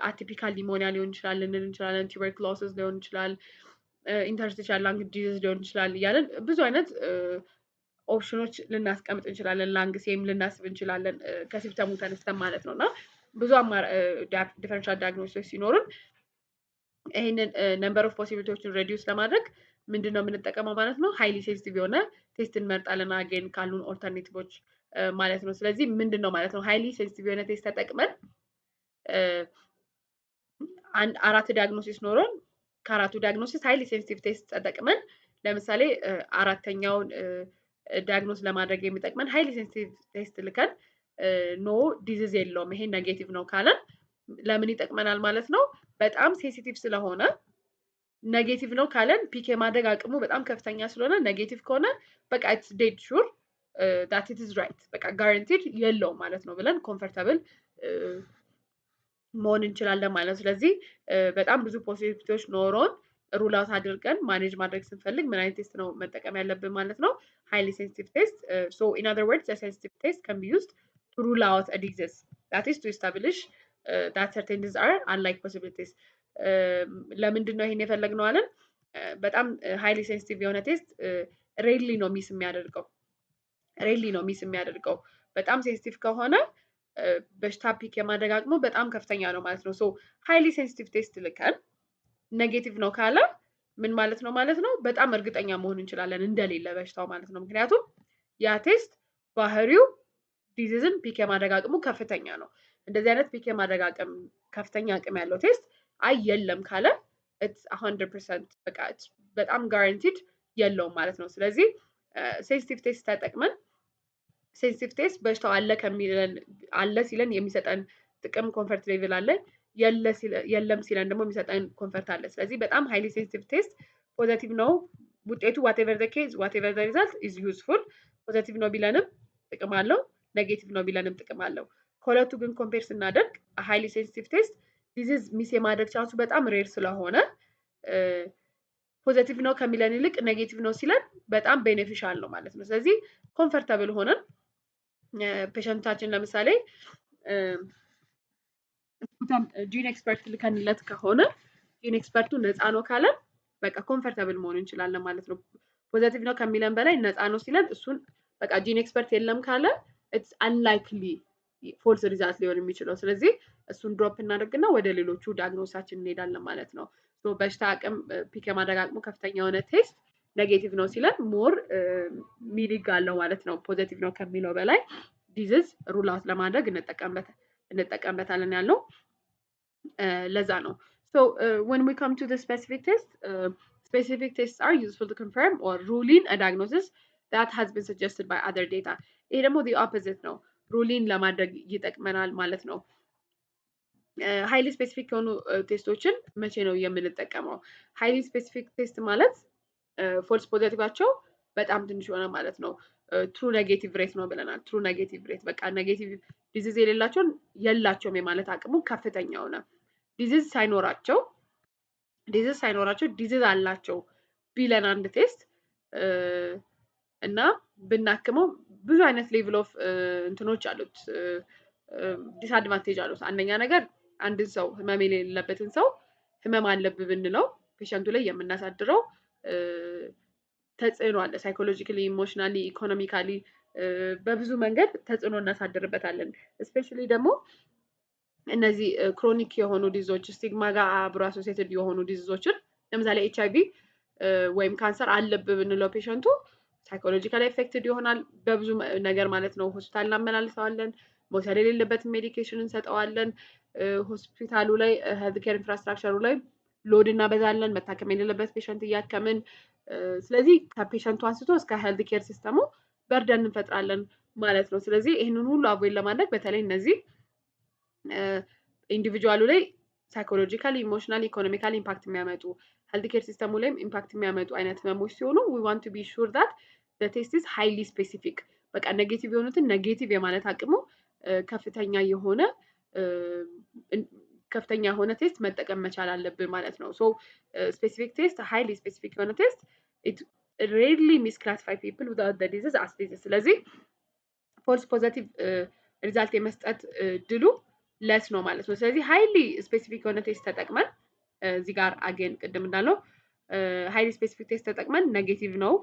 አቲፒካል ኒሞኒያ ሊሆን ይችላል ልንል እንችላለን፣ ቱበርክሎሲስ ሊሆን ይችላል፣ ኢንተርስቲሻል ላንግ ዲዚዝ ሊሆን ይችላል እያለን ብዙ አይነት ኦፕሽኖች ልናስቀምጥ እንችላለን። ላንግ ሴም ልናስብ እንችላለን ከሲምፕተሙ ተነስተን ማለት ነው። እና ብዙ ዲፈረንሻል ዳያግኖሲስ ሲኖሩን ይሄንን ነምበር ኦፍ ፖሲቢሊቲዎችን ሬዲዩስ ለማድረግ ምንድነው የምንጠቀመው ማለት ነው? ሃይሊ ሴንሲቲቭ የሆነ ቴስት እንመርጣለን አገን ካሉን ኦልተርኔቲቮች ማለት ነው። ስለዚህ ምንድነው ማለት ነው ሃይሊ ሴንሲቲቭ የሆነ ቴስት ተጠቅመን አንድ አራት ዲያግኖሲስ ኖሮን ከአራቱ ዲያግኖሲስ ሃይሊ ሴንሲቲቭ ቴስት ተጠቅመን ለምሳሌ አራተኛውን ዲያግኖስ ለማድረግ የሚጠቅመን ሃይሊ ሴንሲቲቭ ቴስት ልከን ኖ ዲዚዝ የለውም ይሄ ኔጌቲቭ ነው ካለን ለምን ይጠቅመናል ማለት ነው? በጣም ሴንሲቲቭ ስለሆነ ኔጌቲቭ ነው ካለን ፒክ የማድረግ አቅሙ በጣም ከፍተኛ ስለሆነ ኔጌቲቭ ከሆነ በቃ ኢትስ ዴድ ሹር ዳት ኢት ኢዝ ራይት በቃ ጋራንቲድ የለውም ማለት ነው ብለን ኮምፈርታብል መሆን እንችላለን ማለት ነው። ስለዚህ በጣም ብዙ ፖሲቢሊቲዎች ኖሮን ሩል አውት አድርገን ማኔጅ ማድረግ ስንፈልግ ምን አይነት ቴስት ነው መጠቀም ያለብን ማለት ነው? ሃይሊ ሴንሲቲቭ ቴስት። ሶ ኢን አዘር ወርድስ a sensitive test can be used to rule out a disease. That is to establish that certain diseases are unlike possibilities. ለምንድን ነው ይሄን የፈለግነው አለን? በጣም ሃይሊ ሴንሲቲቭ የሆነ ቴስት ሬድሊ ነው ሚስ የሚያደርገው በጣም ሴንሲቲቭ ከሆነ በሽታ ፒክ የማድረግ አቅሙ በጣም ከፍተኛ ነው ማለት ነው። ሶ ሃይሊ ሴንሲቲቭ ቴስት ልከን ኔጌቲቭ ነው ካለ ምን ማለት ነው ማለት ነው? በጣም እርግጠኛ መሆን እንችላለን እንደሌለ በሽታው ማለት ነው። ምክንያቱም ያ ቴስት ባህሪው ዲዚዝን ፒክ የማድረግ አቅሙ ከፍተኛ ነው። እንደዚህ አይነት ፒክ የማድረግ አቅም ከፍተኛ አቅም ያለው ቴስት አይ የለም ካለ ኢትስ 100% በቃ በጣም ጋራንቲድ የለውም ማለት ነው። ስለዚህ ሴንሲቲቭ ቴስት ተጠቅመን ሴንሲቲቭ ቴስት በሽታው አለ ሲለን የሚሰጠን ጥቅም ኮንፈርት ሌቭል አለ፣ የለም ሲለን ደግሞ የሚሰጠን ኮንፈርት አለ። ስለዚህ በጣም ሃይሊ ሴንሲቲቭ ቴስት ፖዘቲቭ ነው ውጤቱ ዋቴቨር ዘ ኬዝ ዋቴቨር ዘ ሪዛልት ኢዝ ዩዝፉል። ፖዘቲቭ ነው ቢለንም ጥቅም አለው፣ ኔጌቲቭ ነው ቢለንም ጥቅም አለው። ከሁለቱ ግን ኮምፔር ስናደርግ ሃይሊ ሴንሲቲቭ ቴስት ዲዚዝ ሚስ የማድረግ ቻንሱ በጣም ሬር ስለሆነ ፖዘቲቭ ነው ከሚለን ይልቅ ኔጌቲቭ ነው ሲለን በጣም ቤኔፊሻል ነው ማለት ነው። ስለዚህ ኮምፈርታብል ሆነን ፔሸንታችን ለምሳሌ ጂን ኤክስፐርት ልከንለት ከሆነ ጂን ኤክስፐርቱ ነፃ ነው ካለን በቃ ኮምፈርታብል መሆን እንችላለን ማለት ነው። ፖዘቲቭ ነው ከሚለን በላይ ነፃ ነው ሲለን እሱን በቃ ጂን ኤክስፐርት የለም ካለ ኢትስ አንላይክሊ ፎልስ ሪዛልት ሊሆን የሚችለው። ስለዚህ እሱን ድሮፕ እናደርግና ወደ ሌሎቹ ዳያግኖሳችን እንሄዳለን ማለት ነው። በሽታ አቅም ፒክ የማድረግ አቅሙ ከፍተኛ የሆነ ቴስት ኔጌቲቭ ነው ሲለን ሞር ሚኒንግ አለው ማለት ነው። ፖዘቲቭ ነው ከሚለው በላይ ዲዚዝ ሩል አውት ለማድረግ እንጠቀምበታለን ያለው ለዛ ነው። So when we come to the specific tests are useful to confirm or rule in a diagnosis that has been suggested by other data. ይሄ ደግሞ the opposite ነው። ሩሊን ለማድረግ ይጠቅመናል ማለት ነው። ሃይሊ ስፔሲፊክ የሆኑ ቴስቶችን መቼ ነው የምንጠቀመው? ሃይሊ ስፔሲፊክ ቴስት ማለት ፎልስ ፖዚቲቫቸው በጣም ትንሽ ሆነ ማለት ነው። ትሩ ኔጌቲቭ ሬት ነው ብለናል። ትሩ ኔጌቲቭ ሬት በቃ ኔጌቲቭ ዲዚዝ የሌላቸውን የላቸውም የማለት አቅሙ ከፍተኛ ሆነ። ዲዚዝ ሳይኖራቸው ዲዚዝ አላቸው ቢለን አንድ ቴስት እና ብናክመው ብዙ አይነት ሌቭል ኦፍ እንትኖች አሉት፣ ዲስአድቫንቴጅ አሉት። አንደኛ ነገር አንድን ሰው ህመም የሌለበትን ሰው ህመም አለብህ ብንለው ፔሸንቱ ላይ የምናሳድረው ተጽዕኖ አለ። ሳይኮሎጂካሊ፣ ኢሞሽናሊ፣ ኢኮኖሚካሊ በብዙ መንገድ ተጽዕኖ እናሳድርበታለን። እስፔሻሊ ደግሞ እነዚህ ክሮኒክ የሆኑ ዲዞች ስቲግማ ጋር አብሮ አሶሲየትድ የሆኑ ዲዞችን ለምሳሌ ኤችአይቪ ወይም ካንሰር አለብህ ብንለው ፔሸንቱ ሳይኮሎጂካሊ ኤፌክትድ ይሆናል በብዙ ነገር ማለት ነው። ሆስፒታል እናመላልሰዋለን፣ መውሰድ የሌለበትን ሜዲኬሽን እንሰጠዋለን፣ ሆስፒታሉ ላይ ሄልዝ ኬር ኢንፍራስትራክቸሩ ላይ ሎድ እናበዛለን፣ መታከም የሌለበት ፔሸንት እያከምን። ስለዚህ ከፔሸንቱ አንስቶ እስከ ሄልዝ ኬር ሲስተሙ በርደን እንፈጥራለን ማለት ነው። ስለዚህ ይህንን ሁሉ አቮይድ ለማድረግ በተለይ እነዚህ ኢንዲቪጁዋሉ ላይ ሳይኮሎጂካሊ፣ ኢሞሽናሊ፣ ኢኮኖሚካሊ ኢምፓክት የሚያመጡ ሄልዝ ኬር ሲስተሙ ላይም ኢምፓክት የሚያመጡ አይነት ህመሞች ሲሆኑ ዊ ዋንት ቱ ቢ ሹር ዳት ዘ ቴስት ኢዝ ሃይሊ ስፔሲፊክ። በቃ ኔጌቲቭ የሆኑትን ኔጌቲቭ የማለት አቅሙ ከፍተኛ የሆነ ቴስት መጠቀም መቻል አለብን ማለት ነው። ሶ ስፔሲፊክ ቴስት ሃይሊ ስፔሲፊክ የሆነ ቴስት ኢት ሬርሊ ሚስክላሲፋይ ፒፕል ዊዛውት ዘ ዲዚዝ አስ ዲዚዝ። ስለዚህ ፎልስ ፖዘቲቭ ሪዛልት የመስጠት ድሉ ለስ ነው ማለት ነው። ስለዚህ ሃይሊ ስፔሲፊክ የሆነ ቴስት ተጠቅመን እዚህ ጋር አገን ቅድም እንዳለው ሃይሊ ስፔሲፊክ ቴስት ተጠቅመን ኔጌቲቭ ነው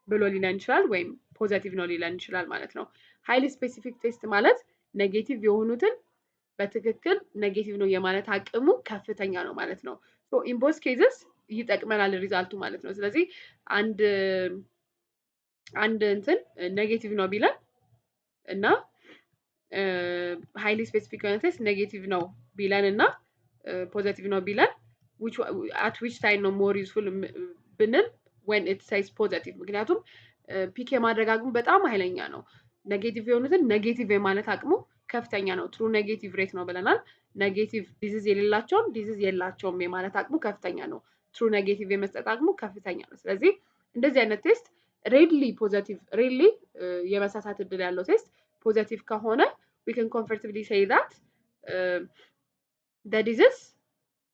ብሎ ሊለን ይችላል ወይም ፖዘቲቭ ነው ሊለን ይችላል ማለት ነው። ሃይሊ ስፔሲፊክ ቴስት ማለት ኔጌቲቭ የሆኑትን በትክክል ኔጌቲቭ ነው የማለት አቅሙ ከፍተኛ ነው ማለት ነው። ሶ ኢን ቦዝ ኬዝስ ይጠቅመናል ሪዛልቱ ማለት ነው። ስለዚህ አንድ እንትን ኔጌቲቭ ነው ቢለን እና ሃይሊ ስፔሲፊክ የሆነ ቴስት ኔጌቲቭ ነው ቢለን እና ፖዘቲቭ ነው ቢለን at which time ነው more useful ብንል when it says positive ምክንያቱም ፒክ የማድረግ አቅሙ በጣም ኃይለኛ ነው። ኔጌቲቭ የሆኑትን ኔጌቲቭ የማለት አቅሙ ከፍተኛ ነው። ትሩ ኔጌቲቭ ሬት ነው ብለናል። ኔጌቲቭ ዲዚዝ የሌላቸውም ዲዚዝ የላቸውም የማለት አቅሙ ከፍተኛ ነው። ትሩ ኔጌቲቭ የመስጠት አቅሙ ከፍተኛ ነው። ስለዚህ እንደዚህ አይነት ቴስት ሬድሊ ፖዘቲቭ ሬድሊ የመሳሳት እድል ያለው ቴስት ፖዘቲቭ ከሆነ we can comfortably say that the disease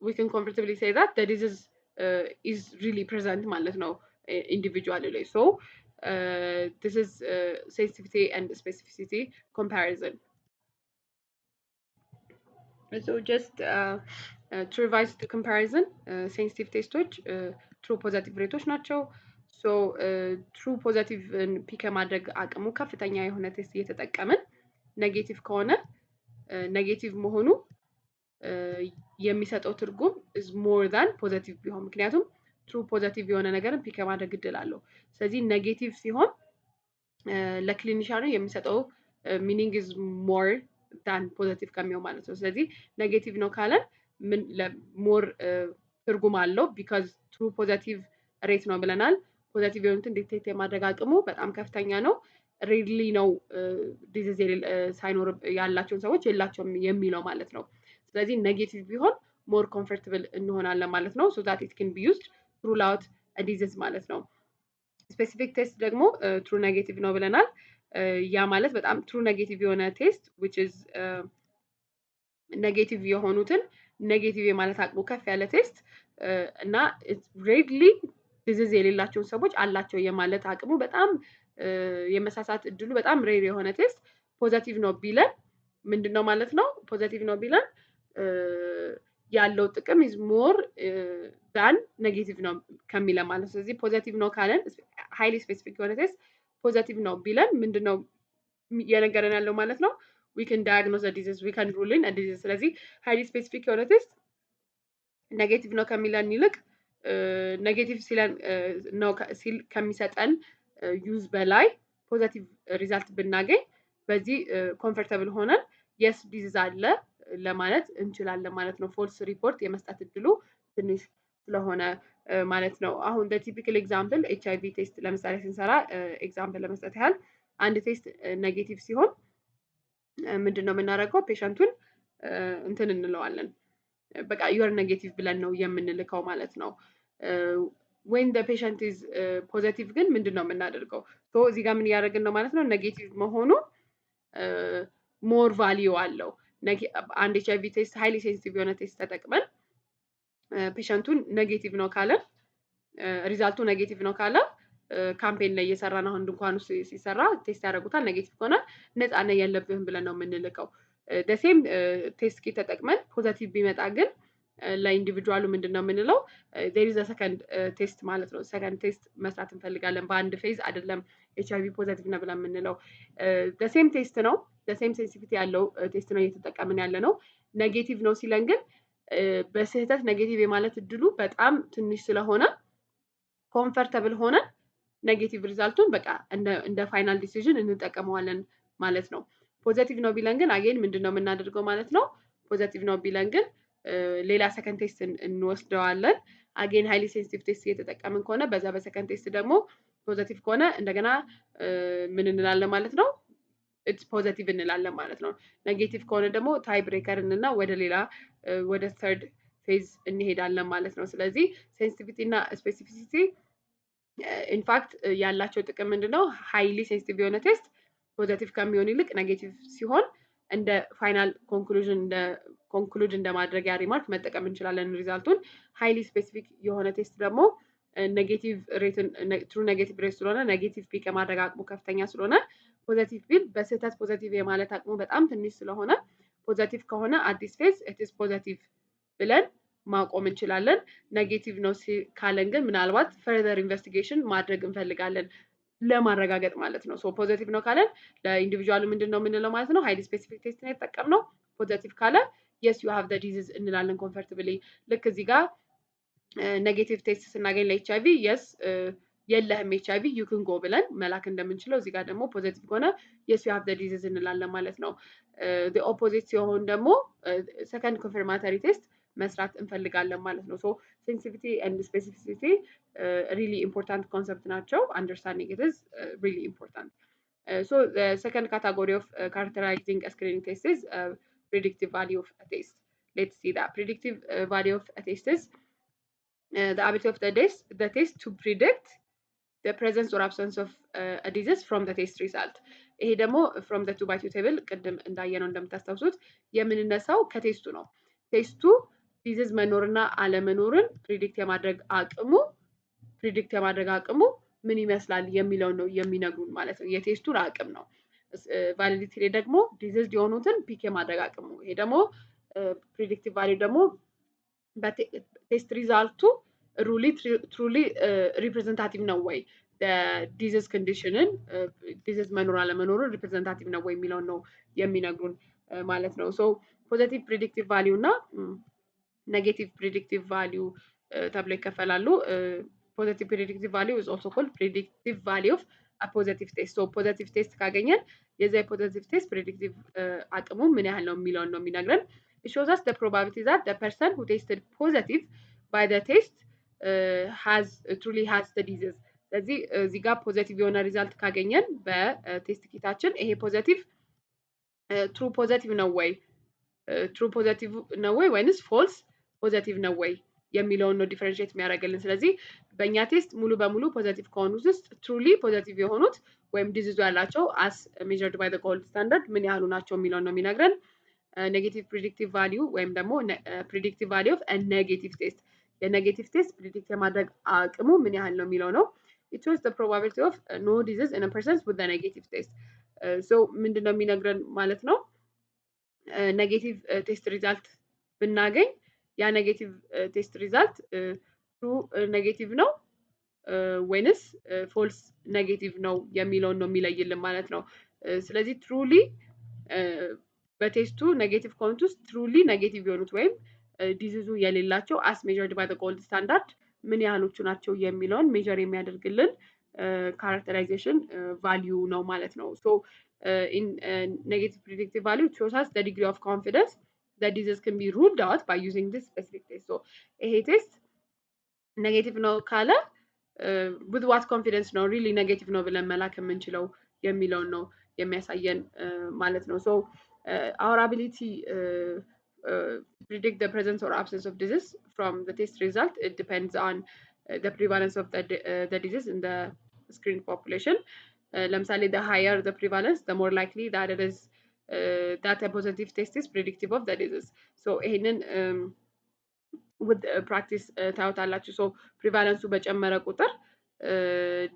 we can comfortably say that the disease is really present ማለት ነው individually ላይ so this is sensitivity and specificity comparison. So just to revise the comparison sensitive ቴስቶች true positive ሬቶች ናቸው። so true positive ፒክ የማድረግ አቅሙ ከፍተኛ የሆነ ቴስት እየተጠቀምን ኔጌቲቭ ከሆነ ኔጌቲቭ መሆኑ የሚሰጠው ትርጉም is more than ፖዘቲቭ ቢሆን ምክንያቱም ትሩ ፖዘቲቭ የሆነ ነገርን ፒክ የማድረግ እድል አለው። ስለዚህ ኔጌቲቭ ሲሆን ለክሊኒሻኑ የሚሰጠው ሚኒንግ is more than ፖዘቲቭ ከሚሆን ማለት ነው። ስለዚህ ኔጌቲቭ ነው ካለን ምን ሞር ትርጉም አለው ቢካዝ ትሩ ፖዘቲቭ ሬት ነው ብለናል። ፖዘቲቭ የሆኑትን ዲቴክት የማድረግ አቅሙ በጣም ከፍተኛ ነው። ሬድሊ ነው ዲዚዝ ሳይኖር ያላቸውን ሰዎች የላቸውም የሚለው ማለት ነው። ስለዚህ ኔጌቲቭ ቢሆን ሞር ኮምፎርታብል እንሆናለን ማለት ነው። so that it can be used to rule out a disease ማለት ነው። ስፔሲፊክ ቴስት ደግሞ ትሩ ኔጌቲቭ ነው ብለናል። ያ ማለት በጣም ትሩ ኔጌቲቭ የሆነ ቴስት which is ኔጌቲቭ የሆኑትን ኔጌቲቭ የማለት አቅሙ ከፍ ያለ ቴስት እና ሬድሊ ዲዚዝ የሌላቸውን ሰዎች አላቸው የማለት አቅሙ በጣም የመሳሳት እድሉ በጣም ሬር የሆነ ቴስት ፖዘቲቭ ነው ቢለን ምንድነው ማለት ነው? ፖዘቲቭ ነው ቢለን ያለው ጥቅም is more than ኔጌቲቭ ነው ከሚለ ማለት ነው። ስለዚህ ፖዘቲቭ ነው ካለን ሃይሊ ስፔሲፊክ የሆነ ቴስት ፖዘቲቭ ነው ቢለን ምንድነው የነገረን ያለው ማለት ነው? we can diagnose a disease we can rule in a disease ስለዚህ ሃይሊ ስፔሲፊክ የሆነ ቴስት ኔጌቲቭ ነው ከሚለን ይልቅ ኔጌቲቭ ሲለን ነው ሲል ከሚሰጠን ዩዝ በላይ ፖዘቲቭ ሪዛልት ብናገኝ በዚህ ኮምፎርታብል ሆነን የስ ዲዚዝ አለ ለማለት እንችላለን ማለት ነው። ፎልስ ሪፖርት የመስጠት እድሉ ትንሽ ስለሆነ ማለት ነው። አሁን በቲፒካል ኤግዛምፕል ኤችአይቪ ቴስት ለምሳሌ ስንሰራ ኤግዛምፕል ለመስጠት ያህል አንድ ቴስት ኔጌቲቭ ሲሆን ምንድነው የምናደርገው? ፔሸንቱን እንትን እንለዋለን በቃ ዩር ኔጌቲቭ ብለን ነው የምንልከው ማለት ነው። when the patient is positive ግን ምንድነው የምናደርገው? so እዚህ ጋር ምን እያደረግን ነው ማለት ነው? ኔጌቲቭ መሆኑ ሞር ቫልዩ አለው። አንድ ኤችአይቪ ቴስት ሃይሊ ሴንሲቲቭ የሆነ ቴስት ተጠቅመን ፔሸንቱን ኔጌቲቭ ነው ካለ ሪዛልቱ ኔጌቲቭ ነው ካለ ካምፔን ላይ እየሰራ ነው። አሁን ድንኳን ውስጥ ሲሰራ ቴስት ያደርጉታል። ኔጌቲቭ ከሆነ ነፃነት የለብህም ብለን ነው የምንልከው። ደሴም ቴስት ኪት ተጠቅመን ፖዘቲቭ ቢመጣ ግን ለኢንዲቪጁዋሉ ምንድነው የምንለው? there is a second ቴስት ማለት ነው። ሰከንድ ቴስት መስራት እንፈልጋለን። በአንድ ፌዝ አይደለም ኤችአይቪ ፖዘቲቭ ነው ብለን የምንለው። ደሴም ቴስት ነው ደሴም ሴንሲቲቪቲ ያለው ቴስት ነው እየተጠቀምን ያለ ነው። ኔጌቲቭ ነው ሲለን ግን በስህተት ኔጌቲቭ የማለት እድሉ በጣም ትንሽ ስለሆነ ኮምፎርታብል ሆነ ኔጌቲቭ ሪዛልቱን በቃ እንደ ፋይናል ዲሲዥን እንጠቀመዋለን ማለት ነው። ፖዘቲቭ ነው ቢለን ግን አጌን ምንድነው የምናደርገው ማለት ነው? ፖዘቲቭ ነው ቢለን ግን ሌላ ሰከንድ ቴስት እንወስደዋለን። አጌን ሃይሊ ሴንሲቲቭ ቴስት እየተጠቀምን ከሆነ በዛ በሰከንድ ቴስት ደግሞ ፖዘቲቭ ከሆነ እንደገና ምን እንላለን ማለት ነው? ኢትስ ፖዘቲቭ እንላለን ማለት ነው። ኔጌቲቭ ከሆነ ደግሞ ታይ ብሬከር እና ወደ ሌላ ወደ ተርድ ፌዝ እንሄዳለን ማለት ነው። ስለዚህ ሴንሲቲቪቲ እና ስፔሲፊሲቲ ኢንፋክት ያላቸው ጥቅም ምንድነው? ሃይሊ ሴንሲቲቭ የሆነ ቴስት ፖዘቲቭ ከሚሆን ይልቅ ኔጌቲቭ ሲሆን እንደ ፋይናል ኮንክሉዥን እንደ ኮንክሉድ እንደማድረጊያ ሪማርክ መጠቀም እንችላለን ሪዛልቱን። ሃይሊ ስፔሲፊክ የሆነ ቴስት ደግሞ ኔጌቲቭ ሬትን ትሩ ኔጌቲቭ ሬት ስለሆነ ኔጌቲቭ ፒክ የማድረግ አቅሙ ከፍተኛ ስለሆነ ፖዘቲቭ ቢል በስህተት ፖዘቲቭ የማለት አቅሙ በጣም ትንሽ ስለሆነ ፖዘቲቭ ከሆነ አዲስ ፌዝ ኢትስ ፖዘቲቭ ብለን ማቆም እንችላለን። ኔጌቲቭ ነው ካለን ግን ምናልባት ፈርዘር ኢንቨስቲጌሽን ማድረግ እንፈልጋለን ለማረጋገጥ ማለት ነው። ሶ ፖዘቲቭ ነው ካለን ለኢንዲቪጁዋሉ ምንድነው የምንለው ማለት ነው? ሃይሊ ስፔሲፊክ ቴስት ነው የተጠቀምነው። ፖዘቲቭ ካለ yes you have the disease እንላለን ኮምፎርታብሊ። ልክ እዚህ ጋር ኔጌቲቭ ቴስት ስናገኝ ለኤችአይቪ yes የለህም ኤችአይቪ you can go ብለን መላክ እንደምንችለው እዚህ ጋር ደግሞ ፖዘቲቭ ከሆነ yes you have the disease እንላለን ማለት ነው። the opposite ሲሆን ደግሞ ሰከንድ ኮንፈርማተሪ ቴስት መስራት እንፈልጋለን ማለት ነው። ሶ ሴንሲቲቪቲ ኤንድ ስፔሲፊሲቲ ሪሊ ኢምፖርታንት ኮንሰፕት ናቸው። አንደርስታንዲንግ ኢት ኢዝ ሪሊ ኢምፖርታንት። So the second category of characterizing a screening test is predictive value of a test. Let's see that predictive value of a test is the ability of the test to predict the presence or absence of a disease from the test result. ይሄ ደግሞ from the 2 by 2 table ቅድም እንዳየነው እንደምታስታውሱት የምንነሳው ከቴስቱ ነው። ቴስቱ ዲዚዝ መኖርና አለመኖርን ፕሪዲክት የማድረግ አቅሙ ምን ይመስላል የሚለው ነው የሚነግሩን ማለት ነው። የቴስቱን አቅም ነው። ቫሊዲቲ ላይ ደግሞ ዲዚዝ የሆኑትን ፒክ የማድረግ አቅሙ። ይሄ ደግሞ ፕሪዲክቲቭ ቫሊዩ ደግሞ በቴስት ሪዛልቱ ትሩሊ ሪፕሬዘንታቲቭ ነው ወይ ዲዚዝ ኮንዲሽንን ዲዚዝ መኖር አለመኖሩን ሪፕሬዘንታቲቭ ነው ወይ የሚለውን ነው የሚነግሩን ማለት ነው። ሶ ፖዘቲቭ ፕሪዲክቲቭ ቫሊዩ እና ኔጌቲቭ ፕሪዲክቲቭ ቫሊዩ ተብሎ ይከፈላሉ። ፖዘቲቭ ፕሪዲክቲቭ ቫሊዩ ኢዝ ኦልሶ ኮልድ ፕሪዲክቲቭ ቫሊዩ ኦፍ አ ፖዘቲቭ ቴስት። ሶ ፖዘቲቭ ቴስት ካገኘን የዛ የፖዘቲቭ ቴስት ፕሪዲክቲቭ አቅሙ ምን ያህል ነው የሚለውን ነው የሚነግረን። It shows us the probability that the person who tested positive by the test truly has the disease. ስለዚህ እዚህ ጋር ፖዘቲቭ የሆነ ሪዛልት ካገኘን በቴስት ኪታችን ይሄ ፖዘቲቭ ትሩ ፖዘቲቭ ነው ወይ ትሩ ፖዘቲቭ ነው ወይ ወይንስ ፎልስ ፖዘቲቭ ነው ወይ የሚለውን ነው ዲፈረንሺየት የሚያደርግልን። ስለዚህ በእኛ ቴስት ሙሉ በሙሉ ፖዘቲቭ ከሆኑት ውስጥ ትሩሊ ፖዘቲቭ የሆኑት ወይም ዲዚዙ ያላቸው አስ ሜጀርድ ባይ ዘ ጎልድ ስታንዳርድ ምን ያህሉ ናቸው የሚለውን ነው የሚነግረን። ኔጌቲቭ ፕሪዲክቲቭ ቫሊዩ ወይም ደግሞ ፕሪዲክቲቭ ቫሊዩ ኦፍ ኔጌቲቭ ቴስት የኔጌቲቭ ቴስት ፕሪዲክት የማድረግ አቅሙ ምን ያህል ነው የሚለው ነው። It shows the probability of no disease in a person with the negative test. So ምንድን ነው የሚነግረን ማለት ነው። ኔጌቲቭ ቴስት ሪዛልት ብናገኝ ያ ኔጌቲቭ ቴስት ሪዛልት ትሩ ኔጌቲቭ ነው ወይንስ ፎልስ ኔጌቲቭ ነው የሚለውን ነው የሚለይልን ማለት ነው። ስለዚህ ትሩሊ በቴስቱ ኔጌቲቭ ከሆኑት ውስጥ ትሩሊ ኔጌቲቭ የሆኑት ወይም ዲዚዙ የሌላቸው አስ ሜጀርድ ባይ ዘ ጎልድ ስታንዳርድ ምን ያህሎቹ ናቸው የሚለውን ሜጀር የሚያደርግልን ካራክተራይዜሽን ቫሊዩ ነው ማለት ነው። ሶ ኢን ኔጌቲቭ ፕሪዲክቲቭ ቫሊዩ it shows us the degree of confidence that disease can be ruled out by using this specific test. So ይሄ ቴስት ኔጌቲቭ ነው ካለ with what confidence ነው ሪሊ ኔጌቲቭ ነው ብለን መላክ የምንችለው የሚለውን ነው የሚያሳየን ማለት ነው። ሶ our ability predict the presence or absence of disease from the test result, it depends on the prevalence of the disease in the screened population. ለምሳሌ the higher the prevalence, the more likely that it is that a positive test is predictive of the disease. So ይሄንን with practice ታዩታላችሁ። ሶ ፕሪቫለንሱ በጨመረ ቁጥር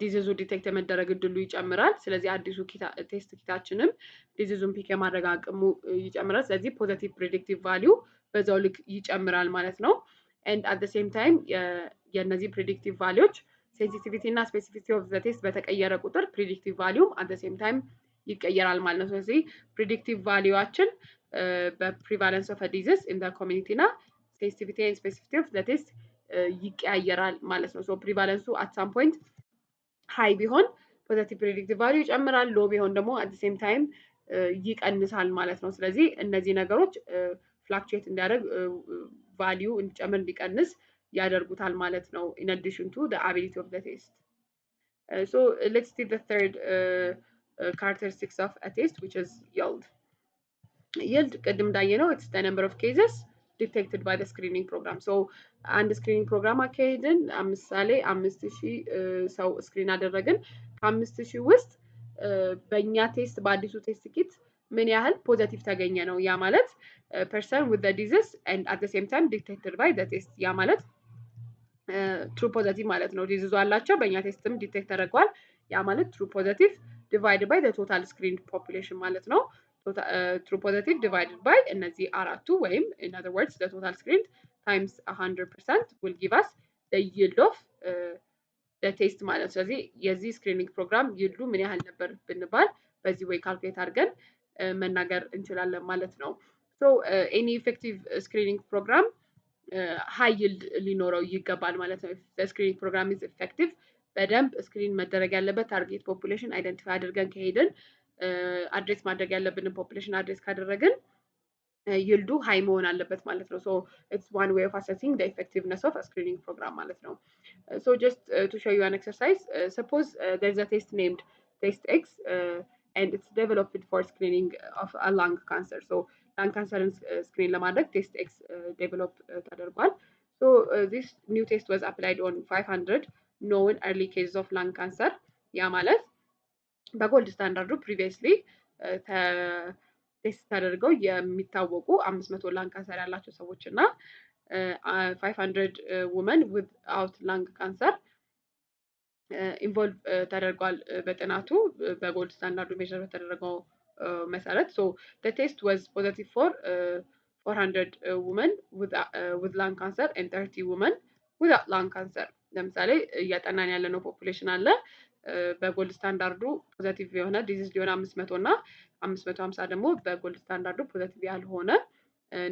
ዲዚዙ ዲቴክት የመደረግ እድሉ ይጨምራል። ስለዚህ አዲሱ ቴስት ኪታችንም ዲዚዙን ፒክ የማድረግ አቅሙ ይጨምራል። ስለዚህ ፖዘቲቭ ፕሪዲክቲቭ ቫሊዩ በዛው ልክ ይጨምራል ማለት ነው። ኤንድ አት ዘ ሴም ታይም የእነዚህ ፕሪዲክቲቭ ቫሊዎች ሴንሲቲቪቲ እና ስፔሲፊሲቲ ኦፍ ዘ ቴስት በተቀየረ ቁጥር ፕሪዲክቲቭ ቫሊዩም አት ዘ ሴም ታይም ይቀየራል ማለት ነው። ስለዚህ ፕሪዲክቲቭ ቫሊዩዋችን በፕሪቫለንስ ኦፍ ዲዚዝ ኢን ዘ ኮሚኒቲ እና ሴንሲቲቪቲ ኤንድ ስፔሲፊሲቲ ኦፍ ዘ ቴስት ይቀያየራል ማለት ነው። ሶ ፕሪቫለንሱ አት ሳም ፖይንት ሃይ ቢሆን ፖዘቲቭ ፕሪዲክቲቭ ቫሊዩ ይጨምራል፣ ሎ ቢሆን ደግሞ አት ሴም ታይም ይቀንሳል ማለት ነው። ስለዚህ እነዚህ ነገሮች ፍላክቹዌት እንዲያደርግ ቫሊዩ እንዲጨምር እንዲቀንስ ያደርጉታል ማለት ነው። ኢን አዲሽን ቱ ዘ አቢሊቲ ኦፍ ዘ ቴስት። ሶ ሌትስ ሲ ዘ ተርድ characteristics of a test which is yield. Yield ቅድም እንዳየነው it's the number of cases detected by the screening program. So አንድ ስክሪኒንግ ፕሮግራም አካሄድን። ምሳሌ 5000 ሰው ስክሪን አደረግን። ከ5000 ውስጥ በእኛ ቴስት በአዲሱ ቴስት ኪት ምን ያህል ፖዘቲቭ ተገኘ ነው። ያ ማለት ፐርሰን with the disease and at the same time detected by the test ያ ማለት ትሩ ፖዘቲቭ ማለት ነው። ዲዚዙ አላቸው በእኛ ቴስትም ዲቴክት ተደርጓል። ያ ማለት ትሩ ፖዘቲቭ ዲቫይድ ባይ ቶታል ስክሪን ፖፑሌሽን ማለት ነው። ትሩ ፖዘቲቭ ዲቫይድድ ባይ እነዚህ አራቱ ወይም in other words the total screen times 100% will give us the yield of the test ማለት ነው። ስለዚህ የዚህ ስክሪኒንግ ፕሮግራም ይልዱ ምን ያህል ነበር ብንባል በዚህ ወይ ካልኩሌት አድርገን መናገር እንችላለን ማለት ነው። ሶ ኤኒ ኢፌክቲቭ ስክሪኒንግ ፕሮግራም ሃይ ይልድ ሊኖረው ይገባል ማለት ነው። ስክሪኒንግ ፕሮግራም ኢዝ ኢፌክቲቭ በደንብ ስክሪን መደረግ ያለበት ታርጌት ፖፑሌሽን አይደንቲፋይ አድርገን ከሄድን አድሬስ ማድረግ ያለብንን ፖፑሌሽን አድሬስ ካደረግን ይልዱ ሃይ መሆን አለበት ማለት ነው። ሶ ኢትስ ዋን ዌይ ኦፍ አሰሲንግ ዘ ኢፌክቲቭነስ ኦፍ ስክሪኒንግ ፕሮግራም ማለት ነው። So just to show you an exercise, suppose there's a test named test X, and it's developed for screening of a lung cancer. So lung cancer screen ለማድረግ test X develop ተደርጓል. So this new test was applied on 500 known early cases of lung cancer. ያ ማለት በጎልድ ስታንዳርዱ ፕሪቪየስሊ ቴስት ተደርገው የሚታወቁ 500 ላንግ ካንሰር ያላቸው ሰዎች እና 500 ውመን ዊዝአውት ላንግ ካንሰር ኢንቮልቭ ተደርጓል በጥናቱ በጎልድ ስታንዳርዱ ሜዥር በተደረገው መሰረት። ሶ ቴስት ዋዝ ፖዘቲቭ ፎር 400 ውመን ዊዝ ላንግ ካንሰር ኤንድ 30 ውመን ዊዝአውት ላንግ ካንሰር። ለምሳሌ እያጠናን ያለነው ፖፑሌሽን አለ በጎልድ ስታንዳርዱ ፖዘቲቭ የሆነ ዲዚዝ ሊሆን 500 እና 550 ደግሞ በጎልድ ስታንዳርዱ ፖዘቲቭ ያልሆነ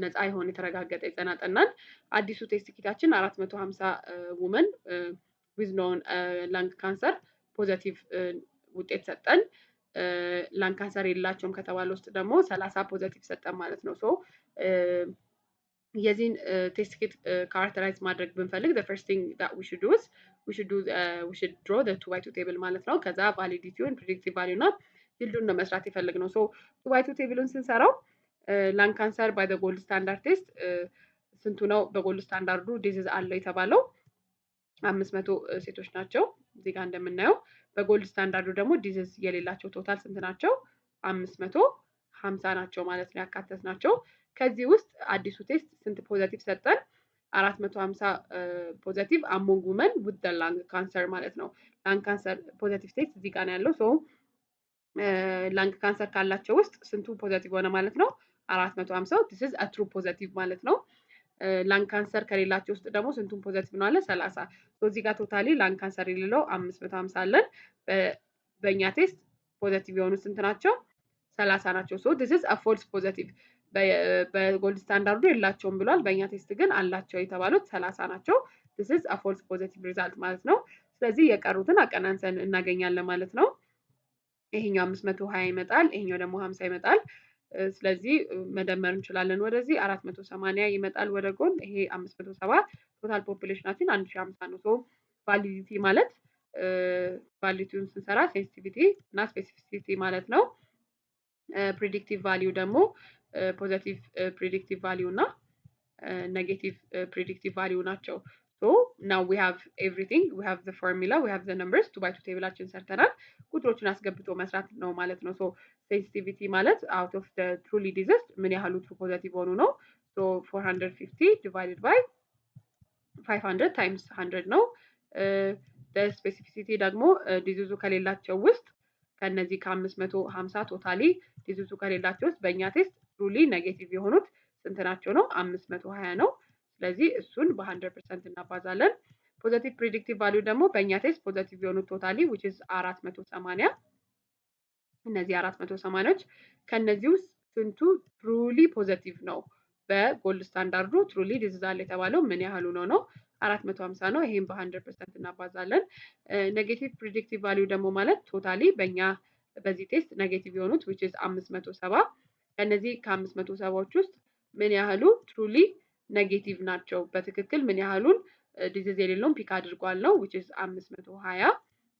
ነፃ የሆነ የተረጋገጠ ይጠናጠናል። አዲሱ ቴስት ኪታችን 450 ውመን ዊዝ ኖን ላንግ ካንሰር ፖዘቲቭ ውጤት ሰጠን። ላንግ ካንሰር የሌላቸውም ከተባለ ውስጥ ደግሞ 30 ፖዘቲቭ ሰጠን ማለት ነው። ሶ የዚህን ቴስት ኪት ካራክተራይዝ ማድረግ ብንፈልግ the first thing that we should do is we should draw the 2x2 ቴብል ማለት ነው። ከዛ ቫሊዲቲውን ፕሪዲክቲቭ ቫሊዩ እና ይልዱን ነው መስራት የፈለግነው። ሶ 2x2 ቴብሉን ስንሰራው ላንግ ካንሰር ባይ ጎልድ ስታንዳርድ ቴስት ስንቱ ነው በጎልድ ስታንዳርዱ ዲዚዝ አለው የተባለው 500 ሴቶች ናቸው እዚህ ጋር እንደምናየው። በጎልድ ስታንዳርዱ ደግሞ ዲዚዝ የሌላቸው ቶታል ስንት ናቸው? 550 ናቸው ማለት ነው ያካተት ናቸው። ከዚህ ውስጥ አዲሱ ቴስት ስንት ፖዘቲቭ ሰጠን? 450 ፖዘቲቭ አሞንግ ውመን ዊዝ ዘ ላንግ ካንሰር ማለት ነው። ላንግ ካንሰር ፖዘቲቭ ቴስት እዚህ ጋር ነው ያለው። ሶ ላንግ ካንሰር ካላቸው ውስጥ ስንቱ ፖዘቲቭ ሆነ ማለት ነው? 450 ዲስ ኢዝ አ ትሩ ፖዘቲቭ ማለት ነው። ላንግ ካንሰር ከሌላቸው ውስጥ ደግሞ ስንቱን ፖዘቲቭ ነው አለ? 30። ሶ እዚህ ጋር ቶታሊ ላንግ ካንሰር የሌለው 550 አለን። በእኛ ቴስት ፖዘቲቭ የሆኑ ስንት ናቸው? 30 ናቸው። ሶ ዲስ ኢዝ አ ፎልስ ፖዘቲቭ። በጎልድ ስታንዳርዱ የላቸውም ብሏል። በእኛ ቴስት ግን አላቸው የተባሉት 30 ናቸው። ዲስ ኢዝ አ ፎልስ ፖዘቲቭ ሪዛልት ማለት ነው። ስለዚህ የቀሩትን አቀናንሰን እናገኛለን ማለት ነው። ይሄኛው 520 ይመጣል፣ ይሄኛው ደግሞ 50 ይመጣል። ስለዚህ መደመር እንችላለን። ወደዚህ 480 ይመጣል ወደ ጎን፣ ይሄ 570። ቶታል ፖፑሌሽናችን 1050 ነው። ሶ ቫሊዲቲ ማለት ቫሊዲቲውን ስንሰራ ሴንሲቲቪቲ እና ስፔሲፊሲቲ ማለት ነው። ፕሪዲክቲቭ ቫሊዩ ደግሞ ፖዘቲቭ ፕሪዲክቲቭ ቫሊዩ እና ኔጌቲቭ ፕሪዲክቲቭ ቫሊዩ ናቸው። ሶ ናው ዊ ሃቭ ኤቭሪቲንግ ዊ ሃቭ ዘ ፎርሙላ ዊ ሃቭ ዘ ነምበርስ 2x2 ቴብላችን ሰርተናል። ቁጥሮችን አስገብቶ መስራት ነው ማለት ነው። ሶ ሴንሲቲቪቲ ማለት አውት ኦፍ ዘ ትሩሊ ዲዚዝድ ምን ያህሉ ትሩ ፖዘቲቭ ሆኑ ነው። ሶ 450 ዲቫይድድ ባይ 500 ታይምስ 100 ነው። ስፔሲፊሲቲ ደግሞ ዲዚዙ ከሌላቸው ውስጥ ከነዚህ ከ550 ቶታሊ ዲዚዙ ከሌላቸው ውስጥ በእኛ ቴስት ትሩሊ ኔጌቲቭ የሆኑት ስንት ናቸው ነው? 520 ነው። ስለዚህ እሱን በ100% እናባዛለን። ፖዘቲቭ ፕሪዲክቲቭ ቫሊዩ ደግሞ በእኛ ቴስት ፖዘቲቭ የሆኑት ቶታሊ which is 480። እነዚህ 480ዎች ከነዚህ ውስጥ ስንቱ ትሩሊ ፖዘቲቭ ነው? በጎልድ ስታንዳርዱ ትሩሊ ዲዚዝ አለ የተባለው ምን ያህሉ ነው ነው? 450 ነው። ይሄን በ100% እናባዛለን። ኔጌቲቭ ፕሪዲክቲቭ ቫሊዩ ደግሞ ማለት ቶታሊ በእኛ በዚህ ቴስት ኔጌቲቭ የሆኑት which is 570። ከነዚህ ከ570ዎች ውስጥ ምን ያህሉ ትሩሊ ኔጌቲቭ ናቸው? በትክክል ምን ያህሉን ዲዚዝ የሌለውን ፒክ አድርጓል ነው which is 520።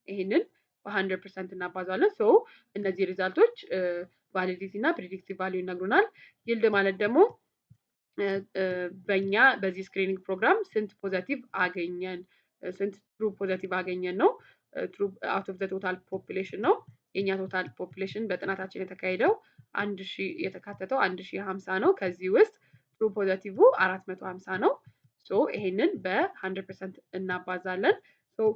ይሄንን በ100% እናባዛለን። ሶ እነዚህ ሪዛልቶች ቫሊዲቲ እና ፕሪዲክቲቭ ቫሊዩ ይነግሩናል። ይልድ ማለት ደግሞ በእኛ በዚህ ስክሪኒንግ ፕሮግራም ስንት ፖዘቲቭ አገኘን፣ ስንት ትሩ ፖዘቲቭ አገኘን ነው። ትሩ አውት ኦፍ ዘ ቶታል ፖፑሌሽን ነው። የኛ ቶታል ፖፑሌሽን በጥናታችን የተካሄደው 1000 የተካተተው 1050 ነው። ከዚህ ውስጥ ትሩ ፖዘቲቭ 450 ነው። ሶ ይሄንን በ100% እናባዛለን። ሶ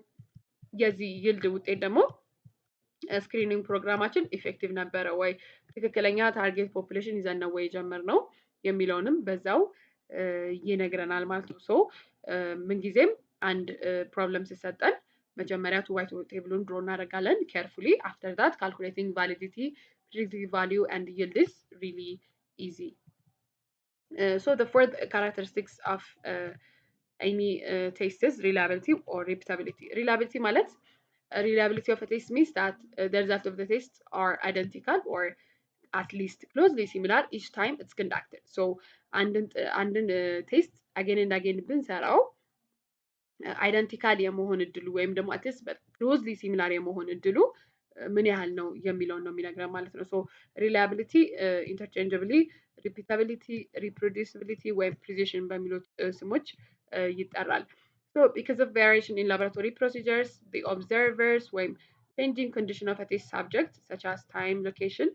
የዚህ ይልድ ውጤት ደግሞ ስክሪኒንግ ፕሮግራማችን ኢፌክቲቭ ነበረ ወይ፣ ትክክለኛ ታርጌት ፖፑሌሽን ይዘን ነው ወይ የጀመርነው የሚለውንም በዛው ይነግረናል ማለት ነው። ሶ ምንጊዜም አንድ ፕሮብለም ሲሰጠን መጀመሪያ 2x2 ቴብሉን ድሮ እናደርጋለን ኬርፉሊ። አፍተር ዳት ካልኩሌቲንግ ቫሊዲቲ ፕሪዲክቲቭ ቫሊዩ ኤንድ ይልድ ኢዝ ሪሊ ኢዚ። So the fourth characteristics of any test is reliability or repeatability. Reliability ማለት reliability of a test means that the results of the test are identical or at least closely similar each time it's conducted. So አንድን ቴስት again and again ብንሰራው አይደንቲካል የመሆን እድሉ ወይም ደግሞ አትሊስት ክሎዝሊ ሲሚላር የመሆን እድሉ ምን ያህል ነው የሚለውን ነው የሚነግረን ማለት ነው። ሶ ሪላያቢሊቲ ኢንተርቼንጀብሊ ሪፒታቢሊቲ ሪፕሮዲዩሲቢሊቲ ወይም ፕሪሲዥን በሚሉት ስሞች ይጠራል። So because of variation in laboratory procedures, the observers ወይም changing condition of a test subject such as time, location,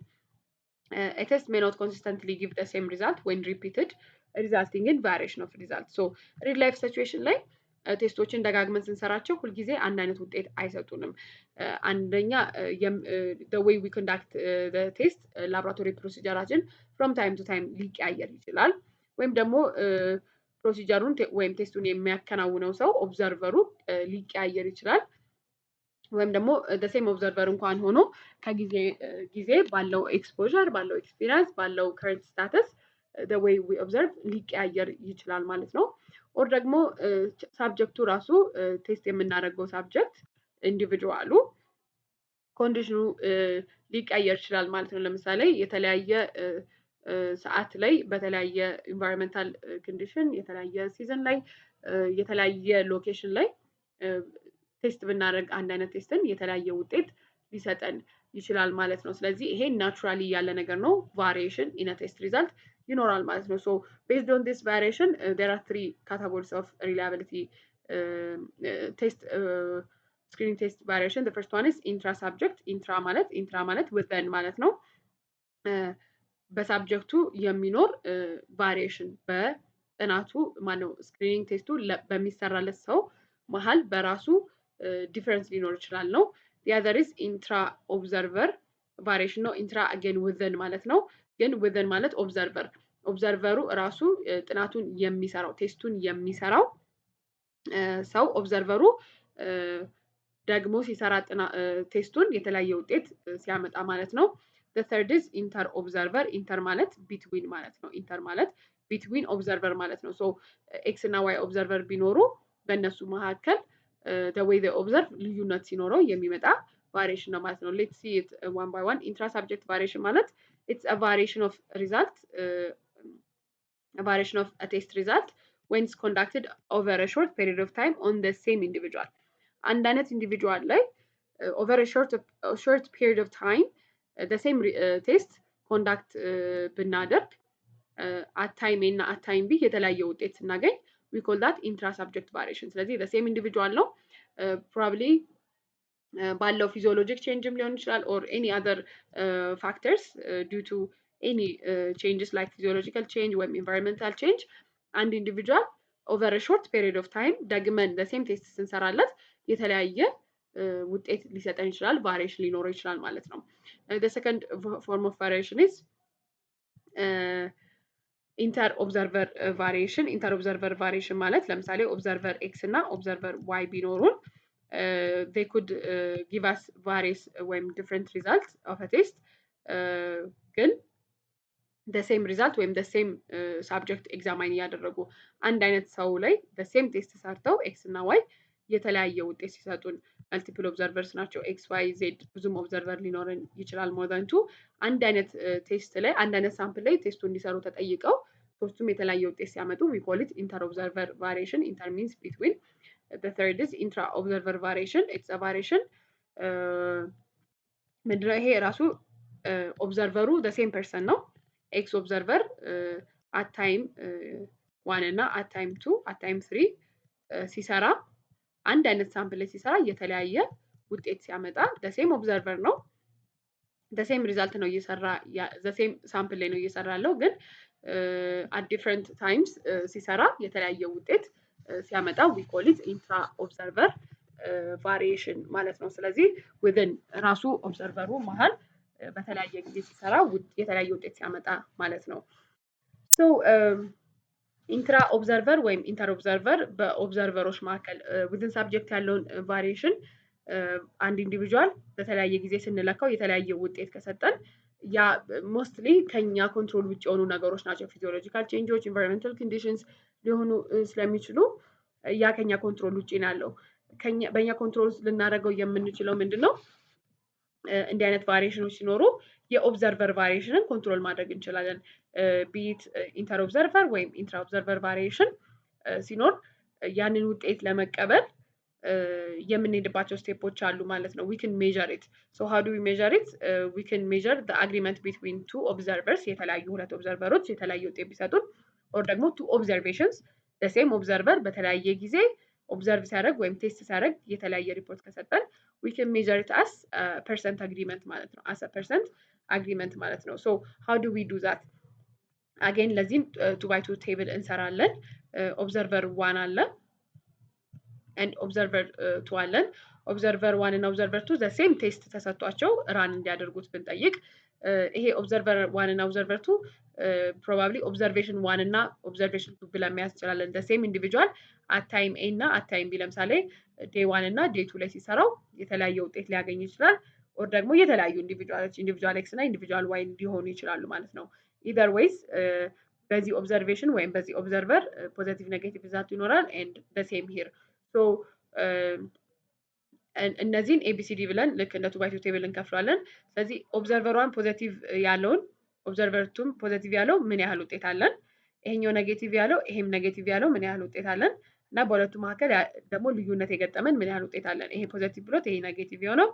a test may not consistently give the same result when repeated, resulting in variation of result. So real life situation ላይ ቴስቶችን ደጋግመን ስንሰራቸው ሁልጊዜ አንድ አይነት ውጤት አይሰጡንም። አንደኛ the way we conduct the test laboratory procedure from time to time ሊቀያየር ይችላል። ወይም ደግሞ ፕሮሲጀሩን ወይም ቴስቱን የሚያከናውነው ሰው ኦብዘርቨሩ ሊቀያየር ይችላል። ወይም ደግሞ ሴም ኦብዘርቨር እንኳን ሆኖ ከጊዜ ጊዜ ባለው ኤክስፖዠር ባለው ኤክስፒሪየንስ ባለው ከረንት ስታተስ the way we observe ሊቀያየር ይችላል ማለት ነው። ኦር ደግሞ ሳብጀክቱ ራሱ ቴስት የምናደርገው ሳብጀክት ኢንዲቪድዋሉ ኮንዲሽኑ ሊቀያየር ይችላል ማለት ነው። ለምሳሌ የተለያየ ሰዓት ላይ በተለያየ ኢንቫይሮንመንታል ኮንዲሽን የተለያየ ሲዝን ላይ የተለያየ ሎኬሽን ላይ ቴስት ብናደርግ አንድ አይነት ቴስትን የተለያየ ውጤት ሊሰጠን ይችላል ማለት ነው። ስለዚህ ይሄ ናቹራሊ ያለ ነገር ነው። ቫሪዬሽን ኢን አ ቴስት ሪዛልት ይኖራል ማለት ነው። ሶ ቤዝድ ኦን ዲስ ቫሪዬሽን ዜር አር 3 ካቴጎሪስ ኦፍ ሪላያቢሊቲ ቴስት ስክሪኒንግ ቴስት ቫሪዬሽን ዘ ፈርስት ዋን ኢዝ ኢንትራ ሳብጀክት። ኢንትራ ማለት within ማለት ነው። በሳብጀክቱ የሚኖር ቫሪዬሽን በጥናቱ ማነው ስክሪኒንግ ቴስቱ በሚሰራለት ሰው መሀል በራሱ ዲፈረንስ ሊኖር ይችላል ነው። the other is intra observer variation ነው። ኢንትራ again within ማለት ነው። ግን within ማለት ኦብዘርቨሩ ራሱ ጥናቱን የሚሰራው ቴስቱን የሚሰራው ሰው ኦብዘርቨሩ ደግሞ ሲሰራ ቴስቱን የተለያየ ውጤት ሲያመጣ ማለት ነው። the third is inter observer ኢንተር ማለት ቢትዊን ማለት ነው። ኢንተር ማለት ቢትዊን ኦብዘርቨር ማለት ነው። ሶ ኤክስ እና ዋይ ኦብዘርቨር ቢኖሩ በእነሱ መካከል the way they observe ልዩነት ሲኖረው የሚመጣ variation ነው ማለት ነው። let's see it one by one. intra subject variation ማለት it's a variation of result a variation of a test result when it's conducted over a short period of time on the same individual. አንድ አይነት ኢንዲቪጁዋል ላይ over a short period of time the same test conduct ብናደርግ at time A እና at time B የተለያየ ውጤት ስናገኝ we call that intra subject variation። ስለዚህ the same individual ነው probably ባለው physiologic changeም ሊሆን ይችላል or any other factors due to any changes like physiological change ወይም environmental change አንድ individual over a short period of time ደግመን the same test ስንሰራለት የተለያየ ውጤት ሊሰጠን ይችላል፣ variation ሊኖረው ይችላል ማለት ነው። the second form of variation is ኢንተር ኦብዘርቨር ቫሪዬሽን። ኢንተር ኦብዘርቨር ቫሪዬሽን ማለት ለምሳሌ ኦብዘርቨር ኤክስ እና ኦብዘርቨር ዋይ ቢኖሩን they could give us various ወይም different results of a test ግን the same result ወይም the same subject examine እያደረጉ አንድ አይነት ሰው ላይ the same test ሰርተው ኤክስ እና ዋይ የተለያየ ውጤት ሲሰጡን መልቲፕል ኦብዘርቨርስ ናቸው። ኤክስ ዋይ ዜድ ብዙም ኦብዘርቨር ሊኖረን ይችላል ሞር ዛን ቱ። አንድ አይነት ቴስት ላይ አንድ አይነት ሳምፕል ላይ ቴስቱ እንዲሰሩ ተጠይቀው ሶስቱም የተለያየ ውጤት ሲያመጡ we call it inter observer variation. inter means between. the third is intra observer variation. it's a variation ምንድነው ይሄ ራሱ ኦብዘርቨሩ the same person ነው። ኤክስ ኦብዘርቨር at time 1 እና at time 2 at time 3 ሲሰራ አንድ አይነት ሳምፕል ላይ ሲሰራ የተለያየ ውጤት ሲያመጣ the same observer ነው the same result ነው እየሰራ the same ሳምፕል ላይ ነው እየሰራ ያለው ግን at different times ሲሰራ የተለያየ ውጤት ሲያመጣ we call it intra observer variation ማለት ነው። ስለዚህ within ራሱ ኦብዘርቨሩ መሃል በተለያየ ጊዜ ሲሰራ የተለያየ ውጤት ሲያመጣ ማለት ነው። so ኢንትራ ኦብዘርቨር ወይም ኢንተር ኦብዘርቨር በኦብዘርቨሮች መካከል within subject ያለውን variation አንድ ኢንዲቪጁዋል በተለያየ ጊዜ ስንለካው የተለያየ ውጤት ከሰጠን ያ ሞስትሊ ከኛ ኮንትሮል ውጭ የሆኑ ነገሮች ናቸው። ፊዚዮሎጂካል ቼንጆች፣ ኢንቫይሮንመንታል ኮንዲሽንስ ሊሆኑ ስለሚችሉ ያ ከኛ ኮንትሮል ውጭ ነው ያለው። በእኛ ኮንትሮል ልናደርገው የምንችለው ምንድነው? እንዲህ አይነት ቫሪዬሽኖች ሲኖሩ የኦብዘርቨር ቫሪዬሽንን ኮንትሮል ማድረግ እንችላለን። ቢት ኢንተር ኦብዘርቨር ወይም ኢንትራ ኦብዘርቨር ቫሪዬሽን ሲኖር ያንን ውጤት ለመቀበል የምንሄድባቸው ስቴፖች አሉ ማለት ነው። ዊ ካን ሜዠር ኢት። ሶ ሃው ዱ ዊ ሜዠር ኢት? ዊ ካን ሜዠር ዘ አግሪመንት ቢትዊን ቱ ኦብዘርቨርስ፣ የተለያዩ ሁለት ኦብዘርቨሮች የተለያየ ውጤት ቢሰጡን፣ ኦር ደግሞ ቱ ኦብዘርቬሽንስ ዘ ሴም ኦብዘርቨር በተለያየ ጊዜ ኦብዘርቭ ሲያደርግ ወይም ቴስት ሲያደርግ የተለያየ ሪፖርት ከሰጠን ዊ ካን ሜዠር ኢት አስ ፐርሰንት አግሪመንት ማለት ነው። አስ ፐርሰንት አግሪመንት ማለት ነው። ሶ ሃው ዱ ዊ ዱ ዛት? አጌን ለዚህም ቱ ባይ ቱ ቴብል እንሰራለን። ኦብዘርቨር ዋን አለ ኤንድ ኦብዘርቨር ቱ አለን። ኦብዘርቨር ዋን እና ኦብዘርቨር ቱ ዘ ሴም ቴስት ተሰጥቷቸው ራን እንዲያደርጉት ብንጠይቅ ይሄ ኦብዘርቨር ዋን እና ኦብዘርቨር ቱ ፕሮባብሊ ኦብዘርቬሽን ዋን እና ኦብዘርቬሽን ቱ ብለን መያዝ እንችላለን። ዘ ሴም ኢንዲቪጁዋል አት ታይም ኤ እና አት ታይም ቢ፣ ለምሳሌ ዴይ ዋን እና ዴይ ቱ ላይ ሲሰራው የተለያየ ውጤት ሊያገኝ ይችላል። ኦር ደግሞ የተለያዩ ኢንዲቪጁዋሎች ኢንዲቪጁዋል ኤክስ እና ኢንዲቪጁዋል ዋይ ሊሆኑ ይችላሉ ማለት ነው። ኢዘር ዌይስ በዚህ ኦብዘርቬሽን ወይም በዚህ ኦብዘርቨር ፖዘቲቭ ኔጌቲቭ ሪዛልት ይኖራል። ኤንድ ዘ ሴም ሂር። ሶ እነዚህን ኤቢሲዲ ብለን ልክ እንደ ቱ ባይ ቱ ቴብል እንከፍለዋለን። ስለዚህ ኦብዘርቨር ዋን ፖዘቲቭ ያለውን ኦብዘርቨር ቱም ፖዘቲቭ ያለው ምን ያህል ውጤት አለን፣ ይሄኛው ኔጌቲቭ ያለው ይሄም ኔጌቲቭ ያለው ምን ያህል ውጤት አለን፣ እና በሁለቱ መካከል ደግሞ ልዩነት የገጠመን ምን ያህል ውጤት አለን። ይሄ ፖዘቲቭ ብሎት ይሄ ኔጌቲቭ የሆነው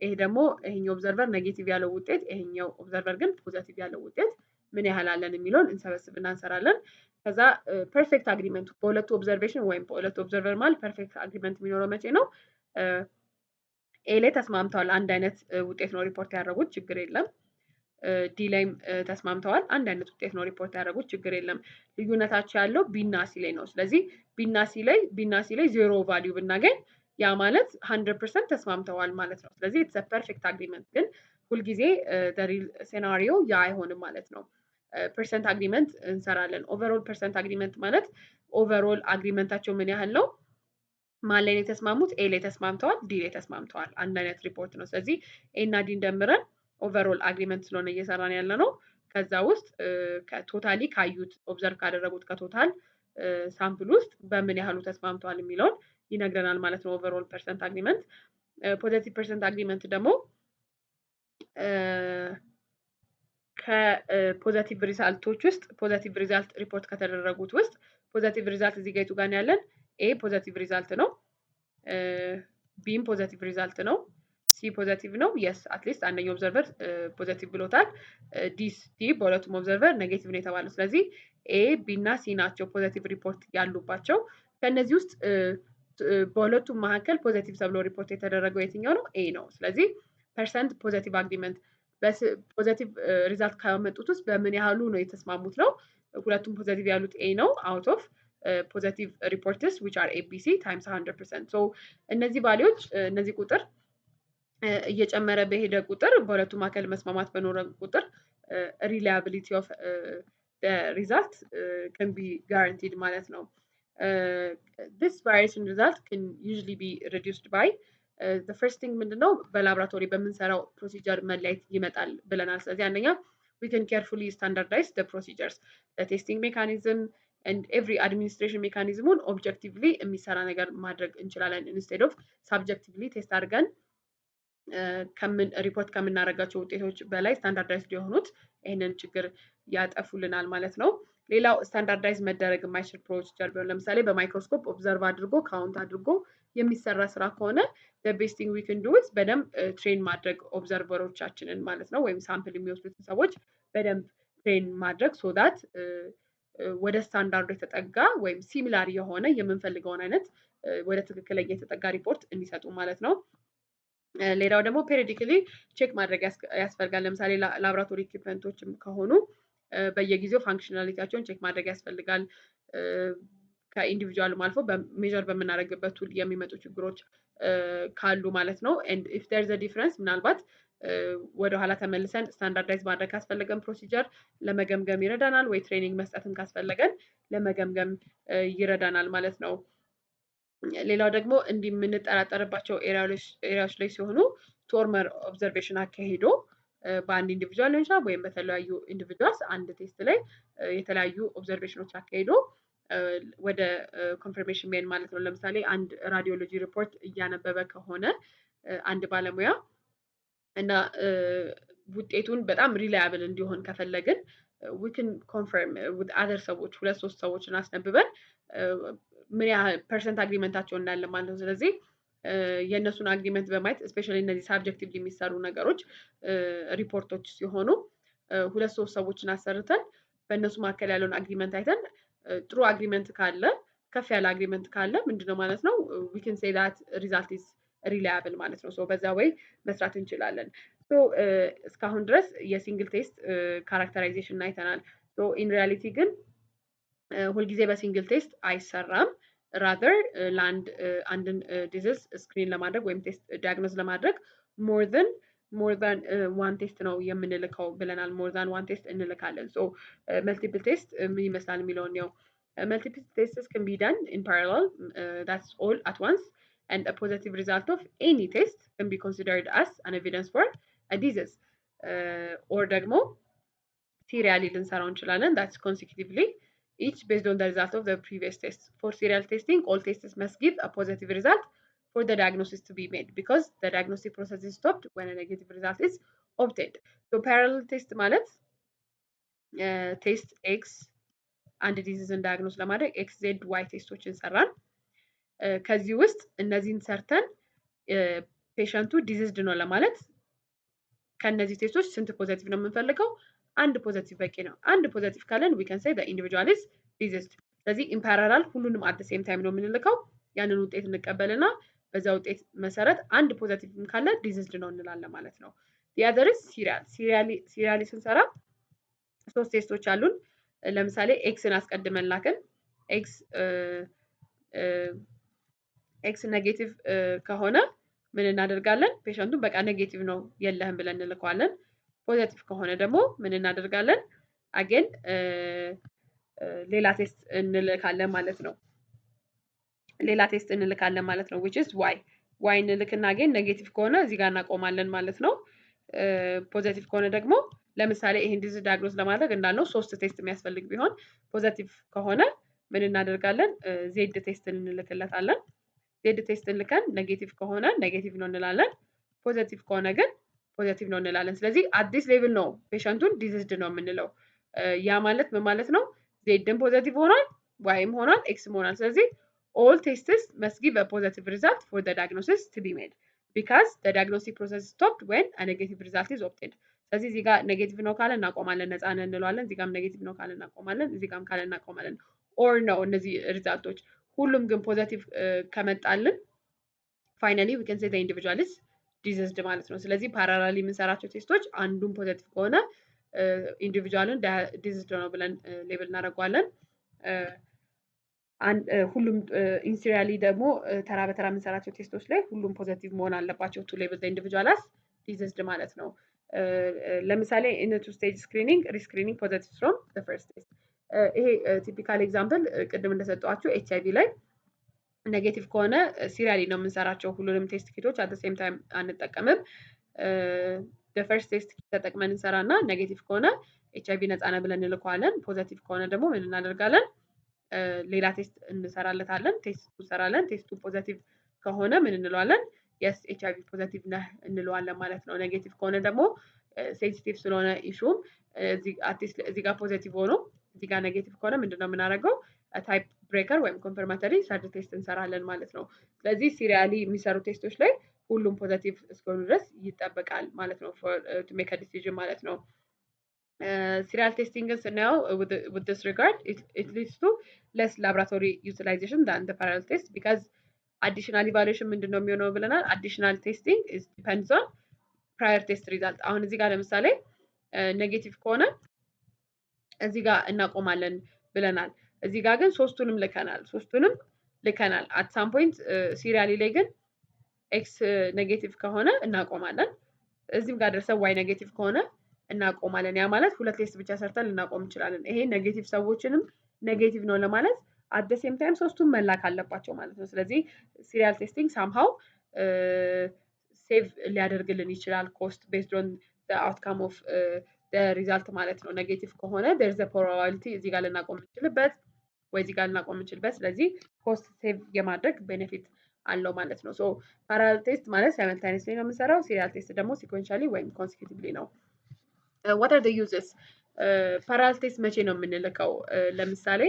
ይሄ ደግሞ ይሄኛው ኦብዘርቨር ኔጌቲቭ ያለው ውጤት ይሄኛው ኦብዘርቨር ግን ፖዘቲቭ ያለው ውጤት ምን ያህል አለን የሚለውን እንሰበስብና እንሰራለን። ከዛ ፐርፌክት አግሪመንት በሁለቱ ኦብዘርቬሽን ወይም በሁለቱ ኦብዘርቨር መሀል ፐርፌክት አግሪመንት የሚኖረው መቼ ነው? ኤ ላይ ተስማምተዋል፣ አንድ አይነት ውጤት ነው ሪፖርት ያደረጉት፣ ችግር የለም። ዲ ላይም ተስማምተዋል፣ አንድ አይነት ውጤት ነው ሪፖርት ያደረጉት፣ ችግር የለም። ልዩነታቸው ያለው ቢና ሲ ላይ ነው። ስለዚህ ቢና ሲ ላይ ዜሮ ቫሊዩ ብናገኝ ያ ማለት 100% ተስማምተዋል ማለት ነው። ስለዚህ ኢትስ ፐርፌክት አግሪመንት። ግን ሁልጊዜ ሪል ሴናሪዮ ያ አይሆንም ማለት ነው። ፐርሰንት አግሪመንት እንሰራለን። ኦቨርኦል ፐርሰንት አግሪመንት ማለት ኦቨርኦል አግሪመንታቸው ምን ያህል ነው? ማን ላይ ነው የተስማሙት? ኤ ላይ ተስማምተዋል፣ ዲ ላይ ተስማምተዋል። አንድ አይነት ሪፖርት ነው። ስለዚህ ኤ እና ዲን ደምረን ኦቨርኦል አግሪመንት ስለሆነ እየሰራን ያለ ነው። ከዛ ውስጥ ከቶታሊ ካዩት ኦብዘርቭ ካደረጉት ከቶታል ሳምፕል ውስጥ በምን ያህሉ ተስማምተዋል የሚለውን ይነግረናል ማለት ነው። ኦቨርኦል ፐርሰንት አግሪመንት። ፖዘቲቭ ፐርሰንት አግሪመንት ደግሞ ከፖዘቲቭ ሪዛልቶች ውስጥ ፖዘቲቭ ሪዛልት ሪፖርት ከተደረጉት ውስጥ ፖዘቲቭ ሪዛልት እዚህ ጋር የቱ ጋር ነው ያለን? ኤ ፖዘቲቭ ሪዛልት ነው፣ ቢም ፖዘቲቭ ሪዛልት ነው፣ ሲ ፖዘቲቭ ነው። የስ አትሊስት አንደኛው ኦብዘርቨር ፖዘቲቭ ብሎታል። ዲ በሁለቱም ኦብዘርቨር ኔጌቲቭ ነው የተባለው። ስለዚህ ኤ ቢ እና ሲ ናቸው ፖዘቲቭ ሪፖርት ያሉባቸው። ከእነዚህ ውስጥ በሁለቱም መካከል ፖዘቲቭ ተብሎ ሪፖርት የተደረገው የትኛው ነው? ኤ ነው። ስለዚህ ፐርሰንት ፖዘቲቭ አግሪመንት ፖዘቲቭ ሪዛልት ካመጡት ውስጥ በምን ያህሉ ነው የተስማሙት ነው። ሁለቱም ፖዘቲቭ ያሉት ኤ ነው አውት ኦፍ ፖዘቲቭ ሪፖርትስ ዊች አር ኤቢሲ ታይምስ 100%። ሶ እነዚህ ቫሊዎች እነዚህ ቁጥር እየጨመረ በሄደ ቁጥር በሁለቱ መካከል መስማማት በኖረ ቁጥር ሪላያቢሊቲ ኦፍ ሪዛልት ካን ቢ ጋራንቲድ ማለት ነው። ዲስ ቫሪዬሽን ሪዛልት ካን ዩዥሊ ቢ ሪዲዩስድ ባይ ዘ ፈርስት ቲንግ ምንድነው? በላብራቶሪ በምንሰራው ፕሮሲጀር መለየት ይመጣል ብለናል። ስለዚህ አንደኛ we can carefully standardize the procedures, the testing mechanism and every administration mechanism objectively የሚሰራ ነገር ማድረግ እንችላለን instead of subjectively ቴስት አድርገን ሪፖርት ከምናደርጋቸው ውጤቶች በላይ ስታንዳርዳይዝድ የሆኑት ይህንን ችግር ያጠፉልናል ማለት ነው። ሌላው ስታንዳርዳይዝ መደረግ የማይችል ፕሮሲጀር ቢሆን ለምሳሌ በማይክሮስኮፕ ኦብዘርቭ አድርጎ ካውንት አድርጎ የሚሰራ ስራ ከሆነ ቤስት ቲንግ ዊ ካን ዱ ኢዝ በደንብ ትሬን ማድረግ ኦብዘርቨሮቻችንን ማለት ነው፣ ወይም ሳምፕል የሚወስዱትን ሰዎች በደንብ ትሬን ማድረግ ሶ ዳት ወደ ስታንዳርዱ የተጠጋ ወይም ሲሚላር የሆነ የምንፈልገውን አይነት ወደ ትክክለኛ የተጠጋ ሪፖርት እንዲሰጡ ማለት ነው። ሌላው ደግሞ ፔሪዲክሊ ቼክ ማድረግ ያስፈልጋል። ለምሳሌ ላብራቶሪ ኢኩፕመንቶችም ከሆኑ በየጊዜው ፋንክሽናሊቲያቸውን ቼክ ማድረግ ያስፈልጋል። ከኢንዲቪጁዋልም አልፎ ሜዥር በምናደርግበት ቱል የሚመጡ ችግሮች ካሉ ማለት ነው። ኤንድ ኢፍ ዜር ኢዝ አ ዲፍረንስ ምናልባት ወደኋላ ተመልሰን ስታንዳርዳይዝ ማድረግ ካስፈለገን ፕሮሲጀር ለመገምገም ይረዳናል፣ ወይ ትሬኒንግ መስጠትም ካስፈለገን ለመገምገም ይረዳናል ማለት ነው። ሌላው ደግሞ እንዲህ የምንጠራጠርባቸው ኤሪያዎች ላይ ሲሆኑ ቶርመር ኦብዘርቬሽን አካሂዶ በአንድ ኢንዲቪጁዋል ሊሆን ይችላል ወይም በተለያዩ ኢንዲቪጁዋልስ አንድ ቴስት ላይ የተለያዩ ኦብዘርቬሽኖች አካሂዶ ወደ ኮንፈርሜሽን ሜን ማለት ነው። ለምሳሌ አንድ ራዲዮሎጂ ሪፖርት እያነበበ ከሆነ አንድ ባለሙያ እና ውጤቱን በጣም ሪላያብል እንዲሆን ከፈለግን we can confirm with other ሰዎች 2-3 ሰዎችን አስነብበን ምን ያህል ፐርሰንት አግሪመንታቸው እንዳለ ማለት ነው። ስለዚህ የእነሱን አግሪመንት በማየት ስፔሻሊ እነዚህ ሳብጀክቲቭሊ የሚሰሩ ነገሮች ሪፖርቶች ሲሆኑ 2-3 ሰዎችን አሰርተን በእነሱ መካከል ያለውን አግሪመንት አይተን ጥሩ አግሪመንት ካለ ከፍ ያለ አግሪመንት ካለ ምንድነው ማለት ነው we can say that result is reliable ማለት ነው። ሶ በዛ ወይ መስራት እንችላለን። ሶ እስካሁን ድረስ የሲንግል ቴስት ካራክተራይዜሽን አይተናል። ሶ ኢን ሪያሊቲ ግን ሁልጊዜ በሲንግል ቴስት አይሰራም። ራዘር አንድን ዲዚዝ ስክሪን ለማድረግ ወይም ቴስት ዲያግኖስ ለማድረግ ሞር ዛን ዋን ቴስት ነው የምንልከው ብለናል። ሞር ዛን ዋን ቴስት እንልካለን። ሶ መልቲፕል ቴስት ምን ይመስላል የሚለውን ነው። Multiple tests can be done in parallel, that's all at once, and a positive result of any test can be considered as an evidence for a disease. Or ደግሞ serially ልንሰራው እንችላለን, that's consecutively, each based on the result of the previous test. For serial testing, all tests must give a positive result for the diagnosis to be made because the diagnostic process is stopped when a negative result is obtained. So parallel test ማለት ቴስት ኤክስ አንድ ዲዚዝን ዳያግኖስ ለማድረግ ኤክስ ዜድ ዋይ ቴስቶችን ሰራን። ከዚህ ውስጥ እነዚህን ሰርተን ፔሸንቱ ዲዚዝድ ነው ለማለት ከነዚህ ቴስቶች ስንት ፖዘቲቭ ነው የምንፈልገው? አንድ ፖዘቲቭ በቂ ነው። አንድ ፖዘቲቭ ካለን we can say the individual is diseased። ስለዚህ ኢን ፓራላል ሁሉንም አት ሴም ታይም ነው የምንልከው። ያንን ውጤት እንቀበልና በዛ ውጤት መሰረት አንድ ፖዘቲቭም ካለ ዲዚዝድ ነው እንላለን ማለት ነው። the other is ሲሪያሊ ስንሰራ ሶስት ቴስቶች አሉን። ለምሳሌ ኤክስን አስቀድመን ላክን። ኤክስ ኔጌቲቭ ከሆነ ምን እናደርጋለን? ፔሸንቱን በቃ ኔጌቲቭ ነው የለህም ብለን እንልከዋለን። ፖዘቲቭ ከሆነ ደግሞ ምን እናደርጋለን? አጌን ሌላ ቴስት እንልካለን ማለት ነው። ሌላ ቴስት እንልካለን ማለት ነው which is ዋይ እንልክና አጌን ኔጌቲቭ ከሆነ እዚህ ጋር እናቆማለን ማለት ነው። ፖዘቲቭ ከሆነ ደግሞ ለምሳሌ ይሄን ዲዚዝ ዳያግኖስ ለማድረግ እንዳልነው 3 ቴስት የሚያስፈልግ ቢሆን ፖዘቲቭ ከሆነ ምን እናደርጋለን? ዜድ ቴስት እንልክለታለን። ዜድ ቴስት ልከን ኔጌቲቭ ከሆነ ኔጌቲቭ ነው እንላለን። ፖዘቲቭ ከሆነ ግን ፖዘቲቭ ነው እንላለን። ስለዚህ አዲስ ሌቭል ነው ፔሸንቱን ዲዚዝድ ነው የምንለው። ያ ማለት ምን ማለት ነው? ዜድም ፖዘቲቭ ሆኗል፣ ዋይም ሆኗል፣ ኤክስም ሆኗል። ስለዚህ all tests must give a positive result for the diagnosis to be made because the diagnostic process stopped when a negative result is obtained. ስለዚህ እዚህ ጋር ኔጌቲቭ ነው ካለ እናቆማለን፣ ነፃ ነን እንለዋለን። እዚህ ጋርም ኔጌቲቭ ነው ካለ እናቆማለን፣ እዚህ ጋርም ካለ እናቆማለን። ኦር ነው እነዚህ ሪዛልቶች። ሁሉም ግን ፖዘቲቭ ከመጣልን ፋይናሊ we can say the individual is diseased ማለት ነው። ስለዚህ ፓራላሊ የምንሰራቸው ቴስቶች አንዱን ፖዘቲቭ ከሆነ ኢንዲቪጁዋልን ዲዚዝድ ነው ብለን ሌብል እናደርገዋለን። ሁሉም ኢንሲሪያሊ ደግሞ ተራ በተራ የምንሰራቸው ቴስቶች ላይ ሁሉም ፖዘቲቭ መሆን አለባቸው ቱ ሌብል the individual as diseased ማለት ነው። ለምሳሌ in a two-stage screening rescreening positive from the first test። ይሄ ቲፒካል ኤግዛምፕል ቅድም እንደሰጠኋችሁ ኤችአይቪ ላይ ኔጌቲቭ ከሆነ ሲሪያሊ ነው የምንሰራቸው ሁሉንም ቴስት ኪቶች አት ሴም ታይም አንጠቀምም። ፈርስት ቴስት ኪት ተጠቅመን እንሰራና ኔጌቲቭ ከሆነ ኤችአይቪ ነፃ ነው ብለን እንልከዋለን። ፖዘቲቭ ከሆነ ደግሞ ምን እናደርጋለን? ሌላ ቴስት እንሰራለታለን። ቴስቱ እንሰራለን። ቴስቱ ፖዘቲቭ ከሆነ ምን እንለዋለን? የስ ኤችአይቪ ፖዘቲቭ ነህ እንለዋለን ማለት ነው። ኔጌቲቭ ከሆነ ደግሞ ሴንሲቲቭ ስለሆነ ኢሹም እዚህ ጋር ፖዘቲቭ ሆኖ እዚህ ጋር ኔጌቲቭ ከሆነ ምንድነው የምናደርገው? ታይፕ ብሬከር ወይም ኮንፈርማተሪ ሰርድ ቴስት እንሰራለን ማለት ነው። ስለዚህ ሲሪያሊ የሚሰሩ ቴስቶች ላይ ሁሉም ፖዘቲቭ እስከሆኑ ድረስ ይጠበቃል ማለት ነው to make a decision ማለት ነው። serial testing ስናየው with this regard it leads to less laboratory utilization than the parallel test because additional evaluation ምንድነው የሚሆነው ብለናል? additional testing is depends on prior test result። አሁን እዚህ ጋር ለምሳሌ ኔጌቲቭ ከሆነ እዚህ ጋር እናቆማለን ብለናል። እዚህ ጋር ግን ሶስቱንም ልከናል። at some point ሲሪያሊ ላይ ግን ኤክስ ኔጌቲቭ ከሆነ እናቆማለን። እዚህም ጋር ደርሰን ዋይ ኔጌቲቭ ከሆነ እናቆማለን። ያ ማለት ሁለት ቴስት ብቻ ሰርተን ልናቆም እንችላለን። ይሄ ኔጌቲቭ ሰዎችንም ኔጌቲቭ ነው ለማለት at the same time ሶስቱም መላክ አለባቸው ማለት ነው። ስለዚህ ሲሪያል ቴስቲንግ somehow ሴቭ ሊያደርግልን ይችላል ኮስት ቤዝድ ኦን the outcome of the result ማለት ነው። ኔጌቲቭ ከሆነ there is a probability እዚህ ጋር ልናቆም እንችልበት ወይ እዚህ ጋር ልናቆም እንችልበት። ስለዚህ ኮስት ሴቭ የማድረግ ቤኔፊት አለው ማለት ነው። ሶ ፓራለል ቴስት ማለት ሳይመልታኒየስሊ ነው የምንሰራው። ሲሪያል ቴስት ደግሞ ሲኮንሻሊ ወይም ኮንሴኪቲቭሊ ነው ዋት አር ዘ ዩዝስ? ፓራል ቴስት መቼ ነው የምንልከው? ለምሳሌ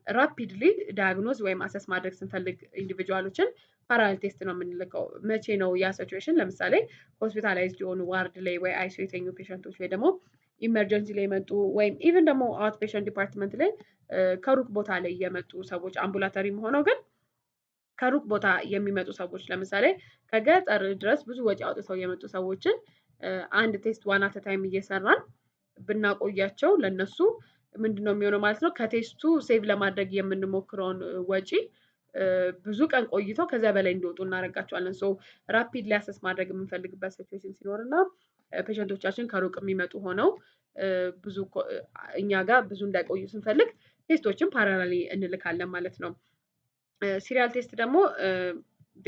ራፒድሊ ዳያግኖዝ ወይም አሰስ ማድረግ ስንፈልግ ኢንዲቪጁዋሎችን ፓራል ቴስት ነው የምንልከው። መቼ ነው ያ ሲቹዌሽን? ለምሳሌ ሆስፒታላይዝድ የሆኑ ዋርድ ላይ ወይ አይሲዩ የተኙ ፔሸንቶች ወይ ደግሞ ኢመርጀንሲ ላይ የመጡ ወይም ኢቭን ደግሞ አውት ፔሸንት ዲፓርትመንት ላይ ከሩቅ ቦታ ላይ የመጡ ሰዎች አምቡላተሪም ሆነው ግን ከሩቅ ቦታ የሚመጡ ሰዎች ለምሳሌ ከገጠር ድረስ ብዙ ወጪ አውጥተው የመጡ ሰዎችን አንድ ቴስት ዋን አት ታይም እየሰራን ብናቆያቸው ለነሱ ምንድነው የሚሆነው ማለት ነው? ከቴስቱ ሴቭ ለማድረግ የምንሞክረውን ወጪ ብዙ ቀን ቆይተው ከዚያ በላይ እንዲወጡ እናደርጋቸዋለን። ሶ ራፒድሊ አሰስ ማድረግ የምንፈልግበት ሲቹዌሽን ሲኖር እና ፔሸንቶቻችን ከሩቅ የሚመጡ ሆነው ብዙ እኛ ጋር ብዙ እንዳይቆዩ ስንፈልግ ቴስቶችን ፓራላሊ እንልካለን ማለት ነው። ሲሪያል ቴስት ደግሞ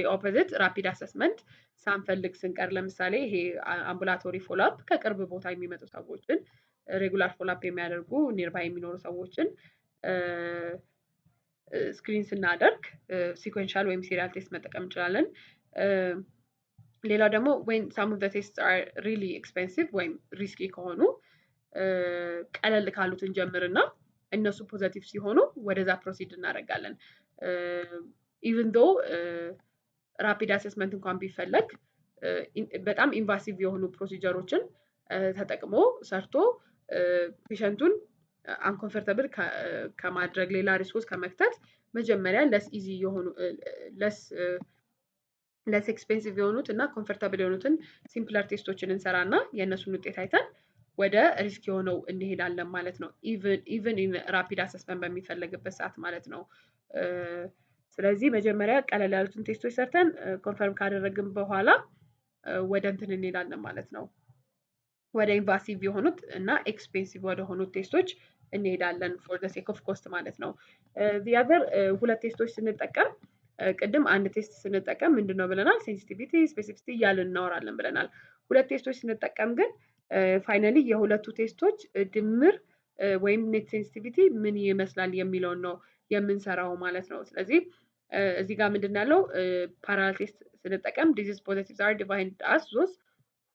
ኦፖዚት ራፒድ አሰስመንት ሳንፈልግ ስንቀር ለምሳሌ ይሄ አምቡላቶሪ ፎሎአፕ ከቅርብ ቦታ የሚመጡ ሰዎችን ሬጉላር ፎሎአፕ የሚያደርጉ ኒርባይ የሚኖሩ ሰዎችን ስክሪን ስናደርግ ሲኮንሻል ወይም ሲሪያል ቴስት መጠቀም እንችላለን። ሌላው ደግሞ ዌን ሳም ኦፍ ዘ ቴስት አር ሪሊ ኤክስፔንሲቭ ወይም ሪስኪ ከሆኑ ቀለል ካሉት እንጀምርና እነሱ ፖዘቲቭ ሲሆኑ ወደዛ ፕሮሲድ እናደርጋለን። ኢቭን ዶ ራፒድ አሰስመንት እንኳን ቢፈለግ በጣም ኢንቫሲቭ የሆኑ ፕሮሲጀሮችን ተጠቅሞ ሰርቶ ፔሸንቱን አንኮንፈርተብል ከማድረግ ሌላ ሪስክ ውስጥ ከመክተት መጀመሪያ ለስ ኢዚ የሆኑ ለስ ኤክስፔንሲቭ የሆኑት እና ኮንፈርተብል የሆኑትን ሲምፕለር ቴስቶችን እንሰራና የእነሱን ውጤት አይተን ወደ ሪስክ የሆነው እንሄዳለን ማለት ነው። ኢቭን ራፒድ አሰስመንት በሚፈለግበት ሰዓት ማለት ነው። ስለዚህ መጀመሪያ ቀለል ያሉትን ቴስቶች ሰርተን ኮንፈርም ካደረግን በኋላ ወደ እንትን እንሄዳለን ማለት ነው። ወደ ኢንቫሲቭ የሆኑት እና ኤክስፔንሲቭ ወደ ሆኑት ቴስቶች እንሄዳለን ፎር ዘ ሴክ ኦፍ ኮስት ማለት ነው። ዚ አዘር ሁለት ቴስቶች ስንጠቀም ቅድም አንድ ቴስት ስንጠቀም ምንድነው ብለናል? ሴንሲቲቪቲ ስፔሲፊሲቲ እያልን እናወራለን ብለናል። ሁለት ቴስቶች ስንጠቀም ግን ፋይናሊ የሁለቱ ቴስቶች ድምር ወይም ኔት ሴንሲቲቪቲ ምን ይመስላል የሚለውን ነው የምንሰራው ማለት ነው። ስለዚህ እዚህ ጋር ምንድን ያለው ፓራል ቴስት ስንጠቀም ዲዚዝ ፖዘቲቭ አር ዲፋይንድ አስ ዞዝ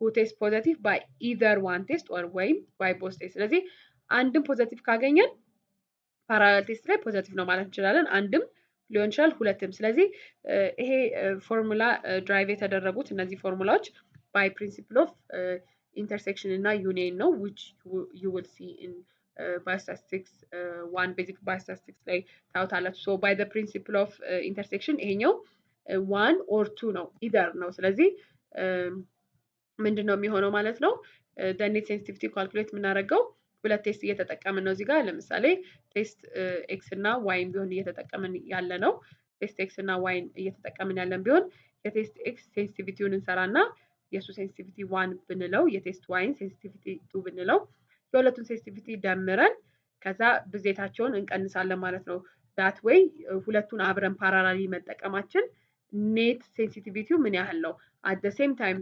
ሁ ቴስት ፖዘቲቭ ባይ ኢዘር ዋን ቴስት ኦር ወይም ባይ ቦዝ ቴስት። ስለዚህ አንድም ፖዘቲቭ ካገኘን ፓራል ቴስት ላይ ፖዘቲቭ ነው ማለት እንችላለን። አንድም ሊሆን ይችላል ሁለትም። ስለዚህ ይሄ ፎርሙላ ድራይቭ የተደረጉት እነዚህ ፎርሙላዎች ባይ ፕሪንሲፕል ኦፍ ኢንተርሴክሽን እና ዩኒየን ነው which you will see in biostatistics one basic biostatistics ላይ ታውታላችሁ። ሶ ባይ ዘ ፕሪንሲፕል ኦፍ ኢንተርሴክሽን ይሄኛው ዋን ኦር ቱ ነው ኢደር ነው። ስለዚህ ምንድነው የሚሆነው ማለት ነው? ኔት ሴንሲቲቪቲ ካልኩሌት የምናደርገው ሁለት ቴስት እየተጠቀምን ነው። እዚህ ጋር ለምሳሌ ቴስት ኤክስ እና ዋይን ቢሆን እየተጠቀምን ያለ ነው። ቴስት ኤክስ እና ዋይን እየተጠቀምን ያለን ቢሆን የቴስት ኤክስ ሴንሲቲቪቲውን እንሰራና የሱ ሴንሲቲቪቲ ዋን ብንለው የቴስት ዋይን ሴንሲቲቪቲ ቱ ብንለው የሁለቱን ሴንሲቲቪቲ ደምረን ከዛ ብዜታቸውን እንቀንሳለን ማለት ነው። ዳት ወይ ሁለቱን አብረን ፓራላሊ መጠቀማችን ኔት ሴንሲቲቪቲው ምን ያህል ነው አት ዘ ሴም ታይም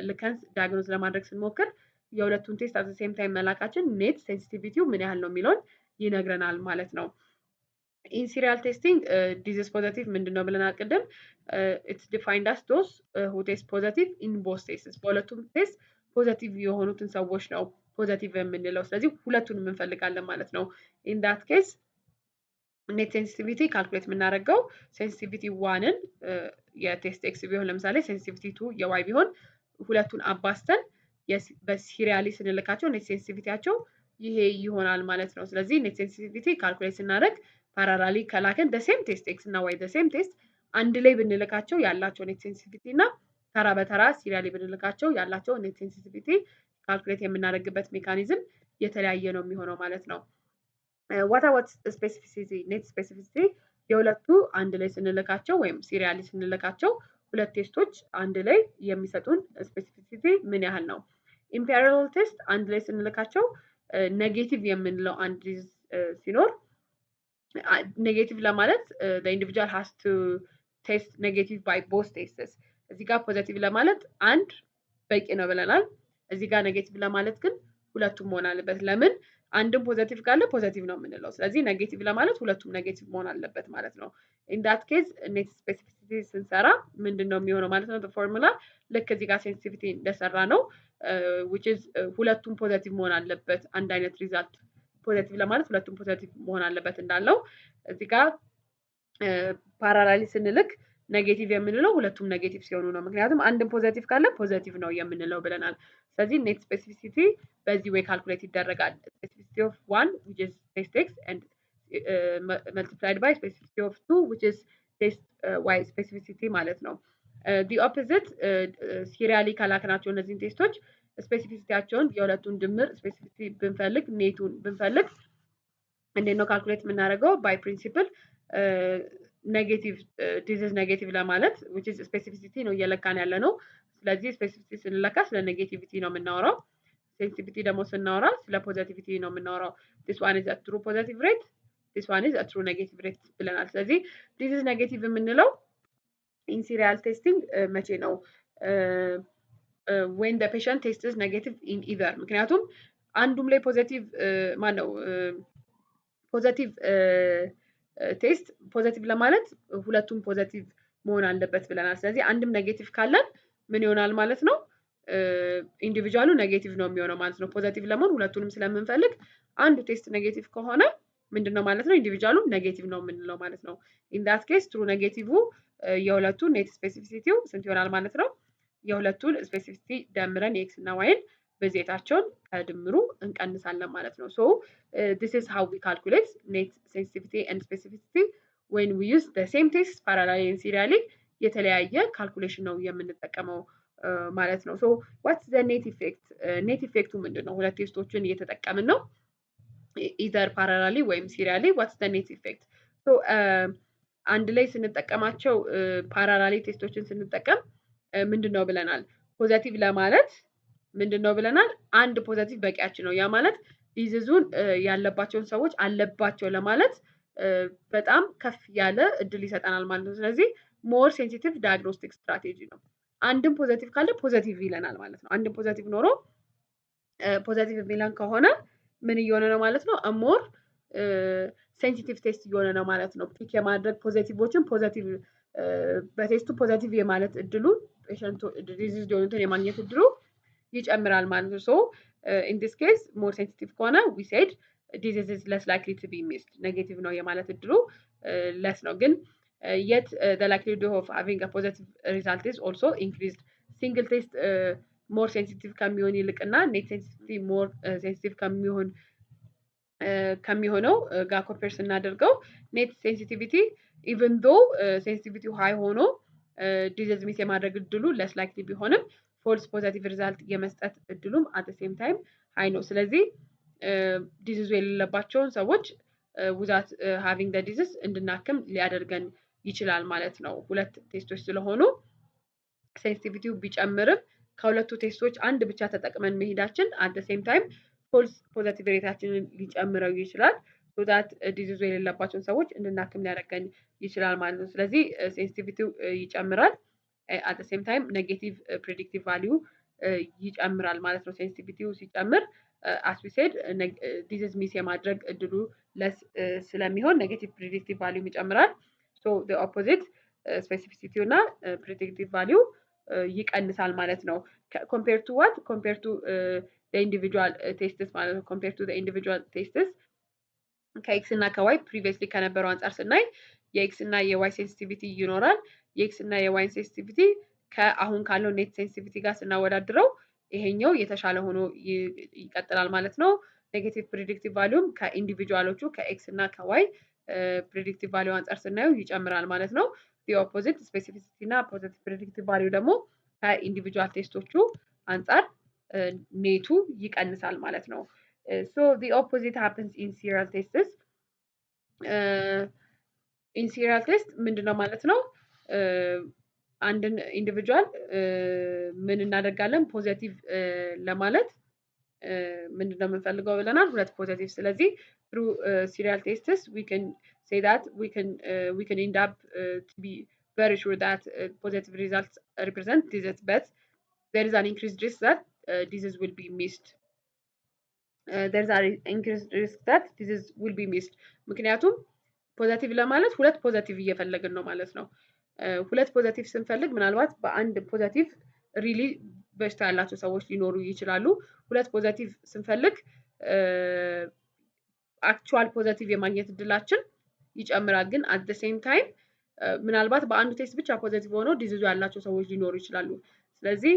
ልከን ዳያግኖዝ ለማድረግ ስንሞክር የሁለቱን ቴስት አት ዘ ሴም ታይም መላካችን ኔት ሴንሲቲቪቲው ምን ያህል ነው የሚለውን ይነግረናል ማለት ነው። ኢን ሲሪያል ቴስቲንግ ዲዚዝ ፖዘቲቭ ምንድነው ብለናል ቅድም? ኢትስ ዲፋይንድ አስ ዶዝ ሁ ቴስት ፖዘቲቭ ኢን ቦዝ ቴስትስ። በሁለቱም ቴስት ፖዘቲቭ የሆኑትን ሰዎች ነው ፖዘቲቭ የምንለው። ስለዚህ ሁለቱንም እንፈልጋለን ማለት ነው። ኢን ዳት ኬስ ኔት ሴንሲቲቪቲ ካልኩሌት የምናደርገው ሴንሲቲቪቲ ዋንን የቴስት ኤክስ ቢሆን ለምሳሌ ሴንሲቲቪቲ ቱ የዋይ ቢሆን ሁለቱን አባስተን በሲሪያሊ ስንልካቸው ኔት ሴንሲቲቪቲያቸው ይሄ ይሆናል ማለት ነው። ስለዚህ ኔት ሴንሲቲቪቲ ካልኩሌት ስናደርግ ፓራላሊ ከላከን ደሴም ቴስት ኤክስ እና ዋይ ደሴም ቴስት አንድ ላይ ብንልካቸው ያላቸው ኔት ሴንሲቲቪቲ እና ተራ በተራ ሲሪያሊ ብንልካቸው ያላቸው ኔት ሴንሲቲቪቲ ካልኩሌት የምናደርግበት ሜካኒዝም የተለያየ ነው የሚሆነው ማለት ነው። ዋት ስፔሲፊሲቲ ኔት ስፔሲፊሲቲ የሁለቱ አንድ ላይ ስንልካቸው ወይም ሲሪያሊ ስንልካቸው ሁለት ቴስቶች አንድ ላይ የሚሰጡን ስፔሲፊሲቲ ምን ያህል ነው? ኢምፔሪያል ቴስት አንድ ላይ ስንልካቸው ኔጌቲቭ የምንለው አንድ ሲኖር ኔጌቲቭ ለማለት ኢንዲቪጁዋል ሃስ ቱ ቴስት ኔጌቲቭ ባይ ቦዝ ቴስትስ። እዚህ ጋር ፖዘቲቭ ለማለት አንድ በቂ ነው ብለናል። እዚህ ጋር ኔጌቲቭ ለማለት ግን ሁለቱም መሆን አለበት። ለምን? አንድም ፖዘቲቭ ካለ ፖዘቲቭ ነው የምንለው። ስለዚህ ኔጌቲቭ ለማለት ሁለቱም ኔጌቲቭ መሆን አለበት ማለት ነው። ኢን ዳት ኬዝ ኔት ስፔሲፊሲቲ ስንሰራ ምንድን ነው የሚሆነው ማለት ነው? ፎርሙላ ልክ እዚህ ጋር ሴንሲቲቪቲ እንደሰራ ነው which is ሁለቱም ፖዘቲቭ መሆን አለበት። አንድ አይነት ሪዛልት ፖዘቲቭ ለማለት ሁለቱም ፖዘቲቭ መሆን አለበት እንዳለው እዚህ ጋር ፓራላሊ ስንልክ ኔጌቲቭ የምንለው ሁለቱም ኔጌቲቭ ሲሆኑ ነው። ምክንያቱም አንድም ፖዘቲቭ ካለ ፖዘቲቭ ነው የምንለው ብለናል። ስለዚህ ኔት ስፔሲፊሲቲ በዚህ ወይ ካልኩሌት ይደረጋል። ስፔሲፊሲቲ ኦፍ 1 which is test x and multiplied by specificity of 2 which is test y specificity ማለት ነው። the opposite ሲሪያሊ ካላክናቸው እነዚህን ቴስቶች ስፔሲፊሲቲያቸውን የሁለቱን ድምር ስፔሲፊሲቲ ብንፈልግ ኔቱን ብንፈልግ እንዴት ነው ካልኩሌት የምናደርገው? ባይ ፕሪንሲፕል ኔጌቲቭ ዲዚዝ ኔጌቲቭ ለማለት which is ስፔሲፊሲቲ ነው እየለካን ያለ ነው። ስለዚህ ስፔሲፊሲቲ ስንለካ ስለ ኔጌቲቪቲ ነው የምናወራው። ሴንሲቲቪቲ ደግሞ ስናወራ ስለ ፖዚቲቪቲ ነው የምናወራው። this one is a true positive rate, this one is a true negative rate ብለናል። ስለዚህ ዲዚዝ ኔጌቲቭ የምንለው ኢን ሲሪያል ቴስቲንግ መቼ ነው? when the patient tests negative in either ምክንያቱም አንዱም ላይ ፖዚቲቭ ማነው ፖዚቲቭ ቴስት ፖዚቲቭ ለማለት ሁለቱም ፖዚቲቭ መሆን አለበት ብለናል። ስለዚህ አንድም ኔጌቲቭ ካለን ምን ይሆናል ማለት ነው? ኢንዲቪጁዋሉ ኔጌቲቭ ነው የሚሆነው ማለት ነው። ፖዚቲቭ ለመሆን ሁለቱንም ስለምንፈልግ አንዱ ቴስት ኔጌቲቭ ከሆነ ምንድነው ማለት ነው? ኢንዲቪጁዋሉ ኔጌቲቭ ነው የምንለው ማለት ነው። ኢን ዳት ኬስ ትሩ ኔጌቲቭ የሁለቱ ኔት ስፔሲፊሲቲው ስንት ይሆናል ማለት ነው? የሁለቱን ስፔሲፊሲቲ ደምረን የኤክስ እና ዋይን ብዜታቸውን ከድምሩ እንቀንሳለን ማለት ነው። ሶ this is how we calculate net sensitivity and specificity when we use the same test parallelly and serially የተለያየ ካልኩሌሽን ነው የምንጠቀመው ማለት ነው። ሶ what's the net effect? net effect ምንድን ነው? ሁለት ቴስቶችን እየተጠቀምን ነው either parallelly ወይም serially. what's the net effect? so አንድ ላይ ስንጠቀማቸው ፓራላሊ ቴስቶችን ስንጠቀም ምንድነው ብለናል? ፖዚቲቭ ለማለት ምንድነው ብለናል? አንድ ፖዚቲቭ በቂያችን ነው። ያ ማለት ዲዚዙን ያለባቸውን ሰዎች አለባቸው ለማለት በጣም ከፍ ያለ እድል ይሰጠናል ማለት ነው። ስለዚህ ሞር ሴንሲቲቭ ዳያግኖስቲክ ስትራቴጂ ነው። አንድም ፖዚቲቭ ካለ ፖዚቲቭ ይለናል ማለት ነው። አንድም ፖዚቲቭ ኖሮ ፖዚቲቭ የሚለን ከሆነ ምን እየሆነ ነው ማለት ነው? ሞር ሴንሲቲቭ ቴስት እየሆነ ነው ማለት ነው። ፒክ የማድረግ ፖዚቲቮችን ፖዚቲቭ በቴስቱ ፖዚቲቭ የማለት እድሉ ፔሸንቱ ዲዚዝ የሆኑትን የማግኘት እድሉ ይጨምራል ማለት ነው። ሶ ኢን ዲስ ኬስ ሞር ሴንሲቲቭ ከሆነ ዊ ሴድ ዲዚዝ ኢዝ ለስ ላይክሊ ቱ ቢ ሚስድ ኔጌቲቭ ነው የማለት እድሉ ለስ ነው። ግን yet the likelihood of having a positive result is also increased. single test more sensitive ከሚሆን ይልቅና ኔት ሴንሲቲቪቲ ሞር ሴንሲቲቭ ከሚሆነው ጋር ኮምፔር ስናደርገው ኔት ሴንሲቲቪቲ ኢቨን ዶ ሴንሲቲቪቲው ሃይ ሆኖ ዲዚዝ ሚስ የማድረግ እድሉ ለስ ላይክሊ ቢሆንም ፎልስ ፖዚቲቭ ሪዛልት የመስጠት እድሉም አት ሴም ታይም ሃይ ነው። ስለዚህ ዲዚዙ የሌለባቸውን ሰዎች ዊዛት ሃቪንግ ደ ዲዚዝ እንድናክም ሊያደርገን ይችላል ማለት ነው። ሁለት ቴስቶች ስለሆኑ ሴንሲቲቪቲው ቢጨምርም ከሁለቱ ቴስቶች አንድ ብቻ ተጠቅመን መሄዳችን አት ሴም ታይም ፎልስ ፖዚቲቭ ሬታችንን ሊጨምረው ይችላል። ሶ ዳት ዲዚዙ የሌለባቸውን ሰዎች እንድናክም ሊያደርገን ይችላል ማለት ነው። ስለዚህ ሴንሲቲቪቲው ይጨምራል አት ሴም ታይም ኔጌቲቭ ፕሬዲክቲቭ ቫሊዩ ይጨምራል ማለት ነው። ሴንሲቲቪቲው ሲጨምር አስ ዊ ሴድ ዲዚዝ ሚስ የማድረግ እድሉ ለስ ስለሚሆን ኔጌቲቭ ፕሬዲክቲቭ ቫሊዩ ይጨምራል። ሶ the opposite ስፔሲፊሲቲው እና ፕሬዲክቲቭ ቫሊዩ ይቀንሳል ማለት ነው። ኮምፔር ቱ ዋት ኮምፔር ቱ the individual tests ማለት ነው። ኮምፔር ቱ the individual tests ከኤክስ እና ከዋይ ፕሪቪየስሊ ከነበረው አንጻር ስናይ የኤክስ እና የዋይ ሴንሲቲቪቲ ይኖራል። የኤክስ እና የዋይ ሴንሲቲቪቲ ከአሁን ካለው ኔት ሴንሲቲቪቲ ጋር ስናወዳድረው ይሄኛው የተሻለ ሆኖ ይቀጥላል ማለት ነው። ኔጌቲቭ ፕሬዲክቲቭ ቫሊዩም ከኢንዲቪጁዋሎቹ ከኤክስ እና ከዋይ ፕሬዲክቲቭ ቫሊዩ አንጻር ስናየው ይጨምራል ማለት ነው። the opposite ስፔሲፊሲቲ እና ፖዚቲቭ ፕሬዲክቲቭ ቫሊዩ ደግሞ ከኢንዲቪጁዋል ቴስቶቹ አንጻር ኔቱ ይቀንሳል ማለት ነው። so the opposite happens in serial tests. in serial test ምንድነው ማለት ነው? አንድን ኢንዲቪጁዋል ምን እናደርጋለን? ፖዚቲቭ ለማለት ምንድነው የምንፈልገው ብለናል? ሁለት ፖዚቲቭ። ስለዚህ through serial tests we can say that we can end up to be very sure that positive results represent disease, but there is an increased risk that disease will be missed. there's an increased risk that disease will be missed ምክንያቱም ፖዘቲቭ ለማለት ሁለት ፖዘቲቭ እየፈለግን ነው ማለት ነው። ሁለት ፖዘቲቭ ስንፈልግ ምናልባት በአንድ ፖዘቲቭ ሪሊ በሽታ ያላቸው ሰዎች ሊኖሩ ይችላሉ። ሁለት ፖዘቲቭ ስንፈልግ አክቹዋል ፖዘቲቭ የማግኘት እድላችን ይጨምራል። ግን አት ዘ ሴም ታይም ምናልባት በአንዱ ቴስት ብቻ ፖዘቲቭ ሆነው ዲዚዙ ያላቸው ሰዎች ሊኖሩ ይችላሉ። ስለዚህ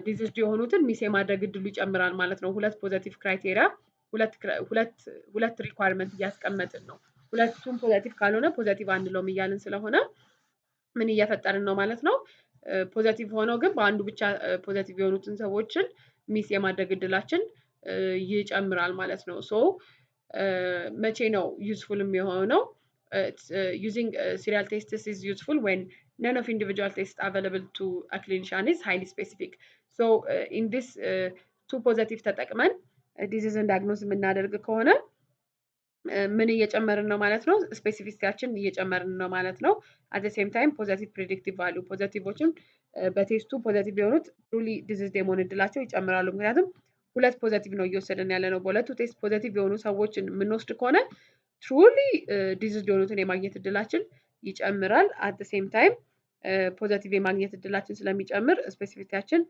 ዲዚዝድ የሆኑትን ሚስ የማድረግ እድሉ ይጨምራል ማለት ነው። ሁለት ፖዘቲቭ ክራይቴሪያ ሁለት ሪኳርመንት እያስቀመጥን ነው። ሁለቱም ፖዘቲቭ ካልሆነ ፖዘቲቭ አንለውም እያልን ስለሆነ ምን እየፈጠርን ነው ማለት ነው። ፖዘቲቭ ሆነው ግን በአንዱ ብቻ ፖዘቲቭ የሆኑትን ሰዎችን ሚስ የማድረግ እድላችን ይጨምራል ማለት ነው። ሶ መቼ ነው ዩዝፉል የሚሆነው? Using serial tests is useful when none of individual tests available to a clinician is highly specific. So in this two positive ተጠቅመን ዲዚዝን ዳያግኖስ የምናደርግ ከሆነ ምን እየጨመርን ነው ማለት ነው? ስፔሲፊሲቲያችን እየጨመርን ነው ማለት ነው። አት ዘ ሴም ታይም ፖዘቲቭ ፕሬዲክቲቭ ቫልዩ ፖዘቲቮችን በቴስቱ ፖዘቲቭ የሆኑት ትሩሊ ዲዚዝድ የመሆን እድላቸው ይጨምራሉ። ምክንያቱም ሁለት ፖዘቲቭ ነው እየወሰድን ያለ ነው። በሁለቱ ቴስት ፖዘቲቭ የሆኑ ሰዎችን የምንወስድ ከሆነ ትሩሊ ዲዚዝድ የሆኑትን የማግኘት እድላችን ይጨምራል። አት ዘ ሴም ታይም ፖዘቲቭ የማግኘት እድላችን ስለሚጨምር ስፔሲፊቲያችን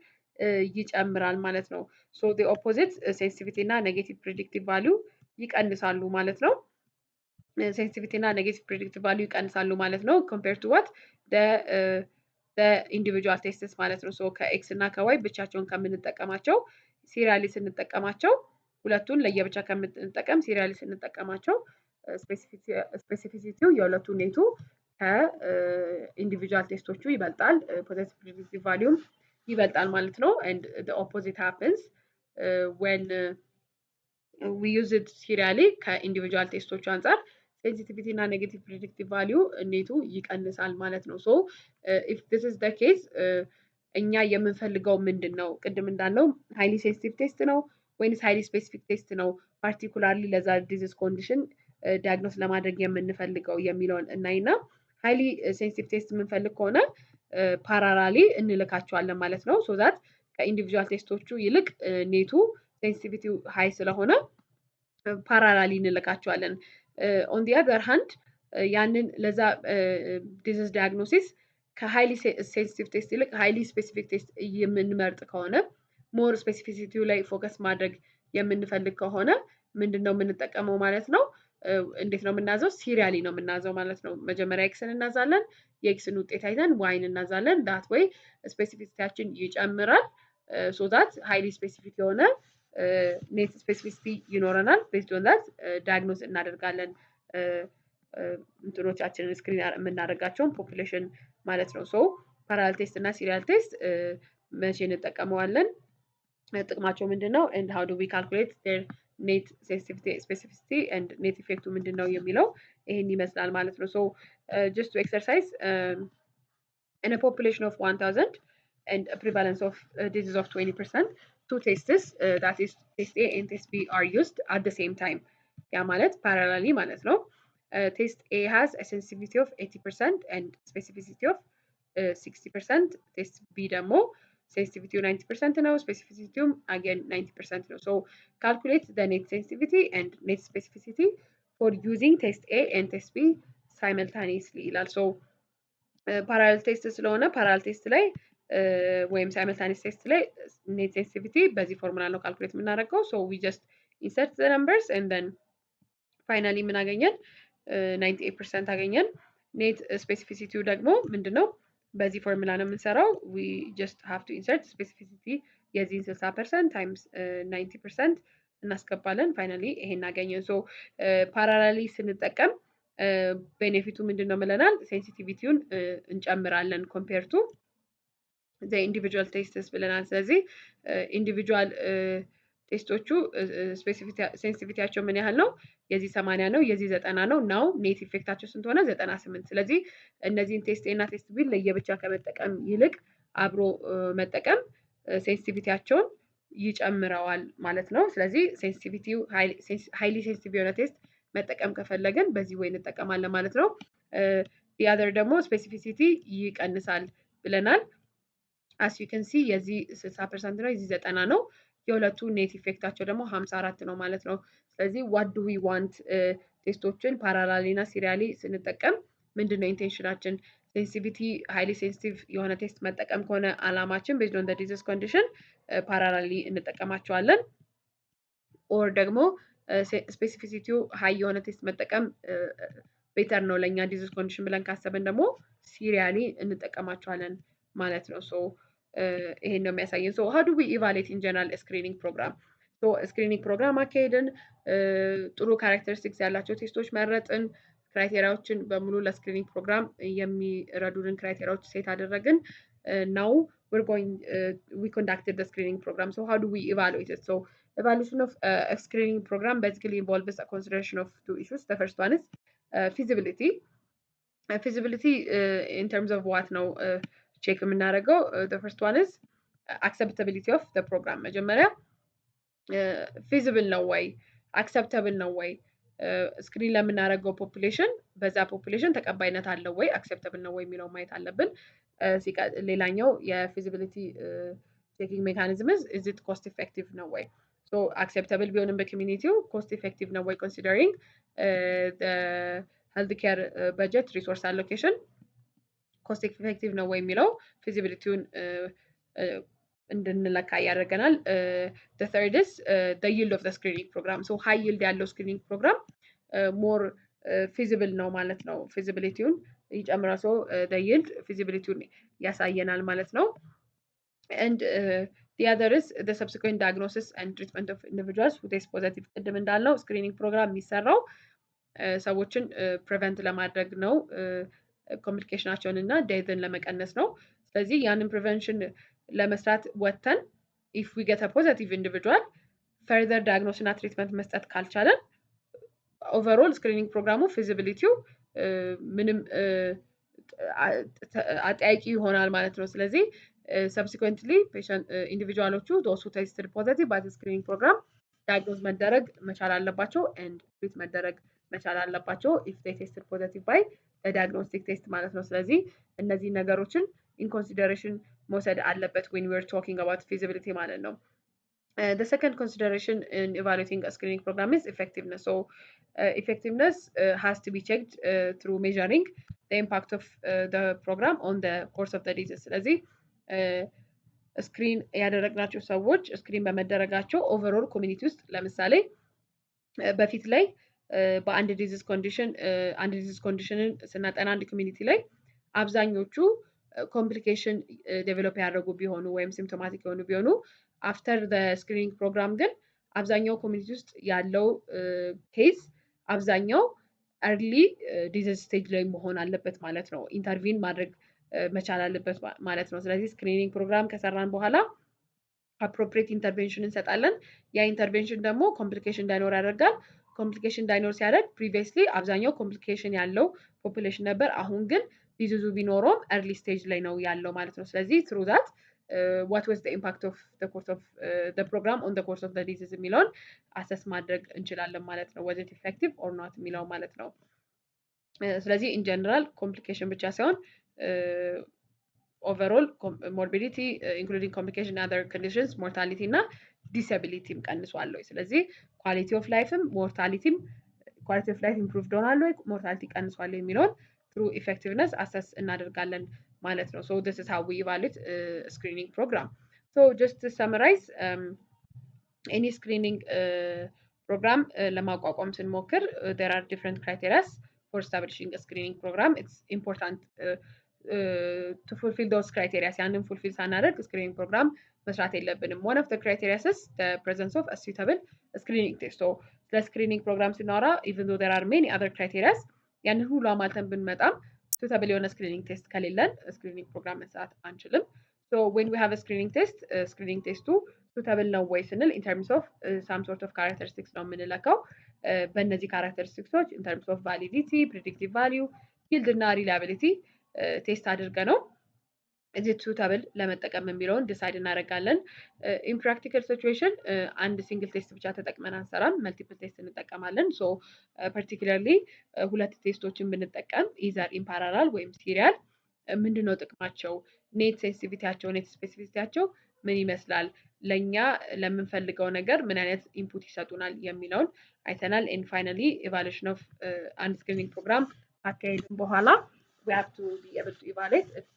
ይጨምራል ማለት ነው። ሶ ዘ ኦፖዚት ሴንሲቲቪቲ እና ኔጌቲቭ ፕሬዲክቲቭ ቫልዩ ይቀንሳሉ ማለት ነው። ሴንሲቲቪቲ እና ኔጌቲቭ ፕሬዲክቲቭ ቫልዩ ይቀንሳሉ ማለት ነው። ኮምፔር ቱ ዋት ኢንዲቪጁዋል ቴስትስ ማለት ነው። ሶ ከኤክስ እና ከዋይ ብቻቸውን ከምንጠቀማቸው ሲሪያሊ ስንጠቀማቸው ሁለቱን ለየብቻ ከምንጠቀም ሲሪያሊ ስንጠቀማቸው ስፔሲፊሲቲው የሁለቱ ኔቱ ከኢንዲቪጁዋል ቴስቶቹ ይበልጣል። ፖዘቲቭ ፕሬዲክቲቭ ቫልዩም ይበልጣል ማለት ነው። ኤንድ ዘ ኦፖዚት ሃፕንስ ዌን ዊ ዩዝ ኢት ሲሪያሊ ከኢንዲቪጁዋል ቴስቶቹ አንጻር ሴንሲቲቪቲ እና ኔጌቲቭ ፕሬዲክቲቭ ቫልዩ ኔቱ ይቀንሳል ማለት ነው። ሶ ኢፍ ዲስ ኢዝ ዘ ኬዝ እኛ የምንፈልገው ምንድን ነው? ቅድም እንዳለው ሃይሊ ሴንሲቲቭ ቴስት ነው ወይንስ ሃይሊ ስፔሲፊክ ቴስት ነው ፓርቲኩላርሊ ለዛ ዲዚዝ ኮንዲሽን ዲያግኖስ ለማድረግ የምንፈልገው የሚለውን እናይና ሃይሊ ሴንሲቲቭ ቴስት የምንፈልግ ከሆነ ፓራራሊ እንልካቸዋለን ማለት ነው። ሶ ዛት ከኢንዲቪጁዋል ቴስቶቹ ይልቅ ኔቱ ሴንሲቲቪቲው ሃይ ስለሆነ ፓራራሊ እንልካቸዋለን። ኦን ዲ አዘር ሃንድ ያንን ለዛ ዲዚዝ ዲያግኖሲስ ከሃይሊ ሴንሲቲቭ ቴስት ይልቅ ሃይሊ ስፔሲፊክ ቴስት የምንመርጥ ከሆነ ሞር ስፔሲፊሲቲው ላይ ፎከስ ማድረግ የምንፈልግ ከሆነ ምንድን ነው የምንጠቀመው ማለት ነው? እንዴት ነው የምናዘው? ሲሪያሊ ነው የምናዘው ማለት ነው። መጀመሪያ ኤክስን እናዛለን። የኤክስን ውጤት አይተን ዋይን እናዛለን። ዳት ወይ ስፔሲፊሲቲያችን ይጨምራል። ሶ ዛት ሃይሊ ስፔሲፊክ የሆነ ኔት ስፔሲፊሲቲ ይኖረናል። ቤዝድ ኦን ዛት ዳያግኖስ እናደርጋለን እንትኖቻችንን ስክሪን የምናደርጋቸውን ፖፑሌሽን ማለት ነው። ሶ ፓራል ቴስት እና ሲሪያል ቴስት መቼ እንጠቀመዋለን? ጥቅማቸው ምንድን ነው? ኤንድ ሃው ዱ ዊ ካልኩሌት ዴር ኔት ሴንሲቲቪቲ ስፔሲፊሲቲ ኤንድ ኔት ኢፌክቱ ምንድን ነው የሚለው ይሄን ይመስላል ማለት ነው። ሶ ጀስት ቱ ኤክሰርሳይዝ in a population of 1000 and a prevalence of disease of 20%, two tests that is test A and test B are used at the same time. ያ ማለት parallelly ማለት ነው። test A has a sensitivity of 80% and specificity of 60%. test B ደግሞ sensitivity 90% ነው፣ specificity again 90% ነው። So calculate the net sensitivity and net specificity for using test A and test B simultaneously ይላል። So ፓራል ቴስት ስለሆነ ፓራል ቴስት ላይ ወይም ሳይመልታኒስ ቴስት ላይ ኔት ሴንሲቲቪቲ በዚህ ፎርሙላ ነው ካልኩሌት የምናደርገው። ሶ ዊ ጀስት ኢንሰርት ዘ ነምበርስ ኤንድ ዘን ፋይናሊ ምን አገኘን? 98% አገኘን። ኔት ስፔሲፊሲቲው ደግሞ ምንድነው? በዚህ ፎርሙላ ነው የምንሰራው። ዊ ጀስት ሃቭ ቱ ኢንሰርት ስፔሲፊሲቲ የዚህን 60% ታይምስ 90% እናስገባለን። ፋይናሊ ይሄን አገኘን። ሶ ፓራላሊ ስንጠቀም ቤኔፊቱ ምንድን ነው ብለናል? ሴንሲቲቪቲውን እንጨምራለን ኮምፔር ቱ ዘ ኢንዲቪጁዋል ቴስትስ ብለናል። ስለዚህ ኢንዲቪጁዋል ቴስቶቹ ሴንሲቲቪቲያቸው ምን ያህል ነው? የዚህ 80 ነው፣ የዚህ 90 ነው። ናው ኔት ኢፌክታቸው ስንት ሆነ? 98። ስለዚህ እነዚህን ቴስት ኤ እና ቴስት ቢ ለየብቻ ከመጠቀም ይልቅ አብሮ መጠቀም ሴንሲቲቪቲያቸውን ይጨምረዋል ማለት ነው። ስለዚህ ሴንሲቲቪቲው ሃይሊ ሴንሲቲቭ የሆነ ቴስት መጠቀም ከፈለግን በዚህ ወይ እንጠቀማለን ማለት ነው። የአዘር ደግሞ ስፔሲፊሲቲ ይቀንሳል ብለናል። አስ ዩ ከን ሲ የዚህ 60% ነው፣ የዚህ 90 ነው። የሁለቱ ኔት ኢፌክታቸው ደግሞ 54 ነው ማለት ነው። ስለዚህ ዋት ዱ ዊ ዋንት ቴስቶችን ፓራላሊ እና ሲሪያሊ ስንጠቀም ምንድነው ኢንቴንሽናችን? ሴንሲቲቪቲ ሃይሊ ሴንሲቲቭ የሆነ ቴስት መጠቀም ከሆነ አላማችን ቤዝድ ኦን ዲዚዝ ኮንዲሽን ፓራላሊ እንጠቀማቸዋለን። ኦር ደግሞ ስፔሲፊሲቲው ሀይ የሆነ ቴስት መጠቀም ቤተር ነው ለእኛ ዲዚዝ ኮንዲሽን ብለን ካሰብን ደግሞ ሲሪያሊ እንጠቀማቸዋለን ማለት ነው። ሶ ይሄን ነው የሚያሳየን። ሶ ሀው ዱ ዊ ኢቫሉዌት ኢን ጀነራል ስክሪኒንግ ፕሮግራም? ሶ ስክሪኒንግ ፕሮግራም አካሄድን፣ ጥሩ ካራክተሪስቲክስ ያላቸው ቴስቶች መረጥን፣ ክራይቴሪያዎችን በሙሉ ለስክሪኒንግ ፕሮግራም የሚረዱንን ክራይቴሪያዎች ሴት አደረግን። ናው we're going we conducted the screening program. So how do we evaluate it? So evaluation of a screening program basically involves a consideration of two issues. The first one is feasibility. Feasibility in terms of what ነው ቼክ የምናደርገው? the first one is acceptability of the program. መጀመሪያ ፊዚብል ነው ወይ አክሰፕተብል ነው ወይ ስክሪን ለምናደርገው ፖፑሌሽን በዛ ፖፑሌሽን ተቀባይነት አለው ወይ አክሰፕተብል ነው ወይ የሚለው ማየት አለብን። ሌላኛው የፊዚቢሊቲ ቼኪንግ ሜካኒዝም ኢዝ ኢት ኮስት ኢፌክቲቭ ነው ወይ? ሶ አክሴፕተብል ቢሆንም በኮሚኒቲው ኮስት ኢፌክቲቭ ነው ወይ ኮንሲደሪንግ ሄልዝ ኬር በጀት ሪሶርስ አሎኬሽን ኮስት ኢፌክቲቭ ነው ወይ የሚለው ፊዚቢሊቲውን እንድንለካ ያደርገናል። the third is the yield of the screening program. so high yield ያለው screening program more feasible ነው ማለት ነው። ፊዚቢሊቲውን ይጨምራል። so the yield feasibilityውን ያሳየናል ማለት ነው። and the other is the subsequent diagnosis and treatment of individuals who test positive። ቅድም እንዳልነው ስክሪኒንግ ፕሮግራም የሚሰራው ሰዎችን ፕሪቨንት ለማድረግ ነው፣ ኮምፕሊኬሽናቸውን እና ዴዝን ለመቀነስ ነው። ስለዚህ ያንን ፕሪቨንሽን ለመስራት ወጥተን ኢፍ ዊ ጌት አ ፖዚቲቭ ኢንዲቪጁዋል ፈርዘር ዳያግኖስ እና ትሪትመንት መስጠት ካልቻለን ኦቨርኦል ስክሪኒንግ ፕሮግራሙ ፊዚቢሊቲው ምንም አጠያቂ ይሆናል ማለት ነው። ስለዚህ ሰብሲኩዌንትሊ ኢንዲቪጁዋሎቹ ዶስ ሁ ቴስትድ ፖዚቲቭ ባይ ስክሪኒንግ ፕሮግራም ዳያግኖስ መደረግ መቻል አለባቸው ኤንድ ትሪት መደረግ መቻል አለባቸው ኢፍ ዴይ ቴስትድ ፖዚቲቭ ባይ ዳያግኖስቲክ ቴስት ማለት ነው። ስለዚህ እነዚህ ነገሮችን ኢንኮንሲደሬሽን መውሰድ አለበት when we are talking about feasibility ማለት ነው። The second consideration in evaluating a screening program is effectiveness. So effectiveness has to be checked through measuring the impact of the program on the course of the disease. ስለዚህ ስክሪን ያደረግናቸው ሰዎች ስክሪን በመደረጋቸው ኦቨርኦል ኮሚኒቲ ውስጥ ለምሳሌ በፊት ላይ በአንድ ዲዚዝ ኮንዲሽንን ስናጠና አንድ ኮሚኒቲ ላይ አብዛኞቹ ኮምፕሊኬሽን ዴቨሎፕ ያደረጉ ቢሆኑ ወይም ሲምፕቶማቲክ የሆኑ ቢሆኑ አፍተር ስክሪኒንግ ፕሮግራም ግን አብዛኛው ኮሚኒቲ ውስጥ ያለው ኬዝ አብዛኛው አርሊ ዲዚዝ ስቴጅ ላይ መሆን አለበት ማለት ነው። ኢንተርቪን ማድረግ መቻል አለበት ማለት ነው። ስለዚህ ስክሪኒንግ ፕሮግራም ከሰራን በኋላ አፕሮፕሪየት ኢንተርቬንሽን እንሰጣለን። ያ ኢንተርቬንሽን ደግሞ ኮምፕሊኬሽን እንዳይኖር ያደርጋል። ኮምፕሊኬሽን እንዳይኖር ሲያደርግ ፕሪቪየስሊ አብዛኛው ኮምፕሊኬሽን ያለው ፖፑሌሽን ነበር። አሁን ግን ዲዚዙ ቢኖረውም ኤርሊ ስቴጅ ላይ ነው ያለው ማለት ነው። ስለዚህ ትሩ ዛት what was the impact of the course of the program on the course of the disease የሚለውን አሰስ ማድረግ እንችላለን ማለት ነው። was it effective or not የሚለው ማለት ነው። ስለዚህ ኢን ጀነራል ኮምፕሊኬሽን ብቻ ሳይሆን ኦቨርኦል ሞርቢዲቲ ኢንክሉዲንግ ኮምፕሊኬሽን አዘር ኮንዲሽንስ ሞርታሊቲ እና ዲስአቢሊቲም ቀንሷል ወይ? ስለዚህ ኳሊቲ ኦፍ ላይፍም ሞርታሊቲም ኳሊቲ ኦፍ ላይፍ ኢምፕሩቭድ ሆኗል ወይ ሞርታሊቲ ቀንሷል የሚለውን ትሩ ኢፌክቲቭነስ አሰስ እናደርጋለን ማለት ነው። so this is how we evaluate screening program. so just to summarize any screening program ለማቋቋም ስንሞክር there are different criteria for establishing a screening program. It's important to fulfill those criteria. ያንን fulfill ሳናደርግ screening program መስራት የለብንም። one of the criteria is the presence of a suitable screening test. so the screening program ስናወራ even though there are many other criteria ያንን ሁሉ አሟልተን ብንመጣም suitable የሆነ screening test ከሌለን screening program መስራት አንችልም። so when we have a screening test screening test suitable ነው ወይ ስንል in terms of some sort of characteristics ነው የምንለካው። በእነዚህ characteristics in terms of validity, predictive value, yield እና reliability ቴስት አድርገ ነው is it suitable ለመጠቀም የሚለውን ዲሳይድ እናደርጋለን። in practical situation አንድ ሲንግል ቴስት ብቻ ተጠቅመን አንሰራም፣ መልቲፕል ቴስት እንጠቀማለን። so particularly ሁለት ቴስቶችን ብንጠቀም either in parallel ወይም serial ምንድነው ጥቅማቸው? ኔት ሴንሲቲቪቲያቸው ኔት ስፔሲፊሲቲያቸው ምን ይመስላል፣ ለእኛ ለምንፈልገው ነገር ምን አይነት ኢንፑት ይሰጡናል የሚለውን አይተናል። ኤንድ ፋይናሊ ኢቫሉዌሽን ኦፍ አንድ ስክሪኒንግ ፕሮግራም ካካሄድን በኋላ we have to be able to evaluate its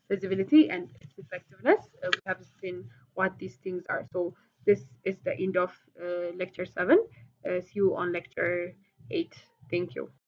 feasibility and its effectiveness. We have seen what these things are. So this is the end of lecture 7. See you on lecture